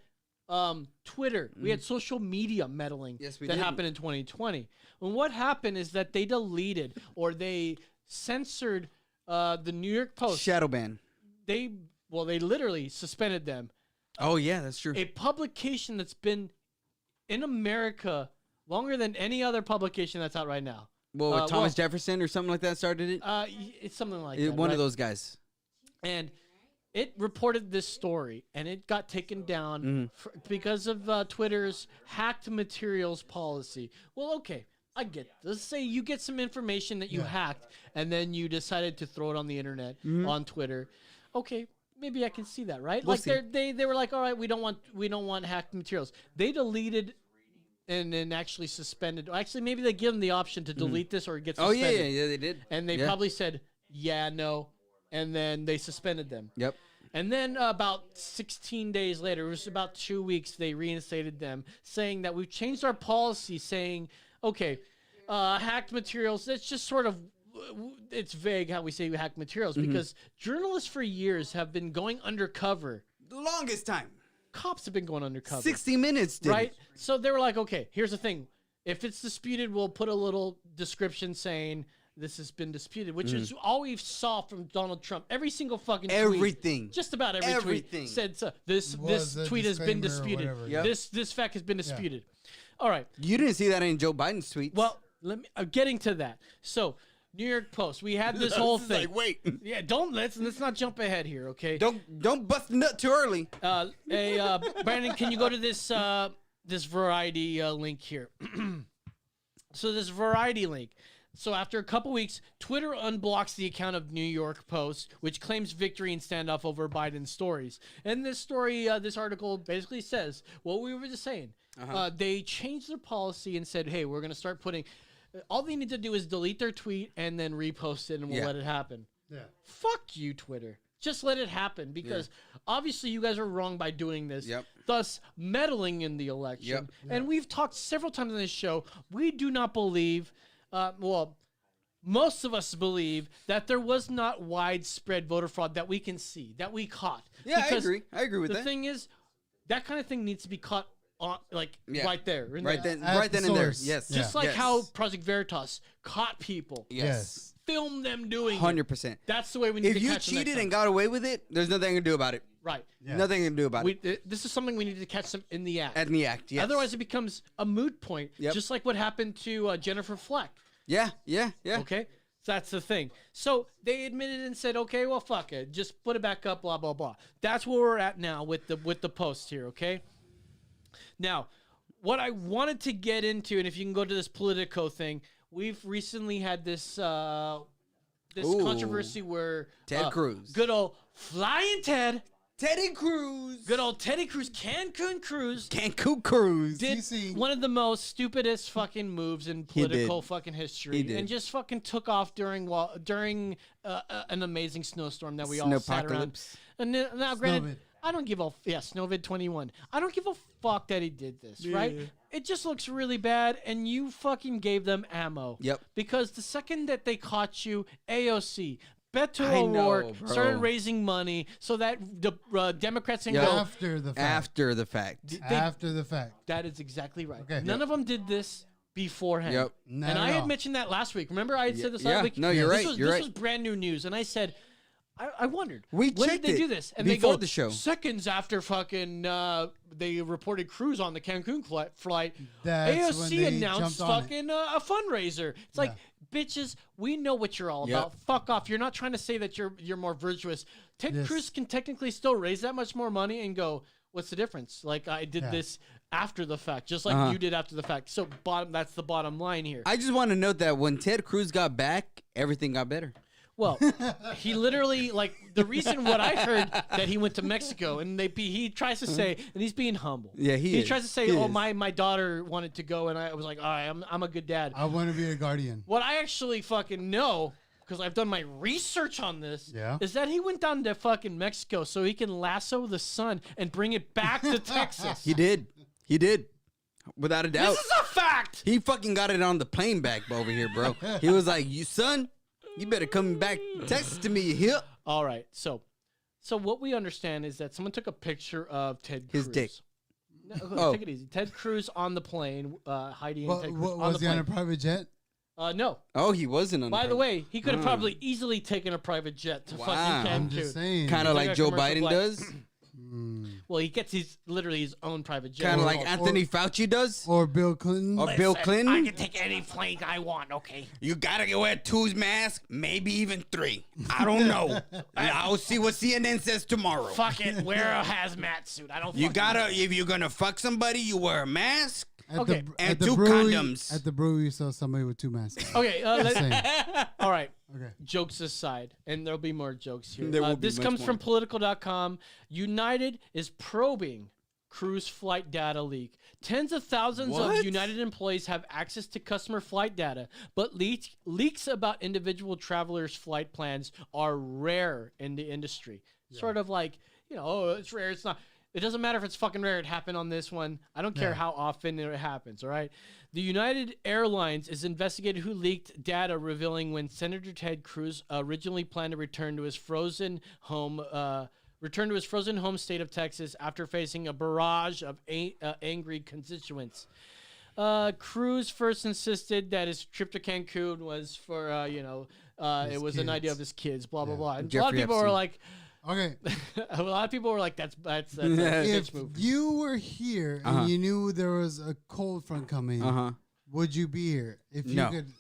Twitter. We had social media meddling Yes, we that did. happened in 2020. And what happened is that they deleted or they censored the New York Post. Shadow ban. They literally suspended them. Oh yeah, that's true. A publication that's been in America longer than any other publication that's out right now. Well, Thomas Jefferson or something like that started it. It's something like that. One right? of those guys. And it reported this story, and it got taken down because of Twitter's hacked materials policy. Well, okay, I get this. Let's say you get some information that you hacked, and then you decided to throw it on the internet, on Twitter. Okay, maybe I can see that, right? We'll Like see. they were like, all right, we don't want hacked materials. They deleted and then actually suspended. Actually, maybe they give them the option to delete this or get Oh suspended. yeah, they did. And they Yeah. probably said, yeah, no. And then they suspended them. Yep. And then about 16 days later, it was about 2 weeks, they reinstated them, saying that we've changed our policy, saying, okay, hacked materials, it's just sort of, it's vague how we say hacked materials, because journalists for years have been going undercover. The longest time. Cops have been going undercover. 60 minutes, did Right? it. So they were like, okay, here's the thing. If it's disputed, we'll put a little description saying this has been disputed, which is all we saw from Donald Trump. Every single fucking tweet. Everything. Just about every Everything. tweet said so, this Was a tweet has been disclaimer or disputed. whatever. Yep. This fact has been disputed. All right. You didn't see that in Joe Biden's tweets. Well, I'm getting to that. So, New York Post, we had this whole This is thing. like, wait. Yeah, let's not jump ahead here, okay? Don't bust the nut too early. Brandon, can you go to this this Variety link here? So this Variety link. So after a couple weeks, Twitter unblocks the account of New York Post, which claims victory in standoff over Biden's stories. And this story, this article basically says what we were just saying. They changed their policy and said, hey, we're going to start putting... all they need to do is delete their tweet and then repost it, and we'll Yeah. let it happen. Yeah. Fuck you, Twitter. Just let it happen, because obviously you guys are wrong by doing this, Yep. thus meddling in the election. Yep. And we've talked several times on this show. We do not believe, most of us believe that there was not widespread voter fraud that we can see, that we caught. Yeah, Because I agree with the that. thing is, that kind of thing needs to be caught on, Yeah. right there. in Right there. then, At right the then and there. source. Yes. Just like yes. how Project Veritas caught people, Yes. filmed them doing it. 100%. That's the way we need to If you catch them next cheated time. and got away with it, there's nothing I can do about it. Right. Yeah. Nothing I can do about it. This is something we need to catch them in the act. At the act, yes. Otherwise, it becomes a moot point, Yep. just like what happened to Jennifer Fleck. Yeah. Okay, That's the thing. So they admitted and said, okay, well, fuck it. Just put it back up, blah, blah, blah. That's where we're at now with the post here, okay? Now, what I wanted to get into, and if you can go to this Politico thing, we've recently had this Ooh. controversy where Ted Cruz. good old Flying Ted, Teddy Cruz. good old Teddy Cruz, Cancun Cruz, Cancun Cruz. did CC. one of the most stupidest fucking moves in He did. political fucking history, He did. and just fucking took off during an amazing snowstorm that we all sat around. Snowpocalypse. And now, granted, Snowvid. I don't give a Snowvid 21. I don't give a fuck that he did this, right? It just looks really bad, and you fucking gave them ammo. Yep. Because the second that they caught you, AOC. Beto I know, O'Rourke bro. started raising money so that the Democrats can Yeah. go. After the fact. After the fact. After the fact. That is exactly right. Okay. None of them did this beforehand. Yep. Not And at I had all. mentioned that last week. Remember, I had said this Yeah. last week. No, you're This right. Was, You're this right. was brand new news, and I said, I wondered. We when did checked they it do this? And before they go the show. seconds after fucking they reported Cruz on the Cancun flight. That's when AOC they announced jumped on it. fucking a fundraiser. It's like, bitches, we know what you're all Yep. about. Fuck off. You're not trying to say that you're more virtuous. Ted Yes. Cruz can technically still raise that much more money and go, what's the difference? Like I did Yeah. this after the fact, just like you did after the fact. So that's the bottom line here. I just want to note that when Ted Cruz got back, everything got better. Well, he literally, like, the reason what I heard that he went to Mexico, and he tries to say, and he's being humble. Yeah, he is. tries to say, He oh, is. my daughter wanted to go, and I was like, all right, I'm a good dad. I want to be a guardian. What I actually fucking know, because I've done my research on this, Yeah. is that he went down to fucking Mexico so he can lasso the sun and bring it back to Texas. He did. He did. Without a doubt. This is a fact. He fucking got it on the plane back over here, bro. He was like, "You son, you better come back to Texas to me here." All right, so what we understand is that someone took a picture of Ted Cruz. His dick. No, Oh. Take it easy. Ted Cruz on the plane, Heidi and Ted Cruz on Was the he on plane. a private jet? No. Oh, he wasn't on. By the way, he could have probably easily taken a private jet to Wow. fucking I'm just Cancun. saying. kind of Took like a Joe commercial Biden flight. does. Well, he gets literally his own private jet. Kind of Or- like Anthony Fauci does. Or Bill Clinton? Or Bill I Clinton. can take any plane I want, okay? You gotta wear 2 masks, maybe even 3. I don't know. I'll see what CNN says tomorrow. Fuck it, wear a hazmat suit. I don't You fucking gotta, if you're gonna fuck somebody, you wear a mask. At Okay. And at the 2 brewery, condoms. At the brewery, you saw somebody with 2 masks. Okay, Same. all right. Okay. Jokes aside, and there'll be more jokes here. There will be this much comes more. from Political.com. United is probing cruise flight data leak. Tens of thousands What? of United employees have access to customer flight data, but leaks about individual travelers' flight plans are rare in the industry. Sort of like, oh, it's rare. It's not. It doesn't matter if it's fucking rare. It happened on this one. I don't care how often it happens, all right? The United Airlines is investigating who leaked data revealing when Senator Ted Cruz originally planned to return to his frozen home state of Texas after facing a barrage of angry constituents. Cruz first insisted that his trip to Cancun was for, it was an idea kids. of his kids, blah, blah, blah. And a lot Jeffrey of people were Epstein. like, Okay. a lot of people were like, that's a If bitch move. you were here and you knew there was a cold front coming, would you be here if you No. could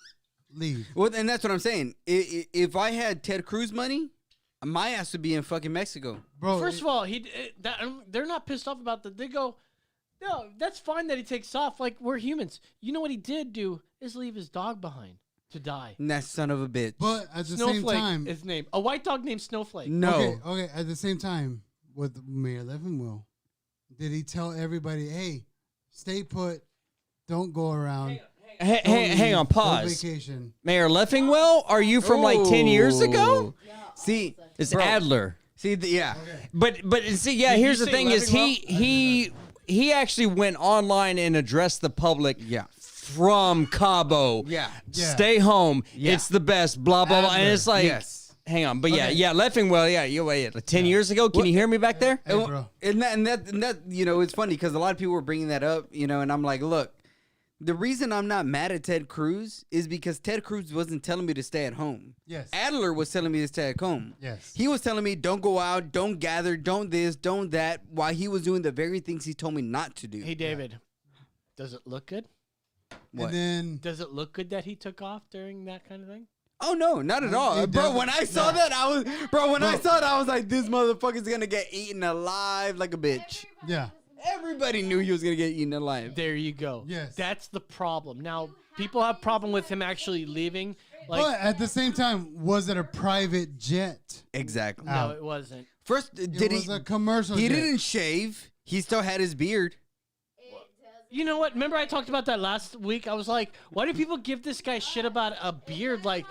leave? Well, and that's what I'm saying. If I had Ted Cruz money, my ass would be in fucking Mexico. Bro, First of all, they're not pissed off about that. They go, no, that's fine that he takes off. Like, we're humans. You know what he did do is leave his dog behind to die. And that son of a bitch. but at the same Snowflake time, is name. A white dog named Snowflake. no. okay, at the same time, with Mayor Levenwell, did he tell everybody, hey, stay put, don't go around, Hang on, go pause. vacation? Mayor Leffingwell, are you from like 10 years ago? See, It's bro, Adler. See, yeah. But see, yeah, Did you here's the say thing: is he actually went online and addressed the public. Yeah. From Cabo. Yeah. Stay home. Yeah. It's the best. Blah blah blah. And Adler. it's like, Yes. hang on, but Okay. yeah, Leffingwell. Yeah, you wait. Like 10 years ago. Can you hear me back there? Hey, bro. And that, it's funny because a lot of people were bringing that up, and I'm like, look, the reason I'm not mad at Ted Cruz is because Ted Cruz wasn't telling me to stay at home. Yes. Adler was telling me to stay at home. Yes. He was telling me, don't go out, don't gather, don't this, don't that, while he was doing the very things he told me not to do. Hey, David, does it look good? What? And then Does it look good that he took off during that kind of thing? Oh no, not at all, it bro. doesn't- When I saw that, I was like, this motherfucker's gonna get eaten alive like a bitch. Yeah. Everybody knew he was gonna get eaten alive. There you go. Yes. That's the problem. Now, people have problem with him actually leaving. Like, But at the same time, was it a private jet? Exactly. no, out. it wasn't. First, It did was he? a commercial He jet. didn't shave. He still had his beard. You know what? Remember I talked about that last week? I was like, why do people give this guy shit about a beard? Like,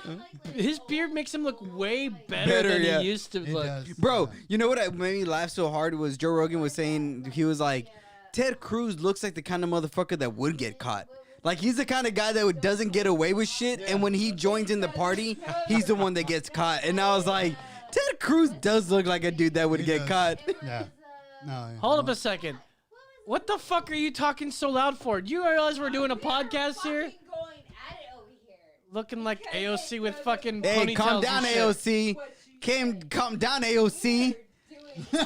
his beard makes him look way better than yeah. he used to It look. does. Bro, you know what made me laugh so hard was Joe Rogan was saying, he was like, Ted Cruz looks like the kind of motherfucker that would get caught. Like, he's the kind of guy that doesn't get away with shit, and when he joins in the party, he's the one that gets caught. And I was like, Ted Cruz does look like a dude that would He get does. caught. Yeah. No. yeah. Hold up a second. What the fuck are you talking so loud for? Do you realize we're doing a podcast here? Looking like AOC with fucking Hey, ponytails calm down, and shit. AOC. Calm down, AOC.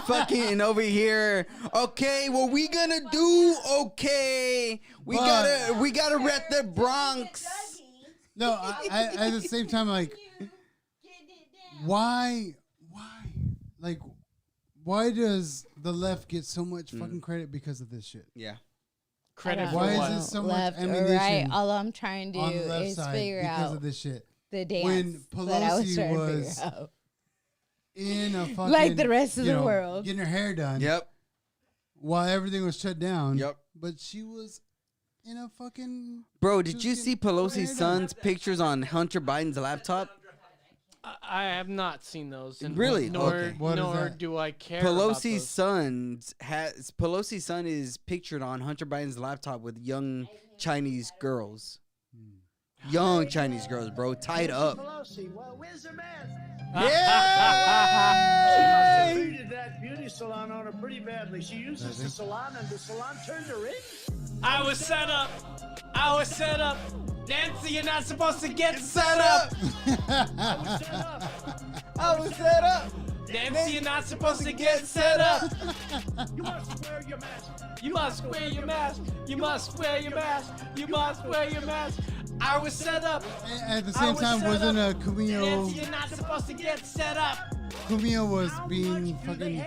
Fucking over here. Okay, what we gonna do? Okay, we gotta rep the Bronx. No, I at the same time, like, why, like, why does the left get so much fucking credit because of this shit? Yeah. Credit for Why is what? this so much left or ammunition right? All I'm trying to do on the left is side figure because out of this shit? the dance When that I was Pelosi trying to was figure out. In a fucking, Like the rest of you the know, world. getting her hair done. Yep. While everything was shut down. Yep. But she was in a fucking. Bro, she did was you getting see her hair Pelosi's done. son's pictures on Hunter Biden's laptop? I have not seen those. And Really? Nor, Okay. What is nor that? do I care about Pelosi's those. Pelosi's son is pictured on Hunter Biden's laptop with young Chinese girls. Young Chinese girls, bro, tied up. Pelosi, well, where's the man? Yeah! She treated that beauty salon owner pretty badly. She uses the salon, and the salon turned her in. I was set up. I was set up. Nancy, you're not supposed to get Set up! I was set up! Nancy, you're not supposed to get set up. You must wear your mask. You must wear your mask. You must wear your mask. You must wear your mask. I was set up. At the same time, wasn't Camille? Nancy, you're not supposed to get set up. Camille was being fucking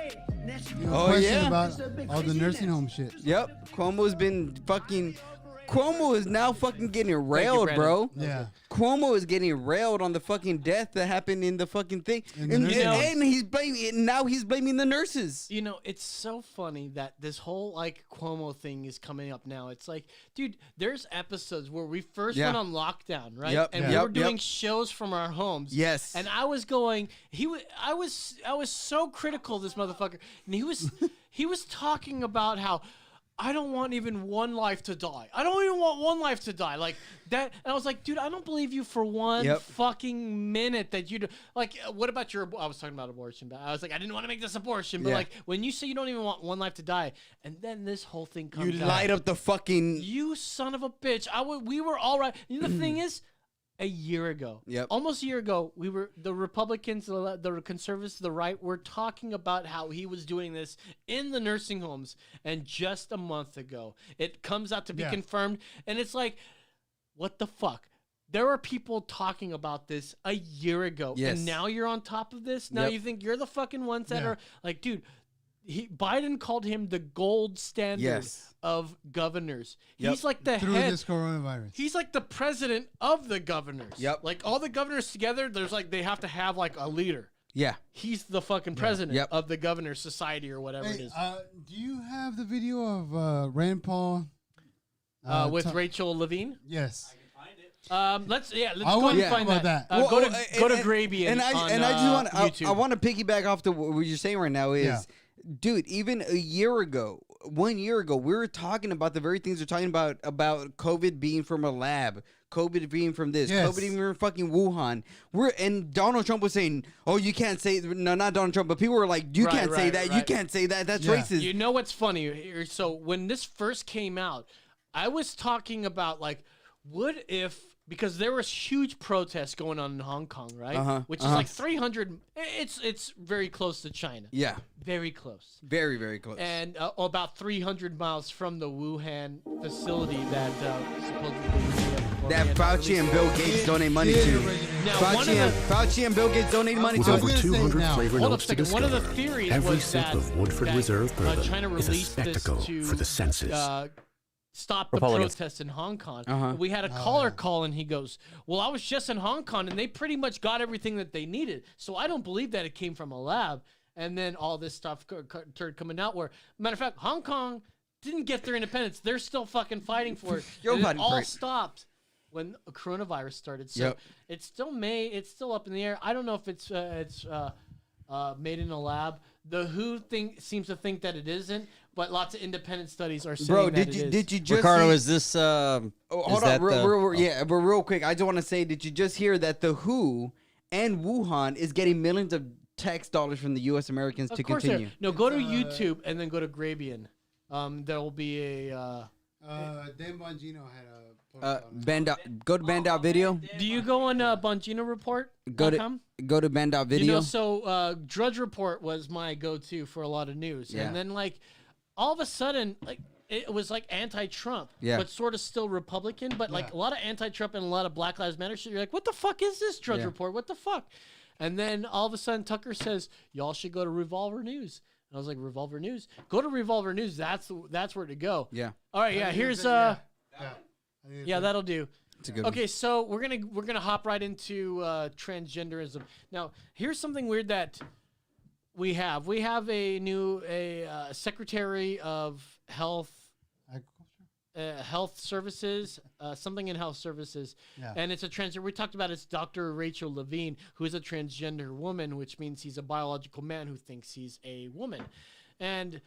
Oh, questioned yeah. about all the nursing home shit. Yep, Cuomo's been fucking. Cuomo is now fucking getting railed, Brandon. bro. Yeah. Cuomo is getting railed on the fucking death that happened in the fucking thing, In the and, nursing and, home. he's blaming. Now he's blaming the nurses. You know, it's so funny that this whole like Cuomo thing is coming up now. It's like, dude, there's episodes where we first Yeah. went on lockdown, right? Yep, And yeah. we Yep, were doing yep. shows from our homes. Yes. And I was going, I was so critical of this motherfucker, and he was talking about how I don't want even one life to die. I don't even want one life to die. Like that. And I was like, dude, I don't believe you for one Yep. fucking minute that you do. Like, what about your, I was talking about abortion, but I was like, I didn't want to make this abortion. But Yeah. like, when you say you don't even want one life to die, and then this whole thing comes You out. light up the fucking. You son of a bitch. We were all right. You know, the thing is, a year ago, Yep. almost a year ago, we were the Republicans, the conservatives, the right, were talking about how he was doing this in the nursing homes. And just a month ago, it comes out to be Yeah. confirmed, and it's like, what the fuck? There were people talking about this a year ago, Yes. and now you're on top of this. Now Yep. you think you're the fucking ones that Yeah. are like, dude. Biden called him the gold standard Yes. of governors. Yep. He's like the Through head. this coronavirus. He's like the president of the governors. Yep. Like all the governors together, there's like they have to have like a leader. Yeah. He's the fucking president Yep. of the governors society or whatever it Hey, is. do you have the video of Rand Paul? With ta- Rachel Levine. Yes. Let's I go want and to find talk that. about that. Go to Gravy and I just want YouTube. I want to piggyback off the what you're saying right now is, Yeah. dude, even a year ago, 1 year ago, we were talking about the very things we're talking about COVID being from a lab, COVID being from this, Yes. COVID being from fucking Wuhan. And Donald Trump was saying, "Oh, you can't say no, not Donald Trump, but people were like, you Right, can't say right, that, you right. can't say that, that's Yeah. racist." You know what's funny here? So when this first came out, I was talking about like, what if, because there was huge protests going on in Hong Kong, right? Uh-huh, Which is uh-huh. like 300. It's very close to China. Yeah, Very close. very very close. And about 300 miles from the Wuhan facility that supposedly made up or that may have not Fauci and released Bill it. Gates donate money Did to. originate. Now, one of Fauci and Bill Gates donate money With to. over gonna say 200 now. flavor Hold up a notes to second. One of the discover, theories every was sip that, of Woodford that Reserve bourbon China is a released this spectacle to for the senses. stop the Republicans. protests in Hong Kong. Uh-huh. We had a caller call, and he goes, "Well, I was just in Hong Kong, and they pretty much got everything that they needed. So I don't believe that it came from a lab." And then all this stuff started coming out. Where, matter of fact, Hong Kong didn't get their independence. They're still fucking fighting for it. You're And it fighting for all it. stopped when coronavirus started. So Yep. it's still up in the air. I don't know if it's made in a lab. The WHO seems to think that it isn't, but lots of independent studies are saying Bro, that did you just Ricardo, see- is this? Oh, hold on, yeah, but real quick, I just want to say, did you just hear that the WHO and Wuhan is getting millions of tax dollars from the U.S. Americans Of to course, continue? no. Go to YouTube and then go to Grabian. There will be a. Dan Bongino had a post on it. Go to Band.Out Video. Do you go on Bongino Report? Go to Band.Out Video. You know, so Drudge Report was my go-to for a lot of news, Yeah. and then like all of a sudden, like it was like anti-Trump, Yeah. but sort of still Republican, but like Yeah. a lot of anti-Trump and a lot of Black Lives Matter shit. You're like, what the fuck is this Drudge Yeah. Report? What the fuck? And then all of a sudden, Tucker says, y'all should go to Revolver News. And I was like, Revolver News? Go to Revolver News. That's where to go. Yeah, All right, yeah. Here's Yeah. I think it's yeah, a- that'll do. it's a good Okay, so we're gonna hop right into transgenderism. Now, here's something weird that we have. We have a new Secretary of Health. Health Services, something in Health Services, Yeah. and it's a transgender. We talked about it's Dr. Rachel Levine, who is a transgender woman, which means he's a biological man who thinks he's a woman, and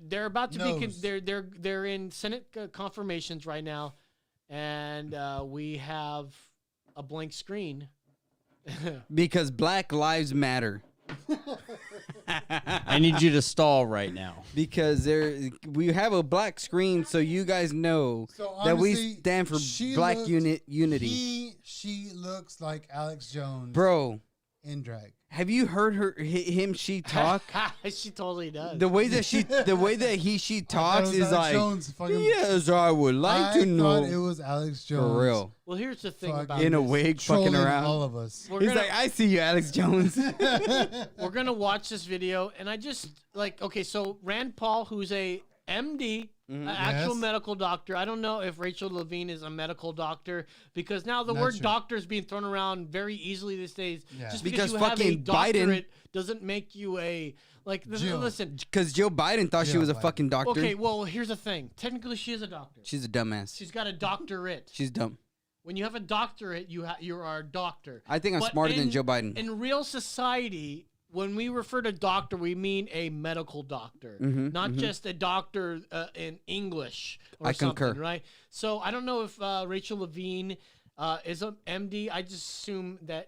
they're about to be. Knows. They're in Senate confirmations right now, and we have a blank screen. because Black Lives Matter. I need you to stall right now. Because we have a black screen, so you guys know So that we honestly, stand for she Black looked- unity. She looks like Alex Jones, Bro, in drag. have you heard she talk? She totally does. The way that she talks is Alex like, Jones fucking- yes, I would like I to know. thought it was Alex Jones. For real. Well, here's the thing Fucking about In a this. wig, fucking Trolling around. all of us. We're He's gonna- like, I see you, Alex Jones. We're gonna watch this video, and I just like okay. So Rand Paul, who's a MD, an actual Yes. medical doctor. I don't know if Rachel Levine is a medical doctor because now the Not word sure. doctor is being thrown around very easily these days. Yeah. Just Because because you have a fucking Biden- doctorate doesn't make you a like. Jill. Listen. Because Joe Biden thought she Yeah, was a Biden. fucking doctor. Okay, well here's the thing. Technically, she is a doctor. She's a dumbass. She's got a doctorate. She's dumb. When you have a doctorate, you are a doctor. I think I'm But smarter than in- Joe Biden. In real society, when we refer to doctor, we mean a medical doctor, Mhm, not just a doctor in English or I something, concur. right? So I don't know if Rachel Levine is an MD. I just assume that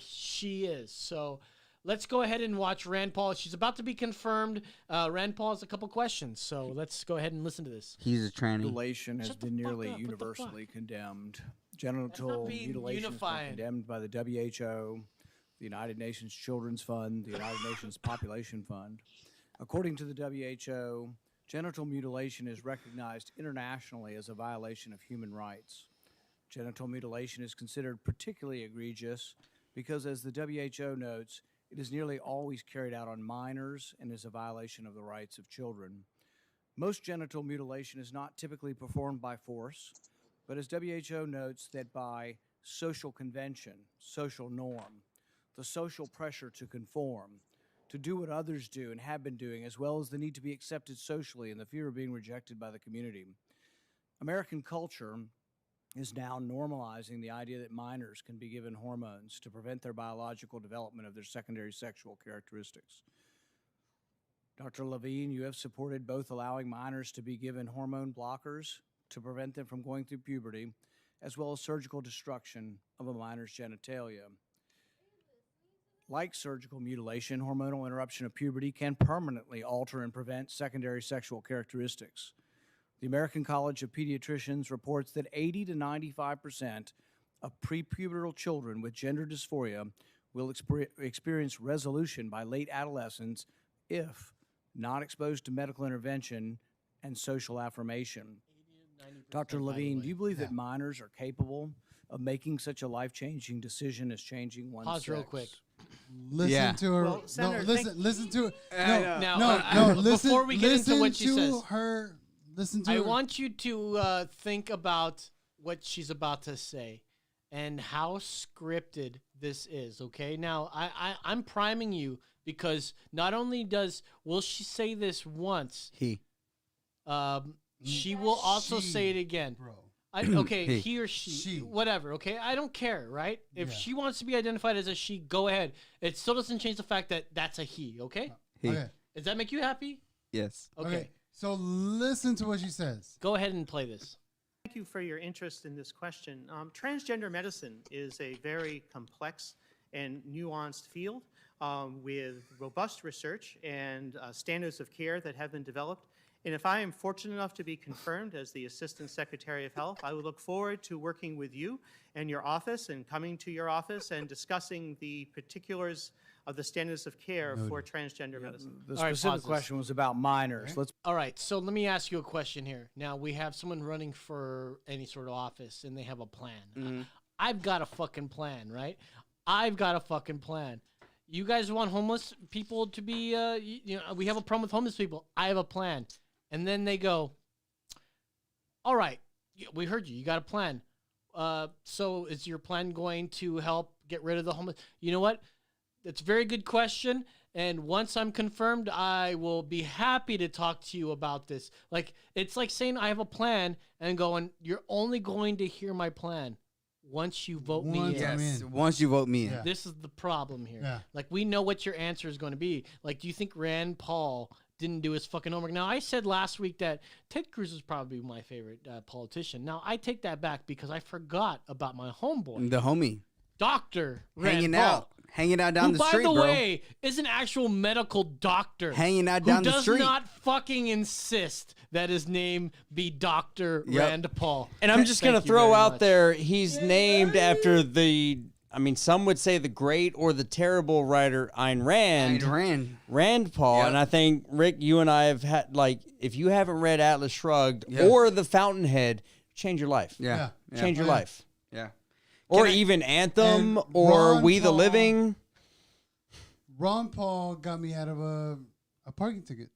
she is. So let's go ahead and watch Rand Paul. She's about to be confirmed. Rand Paul has a couple questions, so let's go ahead and listen to this. He's a tranny. Mutilation has Shut the been fuck nearly up, what the universally condemned. not Genital being mutilation has unifying. been condemned by the WHO, the United Nations Children's Fund, the United Nations Population Fund. According to the WHO, genital mutilation is recognized internationally as a violation of human rights. Genital mutilation is considered particularly egregious because, as the WHO notes, it is nearly always carried out on minors and is a violation of the rights of children. Most genital mutilation is not typically performed by force, but as WHO notes that by social convention, social norm, the social pressure to conform, to do what others do and have been doing, as well as the need to be accepted socially and the fear of being rejected by the community. American culture is now normalizing the idea that minors can be given hormones to prevent their biological development of their secondary sexual characteristics. Dr. Levine, you have supported both allowing minors to be given hormone blockers to prevent them from going through puberty, as well as surgical destruction of a minor's genitalia. Like surgical mutilation, hormonal interruption of puberty can permanently alter and prevent secondary sexual characteristics. The American College of Pediatricians reports that 80 to 95% of prepubertal children with gender dysphoria will experience resolution by late adolescence if not exposed to medical intervention and social affirmation. Dr. by the Levine, way. do you believe that minors are capable of making such a life-changing decision as changing one's Pause real sex? quick. Listen Yeah. to her. Well, Senator, listen to it. Now, No, listen. before we get into listen what she to says, her. Listen to I her. want you to think about what she's about to say and how scripted this is. Okay, now I'm priming you because not only will she say this once, she will also say it again. bro. Okay, He. he or she, She. whatever. Okay, I don't care, right? If Yeah. she wants to be identified as a she, go ahead. It still doesn't change the fact that that's a he. Okay, He. Okay. does that make you happy? Yes. Okay, So listen to what she says. go ahead and play this. Thank you for your interest in this question. Transgender medicine is a very complex and nuanced field with robust research and standards of care that have been developed. And if I am fortunate enough to be confirmed as the Assistant Secretary of Health, I would look forward to working with you and your office and coming to your office and discussing the particulars of the standards of care for transgender medicine. The All right, specific pause this. question was about minors. Let's All right, so let me ask you a question here. Now, we have someone running for any sort of office, and they have a plan. I've got a fucking plan, right? I've got a fucking plan. You guys want homeless people to be, we have a problem with homeless people. I have a plan. And then they go, all right, we heard you. You got a plan. So is your plan going to help get rid of the homeless? You know what? That's a very good question. And once I'm confirmed, I will be happy to talk to you about this. Like, it's like saying I have a plan and going, you're only going to hear my plan once you vote me Once in. I'm Yes. in. Once you vote me in. Yeah. This is the problem here. Yeah. Like, we know what your answer is going to be. Like, do you think Rand Paul didn't do his fucking homework? Now, I said last week that Ted Cruz is probably my favorite politician. Now, I take that back because I forgot about my homeboy, The homie. Dr. Rand Hanging Paul. out. Hanging out down Who, the street, by the bro. way, is an actual medical doctor. Hanging out who down the does street. not fucking insist that his name be Dr. Yep. Rand Paul. And I'm just going to Thank you throw very out much. there, he's named after some would say the great or the terrible writer Ayn Rand. Ayn Rand. Rand Paul. Yep. And I think, Rick, you and I have had, if you haven't read Atlas Shrugged Yeah. or The Fountainhead, change your life. Yeah. Change your Yeah. life. Yeah. Or I- even Anthem And or Ron We the Paul- Living. Ron Paul got me out of a parking ticket.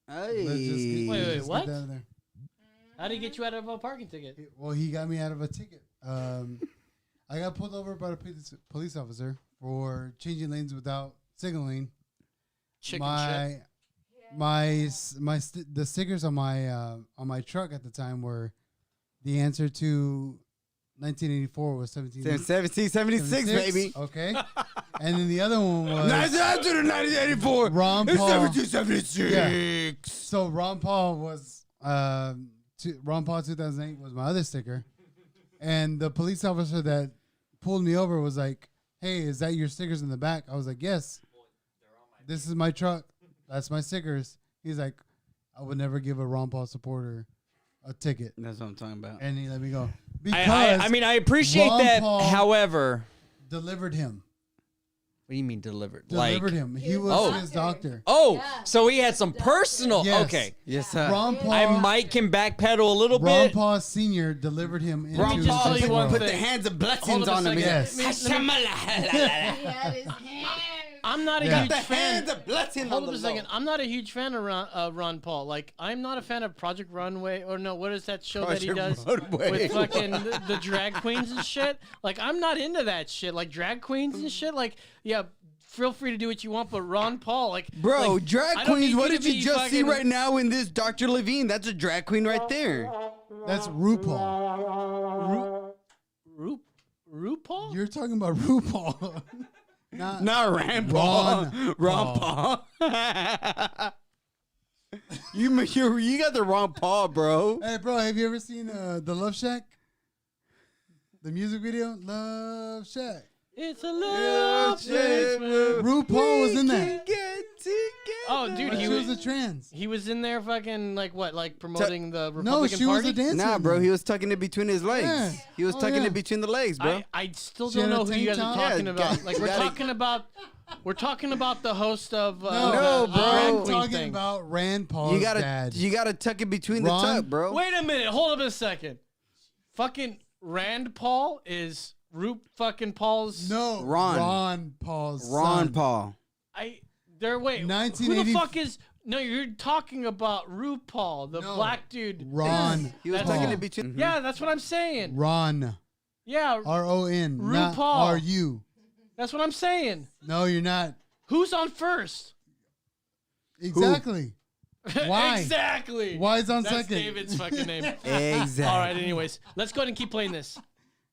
Let's just Hey. Wait, let's get what? that in there. How did he get you out of a parking ticket? Well, he got me out of a ticket. I got pulled over by a police officer for changing lanes without signaling. Chicken shit. The stickers on my truck at the time were the answer to 1984 was 1776, baby. Okay, and then the other one was After the 1984. Ron It's Paul. 1776. So Ron Paul was Ron Paul 2008 was my other sticker, and the police officer that pulled me over was like, "Hey, is that your stickers in the back?" I was like, "Yes." This is my truck. That's my stickers. He's like, "I would never give a Ron Paul supporter a ticket," That's what I'm talking about. and he let me go because I appreciate Ron that. Paul However, delivered him. what do you mean delivered? Delivered him. He was Oh. his doctor. Oh, so he had some personal. Yes. Okay. Yes, sir. Ron Paul. I might can backpedal a little Ron bit. Paul Sr. delivered him into Ron his Paul, tell you one world. put the thing. hands of Hold blessings up a on him. second. Yes. I'm not a Yeah. huge The fan. hands of blessings Hold on up the a second. Lord. I'm not a huge fan of Ron Paul. Like, I'm not a fan of Project Runway, or no, what is that show that he does Project Runway. with fucking the drag queens and shit? Like, I'm not into that shit. Like, drag queens and shit. Like, yeah, feel free to do what you want, but Ron Paul, like, Bro, like, drag I don't queens, need what to did you be just see fucking- right now in this Dr. Levine? That's a drag queen right there. That's RuPaul. RuPaul? You're talking about RuPaul. Not Not Rand Paul. Ron Ron Paul. you got the wrong Paul, bro. Hey, bro, have you ever seen the Love Shack? The music video? Love Shack. It's a love shit, place. RuPaul was in that. Get together. Oh, dude, She was a trans. he was in there fucking like what, like promoting the Republican No, she Party? was a dancer. Nah, in bro, there. he was tucking it between his legs. Yeah. He was Oh, tucking yeah. it between the legs, bro. I still She don't had a know who you guys tank are top? talking Yeah, about. Like gotta- we're talking about the host of No, the bro. drag I'm queen talking thing. about Rand Paul's you gotta dad. tuck it between Ron? the tuck, bro. Wait a minute, hold up a second. Fucking Rand Paul is Root fucking Paul's. No, Ron. Ron Paul's Ron son. Paul. Who the 1980 fuck is? No, you're talking about RuPaul, the No. black dude. Ron. He was That's- tucking Paul. it between. Yeah, that's what I'm saying. Ron. Yeah, R-O-N. Not RuPaul. R-U. that's what I'm saying. No, you're not. Who's on first? Exactly. Why? Exactly. Why is on That's second? David's fucking name. Exactly. All right. Anyways, let's go ahead and keep playing this.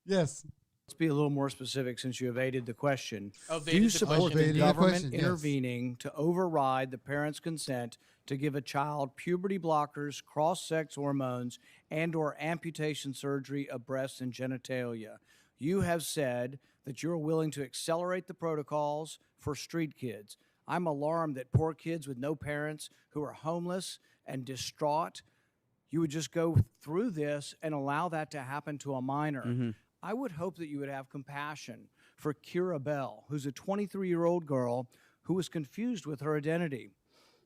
Yes. Let's be a little more specific since you evaded the question. Evaded Do you the support question. the Evaded the government question, yes. intervening to override the parent's consent to give a child puberty blockers, cross-sex hormones, and/or amputation surgery of breasts and genitalia? You have said that you're willing to accelerate the protocols for street kids. I'm alarmed that poor kids with no parents who are homeless and distraught, you would just go through this and allow that to happen to a minor. I would hope that you would have compassion for Kira Bell, who's a 23-year-old girl who was confused with her identity.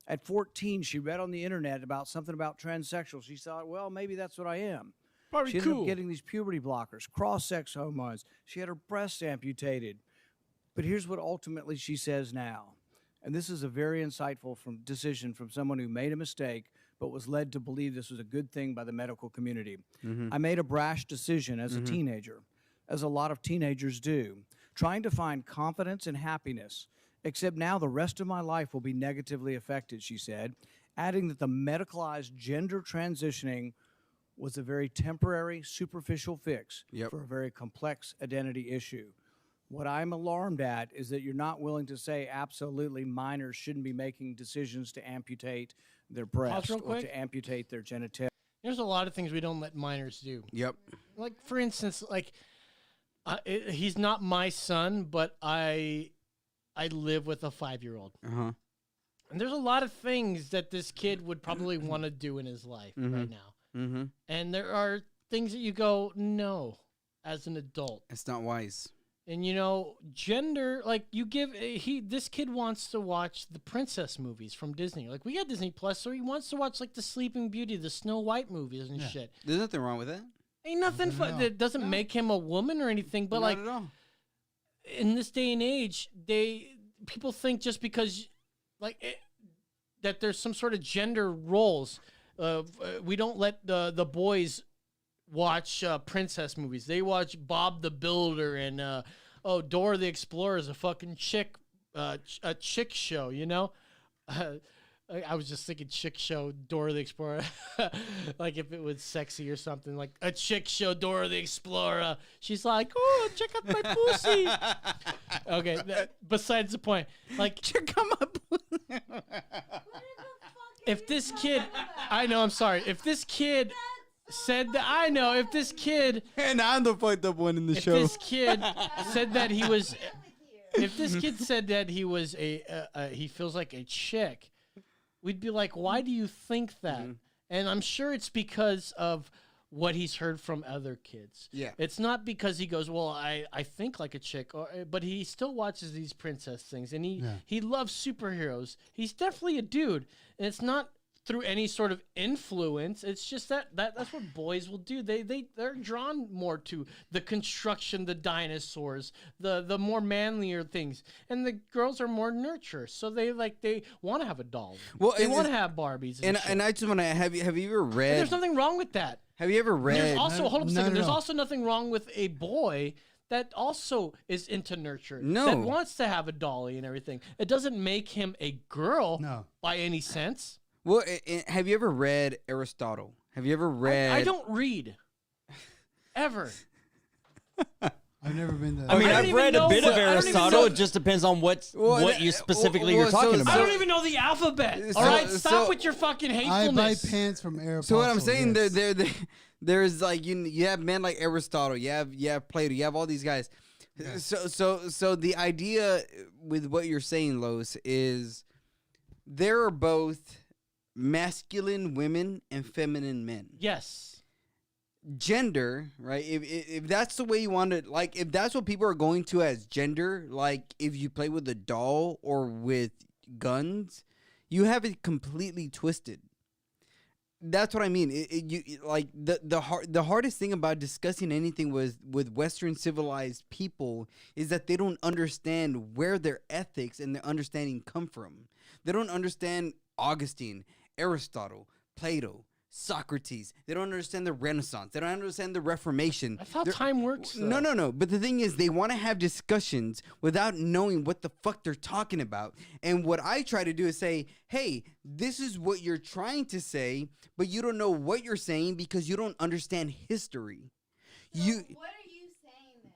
At 14, she read on the internet about something about transsexual. She thought, well, maybe that's what I am. Probably She ended cool. up getting these puberty blockers, cross-sex hormones. She had her breasts amputated. But here's what ultimately she says now. And this is a very insightful decision from someone who made a mistake but was led to believe this was a good thing by the medical community. I made a brash decision as a teenager, as a lot of teenagers do, trying to find confidence and happiness, except now the rest of my life will be negatively affected, she said, adding that the medicalized gender transitioning was a very temporary, superficial fix for a very complex identity issue. What I'm alarmed at is that you're not willing to say absolutely minors shouldn't be making decisions to amputate their breasts real or quick. to amputate their genitalia. There's a lot of things we don't let minors do. Yep. Like, for instance, like he's not my son, but I live with a 5-year-old. Uh-huh. And there's a lot of things that this kid would probably want to do in his life right now. Mm-hmm. And there are things that you go, no, as an adult. It's not wise. And gender, like this kid wants to watch the princess movies from Disney. Like, we got Disney Plus, so he wants to watch like the Sleeping Beauty, the Snow White movies and shit. There's nothing wrong with that. Ain't nothing that doesn't make him a woman or anything, but Not like at all. in this day and age, people think just because that there's some sort of gender roles. We don't let the boys watch princess movies. They watch Bob the Builder and Dora the Explorer is a fucking chick show, I was just thinking chick show Dora the Explorer, like if it was sexy or something, like a chick show Dora the Explorer. She's like, oh, check out my pussy. Okay, besides the point, like check out my pussy. If this kid, I know, I'm sorry. If this kid said that, I know, if this kid, And I'm the fucked up one in the if show. this kid said that he was, if this kid said that he was he feels like a chick, we'd be like, why do you think that? And I'm sure it's because of what he's heard from other kids. Yeah. It's not because he goes, well, I think like a chick, but he still watches these princess things, and he loves superheroes. He's definitely a dude, and it's not through any sort of influence. It's just that's what boys will do. They're drawn more to the construction, the dinosaurs, the more manlier things, and the girls are more nurture. So they want to have a doll. Well, they and- want to have Barbies. And shit. And I just want to have you ever And read? there's nothing wrong with that. Have you ever read? There's also hold up a second. no, There's no. also nothing wrong with a boy that also is into nurture. No. That wants to have a dolly and everything. It doesn't make him a girl No. by any sense. Well, have you ever read Aristotle? Have you ever read? I don't read. Ever. I've never been to. I mean, I don't I've even read know a bit what- of I don't even Aristotle. know- It just depends on what Well, you specifically well, you're talking so- about. I don't even know the alphabet. So- All right, stop so- with your fucking I buy hatefulness. pants from Aeropostale. So what I'm saying, yes. there's like you have men like Aristotle, you have Plato, you have all these guys. So the idea with what you're saying, Los, is there are both masculine women and feminine men. Yes. Gender, right? If that's the way you want to, like, if that's what people are going to as gender, like if you play with a doll or with guns, you have it completely twisted. That's what I mean. Like the hardest thing about discussing anything with Western civilized people is that they don't understand where their ethics and their understanding come from. They don't understand Augustine, Aristotle, Plato, Socrates. They don't understand the Renaissance. They don't understand the Reformation. That's how time works. No, no, no. But the thing is, they want to have discussions without knowing what the fuck they're talking about. And what I try to do is say, hey, this is what you're trying to say, but you don't know what you're saying because you don't understand history. So what are you saying then?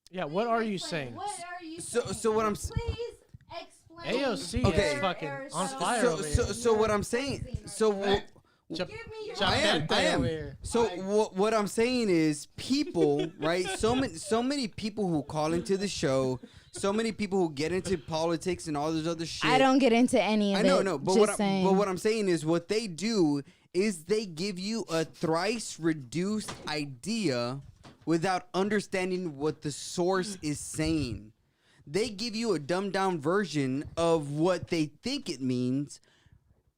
Yeah, what are you saying? What are you saying? So what I'm Please explain. AOC Okay. is fucking on fire so over here. so what I'm saying, Give me your I am. over here. So what I'm saying is, people, right? So many people who call into the show, so many people who get into politics and all this other shit. I don't get into any of it. I know, no, but just saying. what I'm saying is, what they do is they give you a thrice reduced idea without understanding what the source is saying. They give you a dumbed down version of what they think it means,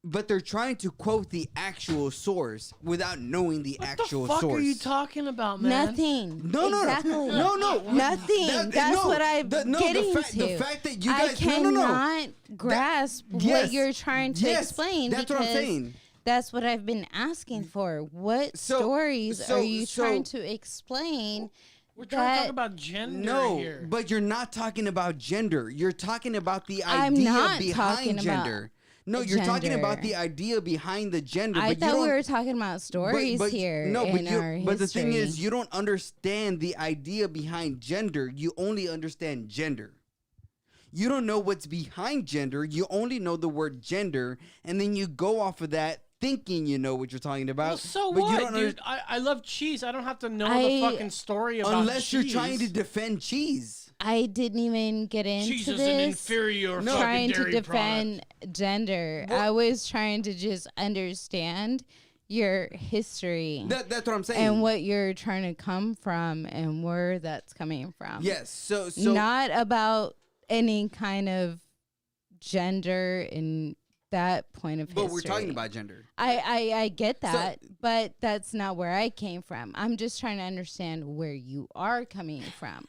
but they're trying to quote the actual source without knowing the actual What the fuck source. are you talking about, man? Nothing. No, no, exactly. no, no, Nothing. That's no, what I'm getting to. The fact that you I guys, cannot grasp yes, what you're trying to yes, explain. that's what I'm because saying. That's what I've been asking for. What stories are you trying to explain? We're trying to talk about gender here. But you're not talking about gender. You're talking about the I'm idea not behind talking gender. No, about you're talking about gender. the idea behind the gender. I but thought you don't, we were talking about stories here No, in our but the thing history. is, you don't understand the idea behind gender. You only understand gender. You don't know what's behind gender. You only know the word gender, and then you go off of that thinking you know what you're talking about. Well, so but you what, don't dude? I love cheese. I don't have to know the I- fucking story about unless cheese. you're trying to defend cheese. I didn't even get into Cheese is this. an inferior fucking trying to dairy defend gender. I was trying to just understand your history. That's what I'm saying. And what you're trying to come from and where that's coming from. Yes. So not about any kind of gender in that point of history. But we're talking about gender. I get that, but that's not where I came from. I'm just trying to understand where you are coming from.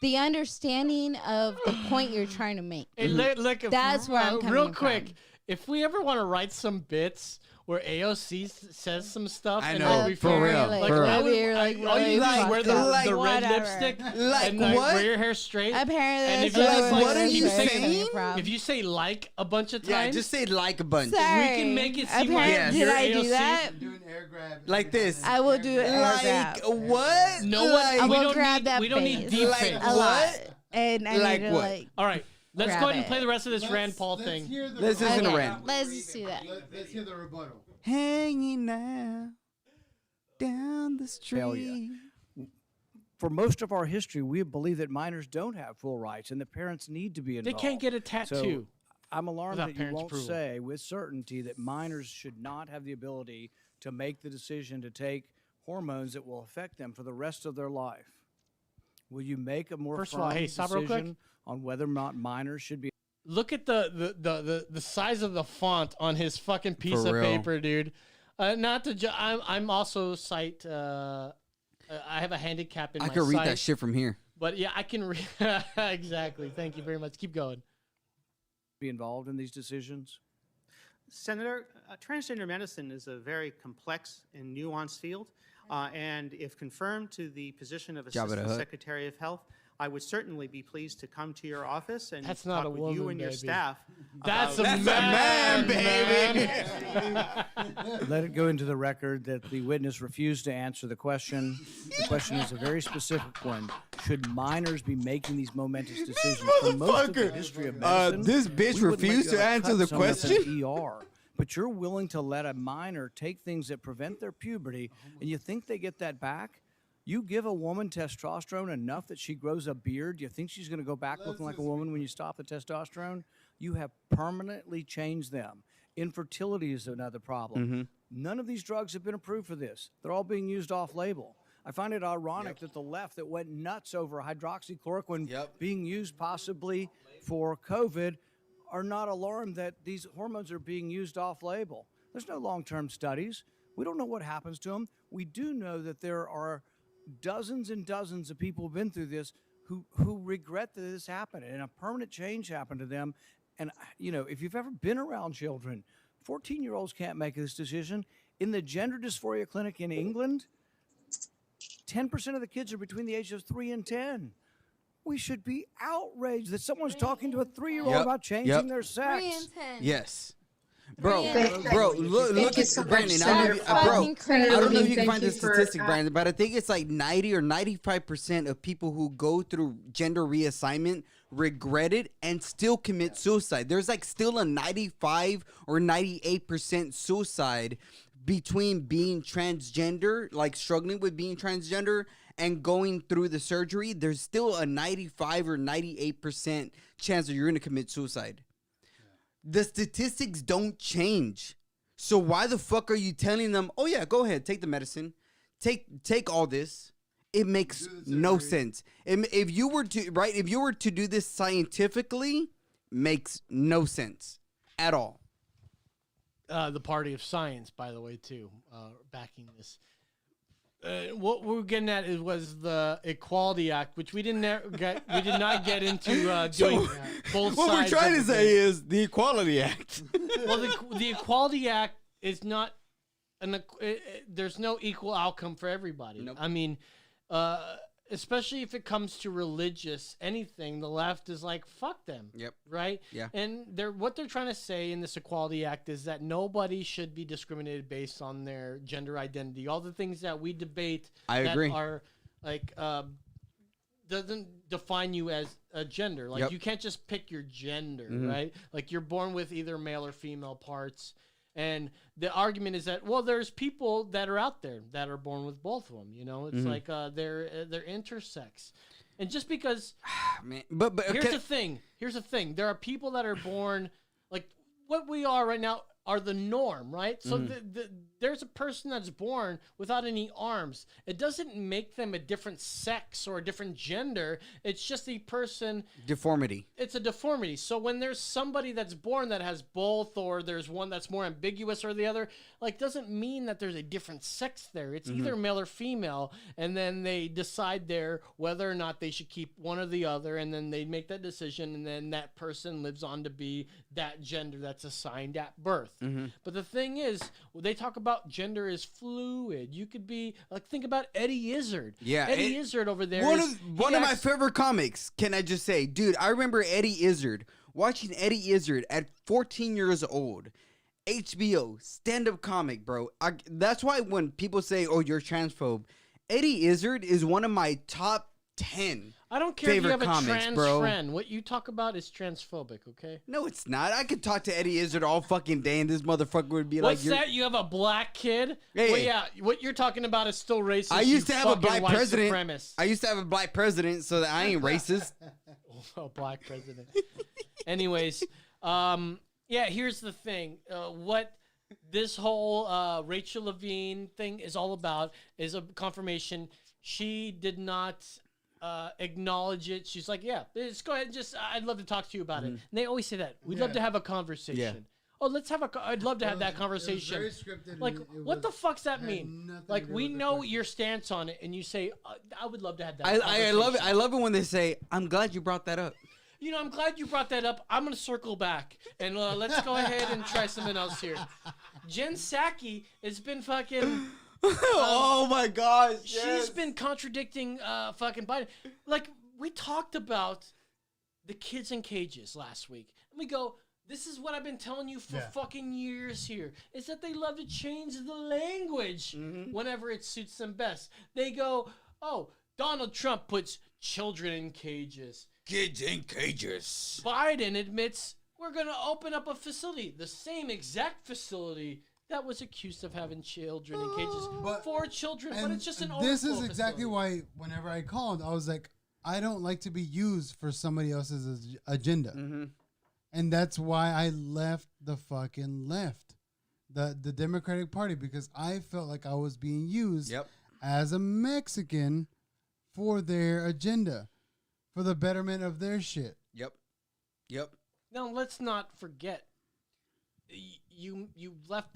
The understanding of the point you're trying to make. Hey, look, That's where I'm coming real from. quick. If we ever want to write some bits where AOC says some stuff, I and know, it'll be for funny. real, Like, for real. I would- You're like all you really do is fucked wear up. the red Whatever. lipstick Like and what? wear your hair straight. Apparently, And if that's you where like, what are you it's coming saying? from. If you say like a bunch of times, Yeah, just say like a bunch. Sorry. we can make it seem like Apparently- you're Did I do AOC. that? Doing air grab. Like this. I will do it. Like what? No one. Like, I we will don't grab need. that We don't need face. deep Like fakes. A lot. What? And I Like need to what? like. All right, let's Grab go ahead and it. play the rest of this Rand Paul thing. Hear the This isn't a Okay, rant. let's just do that. Let's hear the rebuttal. Hanging out down the street. Failure. For most of our history, we believe that minors don't have full rights and that parents need to be They involved. can't get a So tattoo. I'm alarmed without that you parents' won't approval. say with certainty that minors should not have the ability to make the decision to take hormones that will affect them for the rest of their life. Will you make a more First of firm all, hey, stop real quick. decision on whether or not minors should be? Look at the size of the font on his fucking piece For of real. paper, dude. Not to. I'm also sight. I have a handicap in I my could read sight, that shit from here. But yeah, I can read. Exactly. Thank you very much. Keep going. Be involved in these decisions? Senator, transgender medicine is a very complex and nuanced field, and if confirmed to the position of Jabba the Assistant Hutt. Secretary of Health, I would certainly be pleased to come to your office and That's not talk a with you woman, and your baby. staff. That's a about- man, baby. Let it go into the record that the witness refused to answer the question. The question is a very specific one. Should minors be making these momentous decisions? For most of the motherfucker. history of medicine, This bitch we wouldn't let refused you to have answer cut the someone with an question? ER. But you're willing to let a minor take things that prevent their puberty, and you think they get that back? You give a woman testosterone enough that she grows a beard, you think she's going to go back looking like a woman when you stop the testosterone? you have permanently changed them. Infertility is another problem. None of these drugs have been approved for this. They're all being used off-label. I find it ironic that the left that went nuts over hydroxychloroquine being used possibly for COVID are not alarmed that these hormones are being used off-label. There's no long-term studies. We don't know what happens to them. We do know that there are dozens and dozens of people who've been through this who regret that this happened and a permanent change happened to them. And, you know, if you've ever been around children, 14-year-olds can't make this decision. In the gender dysphoria clinic in England, 10% of the kids are between the ages of 3 and 10. We should be outraged that someone's talking to a 3-year-old about changing their sex. 3 and 10. Yes. Bro, look Thank you at so Brandon. much, I don't know if you can Thank find you the for, statistic, Brandon, but I think it's like 90 or 95% of people who go through gender reassignment regret it and still commit suicide. There's like still a 95 or 98% suicide between being transgender, like struggling with being transgender, and going through the surgery. There's still a 95 or 98% chance that you're going to commit suicide. The statistics don't change. So why the fuck are you telling them, oh yeah, go ahead, take the medicine, take all this? It makes no sense. If you were to do this scientifically, makes no sense at all. The party of science, by the way, too, backing this. What we were getting at was the Equality Act, which we did not get into doing both sides. What we're trying to say is the Equality Act. Well, the Equality Act is not there's no equal outcome for everybody. Nope. I mean, especially if it comes to religious anything, the left is like, fuck them. Yep. Right? Yeah. And what they're trying to say in this Equality Act is that nobody should be discriminated based on their gender identity. All the things that we debate agree. Are like doesn't define you as a gender. Like you can't just pick your gender, right? Like you're born with either male or female parts. And the argument is that, well, there's people that are out there that are born with both of them. You know, it's like they're intersex, and just because, man, but here's the thing. Here's the thing. There are people that are born like what we are right now are the norm, right? So there's a person that's born without any arms. It doesn't make them a different sex or a different gender. It's just the person. Deformity. It's a deformity. So when there's somebody that's born that has both, or there's one that's more ambiguous or the other, like doesn't mean that there's a different sex there. It's either male or female, and then they decide there whether or not they should keep one or the other, and then they make that decision, and then that person lives on to be that gender that's assigned at birth. But the thing is, they talk about gender is fluid. You could be like, think about Eddie Izzard. Yeah, Eddie Izzard over there. One of my favorite comics. Can I just say, dude? I remember Eddie Izzard, watching Eddie Izzard at 14 years old. HBO stand-up comic, bro. That's why when people say, "Oh, you're transphobe," Eddie Izzard is one of my top 10. I don't care if you have a trans bro. friend. What you talk about is transphobic, okay? No, it's not. I could talk to Eddie Izzard all fucking day, and this motherfucker would be What's like, that? You have a black kid? Hey, well, yeah. What you're talking about is still racist. I used to have a black president. Supremacist. I used to have a black president, so that I ain't racist. Oh, black president. Anyways, yeah. Here's the thing. What this whole Rachel Levine thing is all about is a confirmation. She did not acknowledge it. She's like, yeah, just go ahead and I'd love to talk to you about it. And they always say that. We'd love to have a conversation. Yeah. Oh, I'd love to have that conversation. It was very scripted. Like, what the fuck's that had mean? nothing Like, to do we with the know question. your stance on it, and you say, I would love to have that I conversation. love it. I love it when they say, "I'm glad you brought that up." You know, I'm glad you brought that up. I'm going to circle back, and let's go ahead and try something else here. Jen Psaki has been fucking... oh my gosh. She's been contradicting fucking Biden. Like, we talked about the kids in cages last week. And we go, this is what I've been telling you for fucking years here. Is that they love to change the language whenever it suits them best. They go, oh, Donald Trump puts children in cages. Kids in cages. Biden admits we're going to open up a facility. The same exact facility that was accused of having children in cages for children, but it's just an overflow This is exactly facility. why whenever I called, I was like, I don't like to be used for somebody else's agenda. And that's why I left the fucking left, the Democratic Party, because I felt like I was being used as a Mexican for their agenda, for the betterment of their shit. Yep. Now let's not forget, you left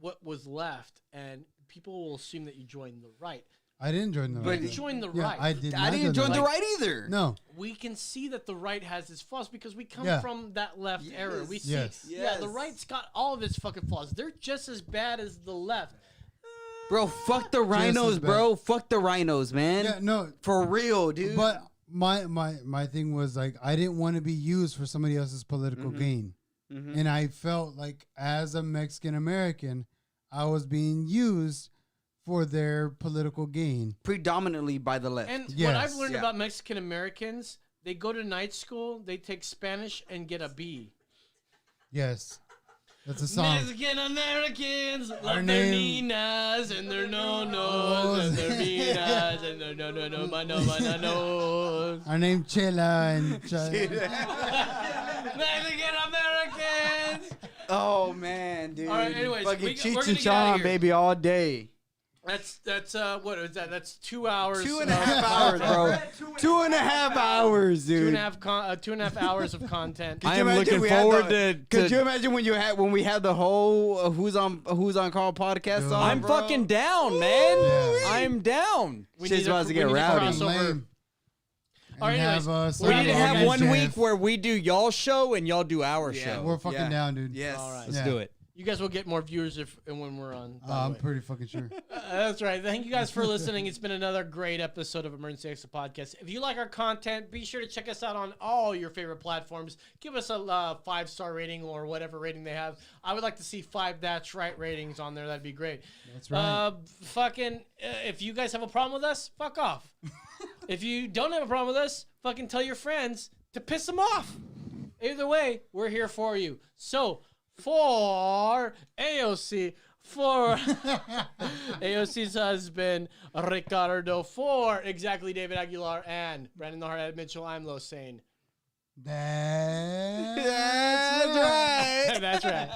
what was left, and people will assume that you joined the right. I didn't join the right. You joined the Yeah, right. I did. I didn't join the right either. No. We can see that the right has its flaws because we come Yeah. from that left era. We see, Yes. yeah, the right's got all of its fucking flaws. They're just as bad as the left. Bro, fuck the rhinos, bro. Fuck the rhinos, man. Yeah, no. For real, dude. But my thing was like I didn't want to be used for somebody else's political gain. And I felt like as a Mexican American, I was being used for their political gain. Predominantly by the left. And Yes. what I've learned about Mexican Americans, they go to night school, they take Spanish and get a B. Yes. That's a song. Mexican Americans Our love their name- ninas and their no-nos and their minas and their no-no-no-no-no-no-no. Our name Chela and Mexican Americans! Oh, man, dude. All right, anyways, fucking we're Cheech gonna and get outta Chong, here. baby, all day. That's what is that? That's 2 hours. 2.5 hours, bro. 2.5 hours, dude. 2.5 hours of content. I you am imagine looking we had forward the- to. Could you imagine when we had the whole Who's on Call podcast Dude. on? I'm bro? fucking down, man. Yeah. I'm down. We Shit's need about to get we need rowdy. crossover. Lame. All right, And anyways, have, We need to have Cyborg one and week Jeff. where we do y'all show and y'all do our Yeah. show. We're fucking down, dude. Yes. All right. Let's Yeah. do it. You guys will get more viewers if and when we're on. by the I'm way. pretty fucking sure. That's right. Thank you guys for listening. It's been another great episode of Emergency Exit Podcast. If you like our content, be sure to check us out on all your favorite platforms. Give us a 5-star rating or whatever rating they have. I would like to see 5 That's Right ratings on there. That'd be great. That's right. If you guys have a problem with us, fuck off. If you don't have a problem with us, fucking tell your friends to piss them off. Either way, we're here for you. So, for AOC, for AOC's husband, Ricardo, for exactly David Aguilar and Brandon the Hardhead Mitchell, I'm Lo Sane. That's That's right. That's right.